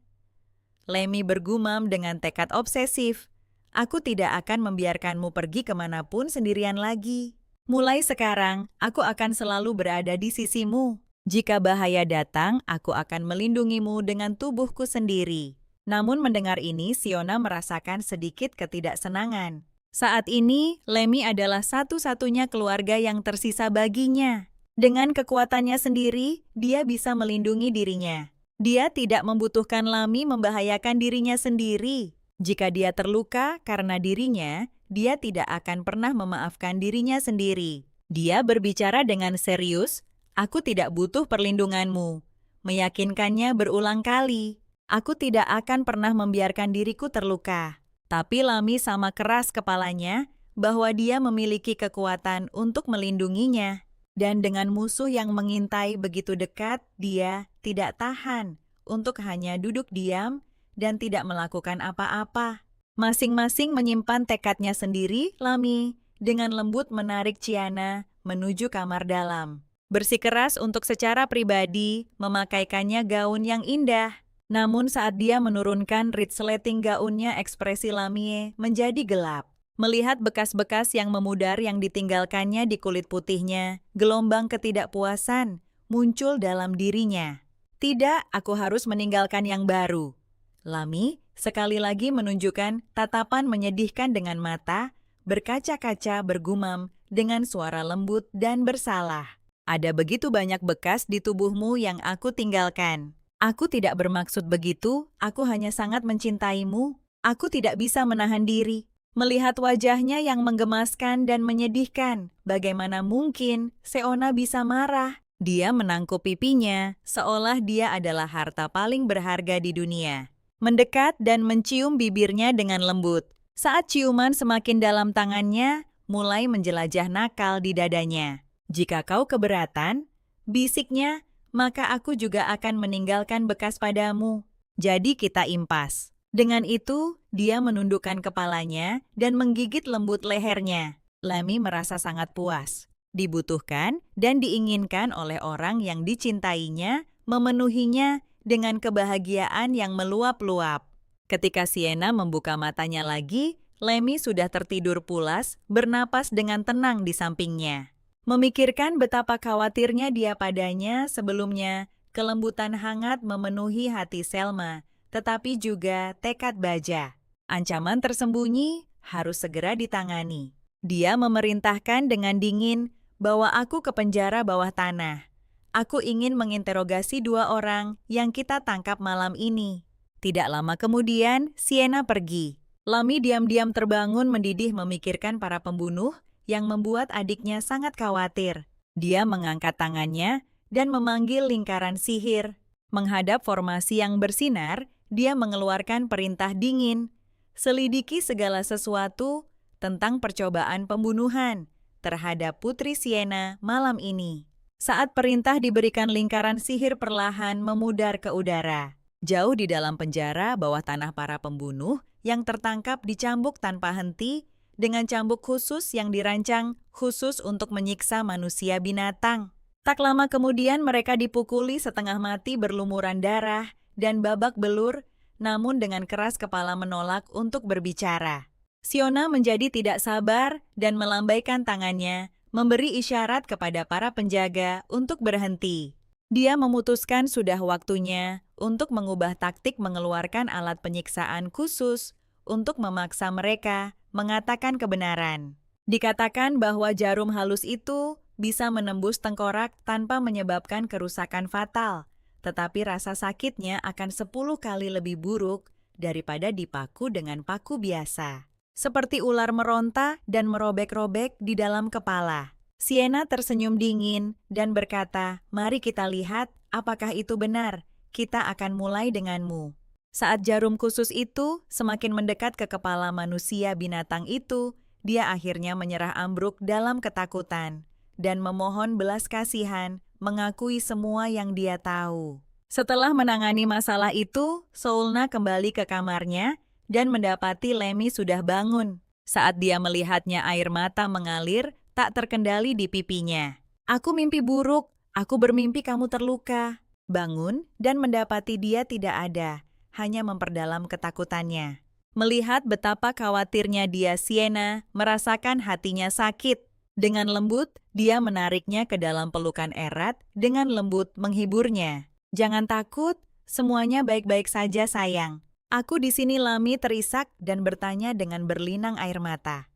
Lami bergumam dengan tekad obsesif, "Aku tidak akan membiarkanmu pergi kemanapun sendirian lagi. Mulai sekarang, aku akan selalu berada di sisimu. Jika bahaya datang, aku akan melindungimu dengan tubuhku sendiri." Namun mendengar ini, Sienna merasakan sedikit ketidaksenangan. Saat ini, Lami adalah satu-satunya keluarga yang tersisa baginya. Dengan kekuatannya sendiri, dia bisa melindungi dirinya. Dia tidak membutuhkan Lami membahayakan dirinya sendiri. Jika dia terluka karena dirinya, dia tidak akan pernah memaafkan dirinya sendiri. Dia berbicara dengan serius, Aku tidak butuh perlindunganmu. Meyakinkannya berulang kali. Aku tidak akan pernah membiarkan diriku terluka. Tapi Lami sama keras kepalanya bahwa dia memiliki kekuatan untuk melindunginya. Dan dengan musuh yang mengintai begitu dekat, dia tidak tahan untuk hanya duduk diam dan tidak melakukan apa-apa. Masing-masing menyimpan tekadnya sendiri, Lami dengan lembut menarik Ciana menuju kamar dalam. Bersikeras untuk secara pribadi memakaikannya gaun yang indah. Namun saat dia menurunkan resleting gaunnya, ekspresi Lamie menjadi gelap. Melihat bekas-bekas yang memudar yang ditinggalkannya di kulit putihnya, gelombang ketidakpuasan muncul dalam dirinya. Tidak, aku harus meninggalkan yang baru. Lami sekali lagi menunjukkan tatapan menyedihkan dengan mata, berkaca-kaca bergumam dengan suara lembut dan bersalah. Ada begitu banyak bekas di tubuhmu yang aku tinggalkan. Aku tidak bermaksud begitu, aku hanya sangat mencintaimu. Aku tidak bisa menahan diri. Melihat wajahnya yang menggemaskan dan menyedihkan, bagaimana mungkin Seona bisa marah? Dia menangkup pipinya, seolah dia adalah harta paling berharga di dunia. Mendekat dan mencium bibirnya dengan lembut. Saat ciuman semakin dalam tangannya, mulai menjelajah nakal di dadanya. Jika kau keberatan, bisiknya, maka aku juga akan meninggalkan bekas padamu. Jadi kita impas. Dengan itu, dia menundukkan kepalanya dan menggigit lembut lehernya. Lami merasa sangat puas. Dibutuhkan dan diinginkan oleh orang yang dicintainya, memenuhinya dengan kebahagiaan yang meluap-luap. Ketika Sienna membuka matanya lagi, Lemmy sudah tertidur pulas, bernapas dengan tenang di sampingnya. Memikirkan betapa khawatirnya dia padanya sebelumnya, kelembutan hangat memenuhi hati Selma, tetapi juga tekad baja. Ancaman tersembunyi harus segera ditangani. Dia memerintahkan dengan dingin, bawa aku ke penjara bawah tanah. Aku ingin menginterogasi 2 orang yang kita tangkap malam ini. Tidak lama kemudian, Sienna pergi. Lami diam-diam terbangun mendidih memikirkan para pembunuh yang membuat adiknya sangat khawatir. Dia mengangkat tangannya dan memanggil lingkaran sihir. Menghadap formasi yang bersinar, dia mengeluarkan perintah dingin. Selidiki segala sesuatu tentang percobaan pembunuhan terhadap Putri Sienna malam ini. Saat perintah diberikan, lingkaran sihir perlahan memudar ke udara. Jauh di dalam penjara bawah tanah, para pembunuh yang tertangkap dicambuk tanpa henti dengan cambuk khusus yang dirancang khusus untuk menyiksa manusia binatang. Tak lama kemudian mereka dipukuli setengah mati berlumuran darah dan babak belur, namun dengan keras kepala menolak untuk berbicara. Siona menjadi tidak sabar dan melambaikan tangannya, memberi isyarat kepada para penjaga untuk berhenti. Dia memutuskan sudah waktunya untuk mengubah taktik, mengeluarkan alat penyiksaan khusus untuk memaksa mereka mengatakan kebenaran. Dikatakan bahwa jarum halus itu bisa menembus tengkorak tanpa menyebabkan kerusakan fatal, tetapi rasa sakitnya akan 10 kali lebih buruk daripada dipaku dengan paku biasa. Seperti ular meronta dan merobek-robek di dalam kepala. Sienna tersenyum dingin dan berkata, "Mari kita lihat apakah itu benar. Kita akan mulai denganmu." Saat jarum khusus itu semakin mendekat ke kepala manusia binatang itu, dia akhirnya menyerah ambruk dalam ketakutan dan memohon belas kasihan, mengakui semua yang dia tahu. Setelah menangani masalah itu, Soulna kembali ke kamarnya dan mendapati Lemmy sudah bangun. Saat dia melihatnya, air mata mengalir tak terkendali di pipinya. "Aku mimpi buruk, aku bermimpi kamu terluka." Bangun dan mendapati dia tidak ada, hanya memperdalam ketakutannya. Melihat betapa khawatirnya dia, Sienna merasakan hatinya sakit. Dengan lembut, dia menariknya ke dalam pelukan erat, dengan lembut menghiburnya. "Jangan takut, semuanya baik-baik saja sayang. Aku di sini." Lami terisak dan bertanya dengan berlinang air mata.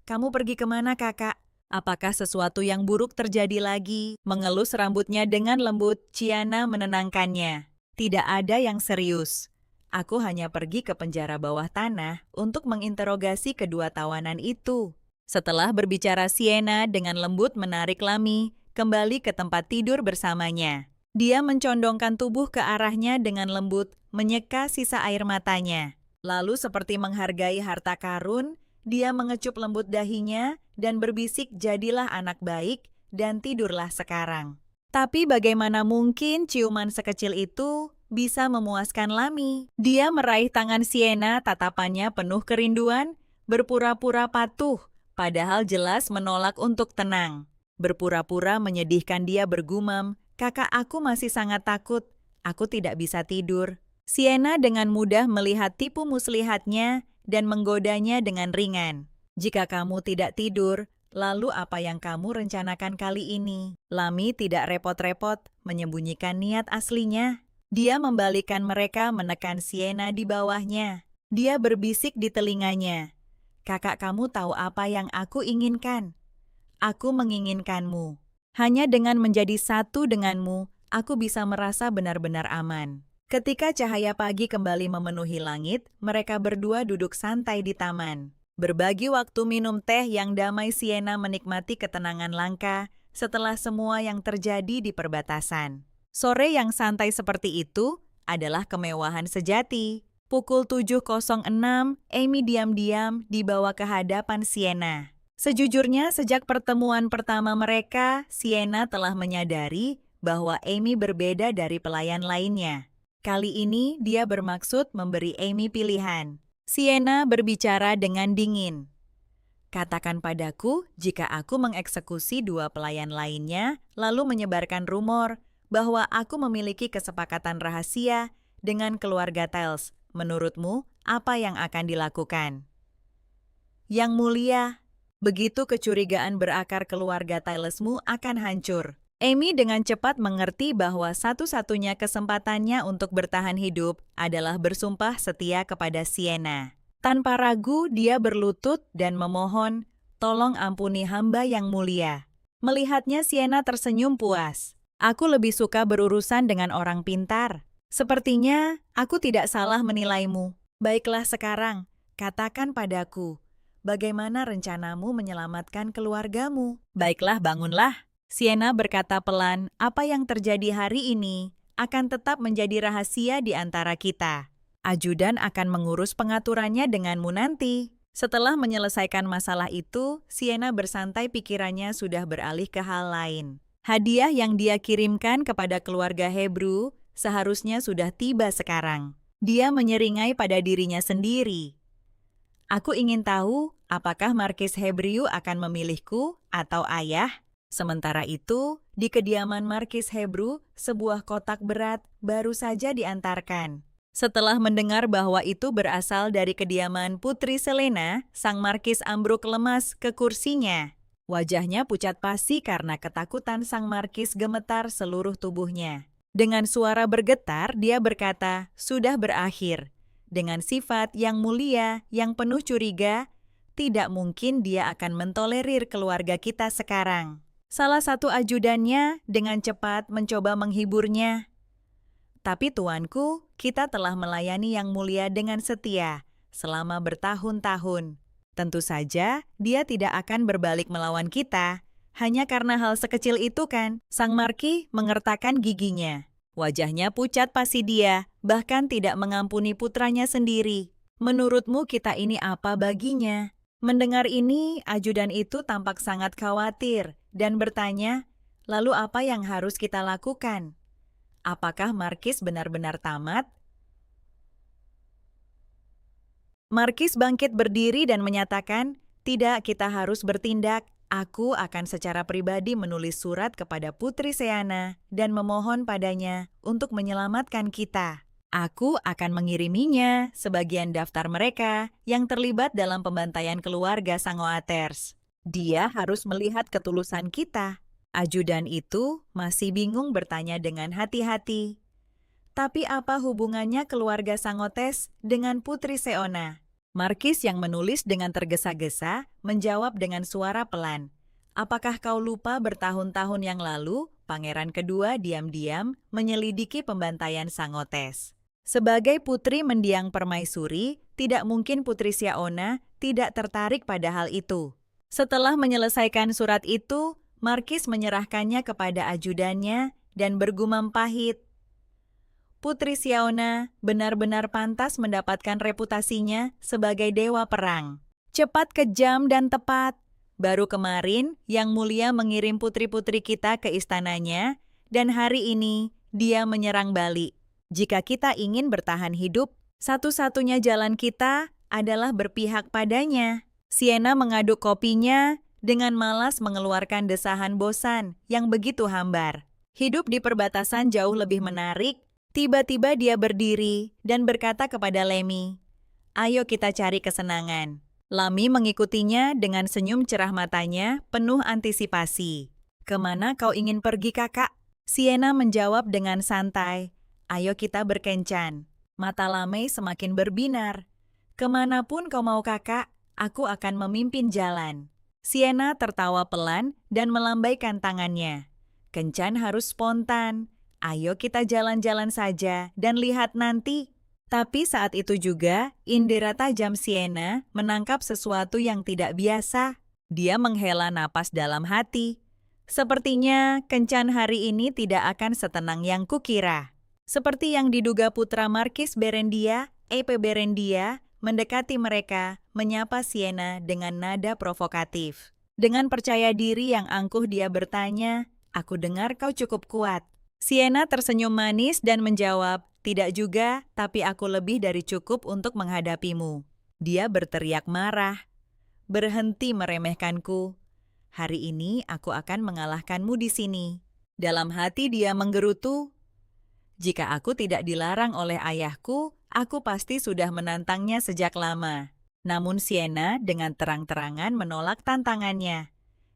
"Kamu pergi kemana, kakak? Apakah sesuatu yang buruk terjadi lagi?" Mengelus rambutnya dengan lembut, Ciana menenangkannya. "Tidak ada yang serius. Aku hanya pergi ke penjara bawah tanah untuk menginterogasi kedua tawanan itu." Setelah berbicara, Sienna dengan lembut menarik Lami kembali ke tempat tidur bersamanya. Dia mencondongkan tubuh ke arahnya dengan lembut, menyeka sisa air matanya. Lalu seperti menghargai harta karun, dia mengecup lembut dahinya dan berbisik, "Jadilah anak baik dan tidurlah sekarang." Tapi bagaimana mungkin ciuman sekecil itu bisa memuaskan Lami? Dia meraih tangan Sienna, tatapannya penuh kerinduan, berpura-pura patuh, padahal jelas menolak untuk tenang. Berpura-pura menyedihkan, dia bergumam, "Kakak, aku masih sangat takut. Aku tidak bisa tidur." Sienna dengan mudah melihat tipu muslihatnya dan menggodanya dengan ringan. "Jika kamu tidak tidur, lalu apa yang kamu rencanakan kali ini?" Lami tidak repot-repot menyembunyikan niat aslinya. Dia membalikkan mereka, menekan Sienna di bawahnya. Dia berbisik di telinganya, "Kakak, kamu tahu apa yang aku inginkan? Aku menginginkanmu. Hanya dengan menjadi satu denganmu, aku bisa merasa benar-benar aman." Ketika cahaya pagi kembali memenuhi langit, mereka berdua duduk santai di taman. Berbagi waktu minum teh yang damai, Sienna menikmati ketenangan langka setelah semua yang terjadi di perbatasan. Sore yang santai seperti itu adalah kemewahan sejati. Pukul 7.06, Amy diam-diam dibawa ke hadapan Sienna. Sejujurnya, sejak pertemuan pertama mereka, Sienna telah menyadari bahwa Amy berbeda dari pelayan lainnya. Kali ini dia bermaksud memberi Amy pilihan. Sienna berbicara dengan dingin. "Katakan padaku jika aku mengeksekusi 2 pelayan lainnya, lalu menyebarkan rumor bahwa aku memiliki kesepakatan rahasia dengan keluarga Tales. Menurutmu, apa yang akan dilakukan?" "Yang mulia, begitu kecurigaan berakar, keluarga Talesmu akan hancur." Amy dengan cepat mengerti bahwa satu-satunya kesempatannya untuk bertahan hidup adalah bersumpah setia kepada Sienna. Tanpa ragu, dia berlutut dan memohon, "Tolong ampuni hamba yang mulia." Melihatnya, Sienna tersenyum puas. "Aku lebih suka berurusan dengan orang pintar. Sepertinya aku tidak salah menilaimu. Baiklah, sekarang katakan padaku, bagaimana rencanamu menyelamatkan keluargamu?" "Baiklah, bangunlah," Sienna berkata pelan, "apa yang terjadi hari ini akan tetap menjadi rahasia di antara kita. Ajudan akan mengurus pengaturannya denganmu nanti." Setelah menyelesaikan masalah itu, Sienna bersantai, pikirannya sudah beralih ke hal lain. Hadiah yang dia kirimkan kepada keluarga Hebrew seharusnya sudah tiba sekarang. Dia menyeringai pada dirinya sendiri. "Aku ingin tahu apakah Markis Hebrew akan memilihku atau ayah?" Sementara itu, di kediaman Markis Hebrew, sebuah kotak berat baru saja diantarkan. Setelah mendengar bahwa itu berasal dari kediaman Putri Selena, Sang Markis ambruk lemas ke kursinya. Wajahnya pucat pasi karena ketakutan. Sang Markis gemetar seluruh tubuhnya. Dengan suara bergetar, dia berkata, "Sudah berakhir." Dengan sifat yang mulia, yang penuh curiga, "Tidak mungkin dia akan mentolerir keluarga kita sekarang." Salah satu ajudannya dengan cepat mencoba menghiburnya. "Tapi tuanku, kita telah melayani yang mulia dengan setia selama bertahun-tahun. Tentu saja dia tidak akan berbalik melawan kita, hanya karena hal sekecil itu kan?" Sang Marki mengertakkan giginya. Wajahnya pucat pasi, dia bahkan tidak mengampuni putranya sendiri. "Menurutmu kita ini apa baginya?" Mendengar ini, ajudan itu tampak sangat khawatir dan bertanya, "Lalu apa yang harus kita lakukan? Apakah Markis benar-benar tamat?" Markis bangkit berdiri dan menyatakan, "Tidak, kita harus bertindak. Aku akan secara pribadi menulis surat kepada Putri Seana dan memohon padanya untuk menyelamatkan kita. Aku akan mengiriminya sebagian daftar mereka yang terlibat dalam pembantaian keluarga Sangoaters. Dia harus melihat ketulusan kita." Ajudan itu masih bingung, bertanya dengan hati-hati, "Tapi apa hubungannya keluarga Sangotes dengan Putri Seona?" Markis yang menulis dengan tergesa-gesa menjawab dengan suara pelan, "Apakah kau lupa bertahun-tahun yang lalu, pangeran kedua diam-diam menyelidiki pembantaian Sangotes? Sebagai putri mendiang permaisuri, tidak mungkin Putri Seona tidak tertarik pada hal itu." Setelah menyelesaikan surat itu, Markis menyerahkannya kepada ajudannya dan bergumam pahit. Putri Xiaona benar-benar pantas mendapatkan reputasinya sebagai dewa perang. Cepat, kejam, dan tepat. Baru kemarin, Yang Mulia mengirim putri-putri kita ke istananya, dan hari ini dia menyerang balik. Jika kita ingin bertahan hidup, satu-satunya jalan kita adalah berpihak padanya. Sienna mengaduk kopinya dengan malas mengeluarkan desahan bosan yang begitu hambar. Hidup di perbatasan jauh lebih menarik. Tiba-tiba dia berdiri dan berkata kepada Lemi, "Ayo kita cari kesenangan." Lami mengikutinya dengan senyum cerah matanya penuh antisipasi. "Kemana kau ingin pergi, kakak?" Sienna menjawab dengan santai, "Ayo kita berkencan." Mata Lame semakin berbinar. "Kemanapun kau mau, kakak, aku akan memimpin jalan." Sienna tertawa pelan dan melambaikan tangannya. "Kencan harus spontan. Ayo kita jalan-jalan saja dan lihat nanti." Tapi saat itu juga, indera tajam Sienna menangkap sesuatu yang tidak biasa. Dia menghela napas dalam hati. Sepertinya kencan hari ini tidak akan setenang yang kukira. Seperti yang diduga putra Markis Berendia, EP Berendia, mendekati mereka, menyapa Sienna dengan nada provokatif. Dengan percaya diri yang angkuh dia bertanya, "Aku dengar kau cukup kuat." Sienna tersenyum manis dan menjawab, "Tidak juga, tapi aku lebih dari cukup untuk menghadapimu." Dia berteriak marah, "Berhenti meremehkanku. Hari ini aku akan mengalahkanmu di sini." Dalam hati dia menggerutu, "Jika aku tidak dilarang oleh ayahku, aku pasti sudah menantangnya sejak lama." Namun Sienna dengan terang-terangan menolak tantangannya.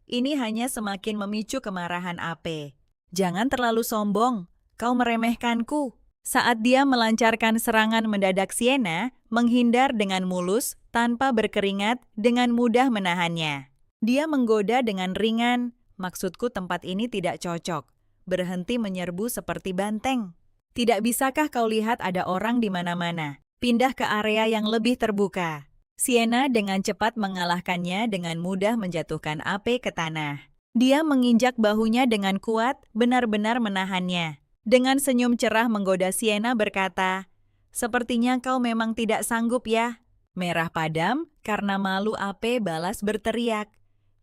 Ini hanya semakin memicu kemarahan Ape. "Jangan terlalu sombong, kau meremehkanku." Saat dia melancarkan serangan mendadak, Sienna menghindar dengan mulus tanpa berkeringat, dengan mudah menahannya. Dia menggoda dengan ringan, "Maksudku tempat ini tidak cocok. Berhenti menyerbu seperti banteng. Tidak bisakah kau lihat ada orang di mana-mana? Pindah ke area yang lebih terbuka." Sienna dengan cepat mengalahkannya dengan mudah menjatuhkan Ape ke tanah. Dia menginjak bahunya dengan kuat, benar-benar menahannya. Dengan senyum cerah menggoda Sienna berkata, "Sepertinya kau memang tidak sanggup ya." Merah padam karena malu, Ape balas berteriak,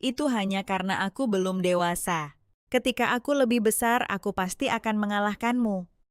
"Itu hanya karena aku belum dewasa. Ketika aku lebih besar, aku pasti akan mengalahkanmu."